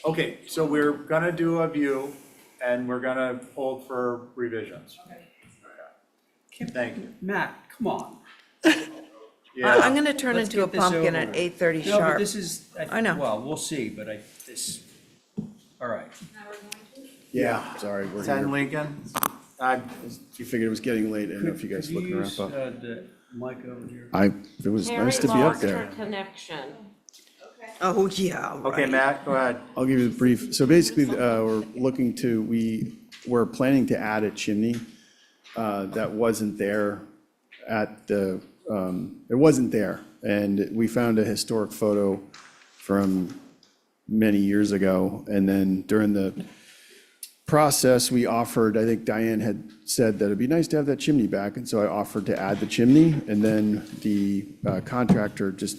Okay, so we're gonna do a view and we're gonna hold for revisions. Thank you. Matt, come on. I'm gonna turn Let's into a get this pumpkin over at with. 8:30 No, but sharp. this is, I know. Well, we'll see, but all right. Yeah, sorry, we're 10 here. Lincoln. You figured it was getting late. I don't know if you guys Could looking to use, wrap up. the mic over here? It was Terry nice to be up lost her there. connection. Oh, yeah, Okay, right. Matt, go ahead. I'll give you the brief. So basically, we're planning to add a chimney that wasn't there it wasn't there. And we found a historic photo from many years ago. And then during the process, we offered, I think Diane had said that it'd be nice to have that chimney back. And so I offered to add the chimney. And then the contractor just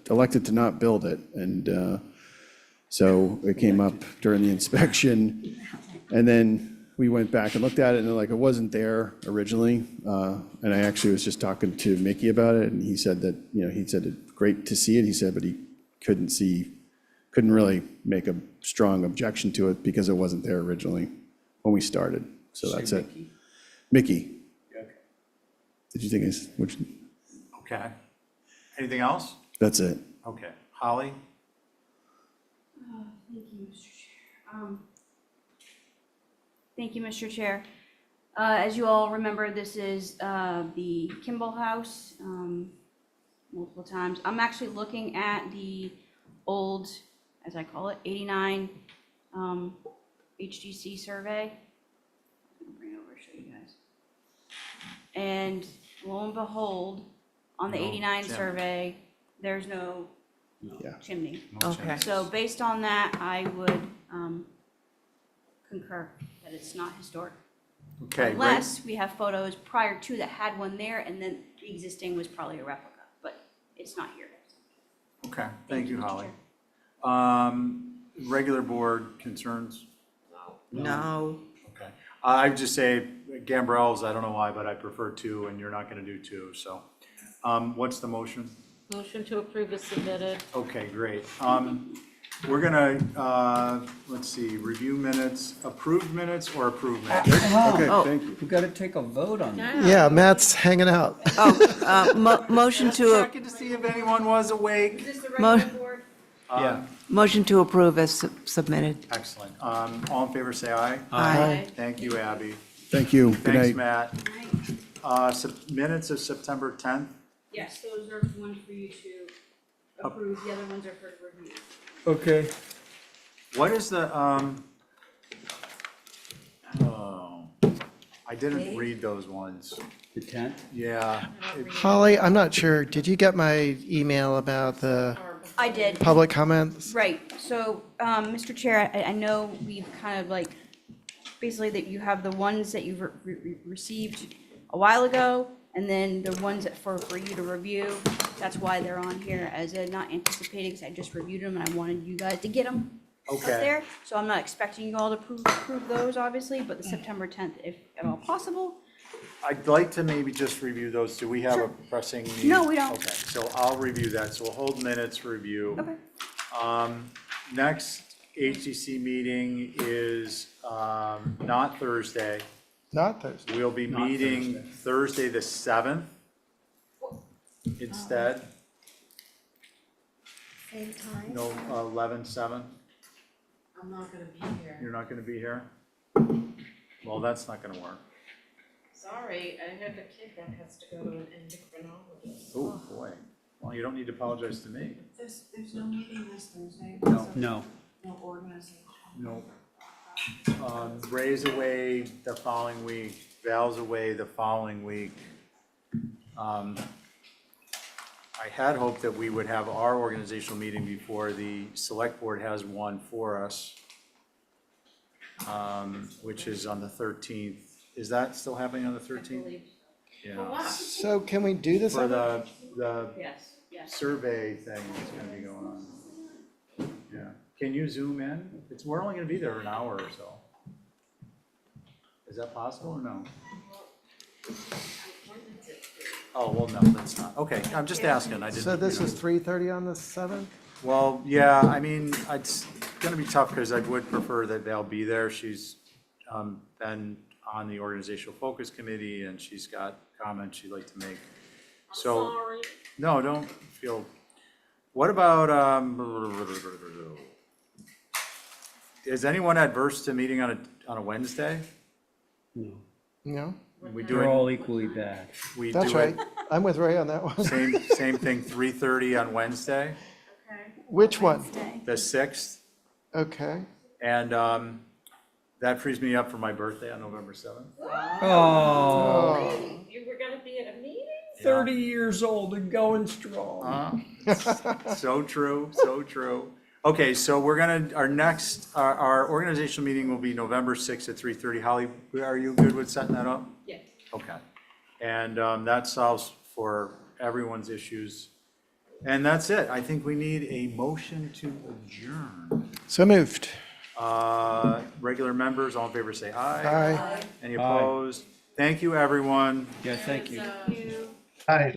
elected to not build it. And so it came up during the inspection. And then we went back and looked at it, and like, it wasn't there originally. And I actually was just talking to Mickey about it, and he said that, he said it's great to see it, he said, but he couldn't really make a strong objection to it because it wasn't there originally when we started. So that's it. Mickey, Okay. did you think which, Okay. Anything else? that's it. Okay. Holly? Thank you, Mr. Chair. Thank you, Mr. Chair. As you all remember, this is the Kimball House, multiple times. I'm actually looking at the old, as I call it, 89 HDC survey. I'll bring it over and show you guys. And lo and behold, on the No 89 chimney. survey, there's no Yeah. chimney. Okay. So based on that, I would concur that it's not historic. Okay, right. Unless we have photos prior to that had one there, and then the existing was probably a replica, but it's not here. Okay, thank you, Mr. Holly. Chair. Regular board concerns? No. Okay. I'd just say gambrels, I don't know why, but I prefer two, and you're not gonna do two, so. What's the motion? Motion to approve is submitted. Okay, great. We're gonna, let's see, review minutes, approved minutes or approved minutes? Okay, thank you. We got to take a vote on that. Yeah, Matt's hanging out. Motion to, Checking to see if anyone was awake. Yeah. motion to approve as submitted. Excellent. All in favor, say aye. Aye. Thank you, Abby. Thank you. Good Thanks, night. Matt. Minutes of September 10th. Yes, those are ones for you to approve, the other ones are for review. Okay. What is the, I didn't read those ones. The 10th? Yeah. Holly, I'm not sure, did you get my email about the I did. public comments? Right, so, Mr. Chair, I know we've kind of like, basically that you have the ones that you've received a while ago, and then the ones that for you to review. That's why they're on here as a not anticipated, because I just reviewed them and I wanted you guys to get them up Okay. there. So I'm not expecting you all to approve those, obviously, but the September 10th, if at all possible. I'd like to maybe just review those. Do we have a pressing need? No, we don't. Okay, so I'll review that. So we'll hold minutes review. Okay. Next HTC meeting is not Thursday. Not Thursday. We'll be Not meeting Thursday, the 7th instead. Same time? No, 11/7. I'm not gonna be here. You're not gonna be here? Well, that's not gonna work. Sorry, I have a kid that has to go to an endocrinologist. Oh, boy. Well, you don't need to apologize to me. There's no meeting this Thursday. No. No. No organization. No. Ray's away the following week, Val's away the following week. I had hoped that we would have our organizational meeting before the select board has one for us, which is on the 13th. Is that still happening on the 13th? Yeah. So can we do this? For on the Yes, yes. survey thing that's gonna be going on. Yeah. Can you zoom in? We're only gonna be there an hour or so. Is that possible or no? Oh, well, no, that's not. Okay, I'm just asking. I didn't. So this is 3:30 on the 7th? Well, yeah, I mean, it's gonna be tough because I would prefer that Val be there. She's been on the organizational focus committee and she's got comments she'd like to make. So, Sorry. no, don't feel, what about, is anyone adverse to meeting on a Wednesday? No. No? We do They're it, all equally bad. we That's do it, right. I'm with Ray on that one. same thing, 3:30 on Wednesday, Which one? the 6th. Okay. And that frees me up for my birthday on November 7th. Oh, You were gonna be at a meeting? 30 years old and going strong. So true, so true. Okay, so we're gonna, our organizational meeting will be November 6th at 3:30. Holly, are you good with setting that up? Yeah. Okay. And that solves for everyone's issues. And that's it. I think we need a motion to adjourn. So moved. Regular members, all in favor say aye. Aye. Any opposed? Thank you, everyone. Yeah, thank you. Hi.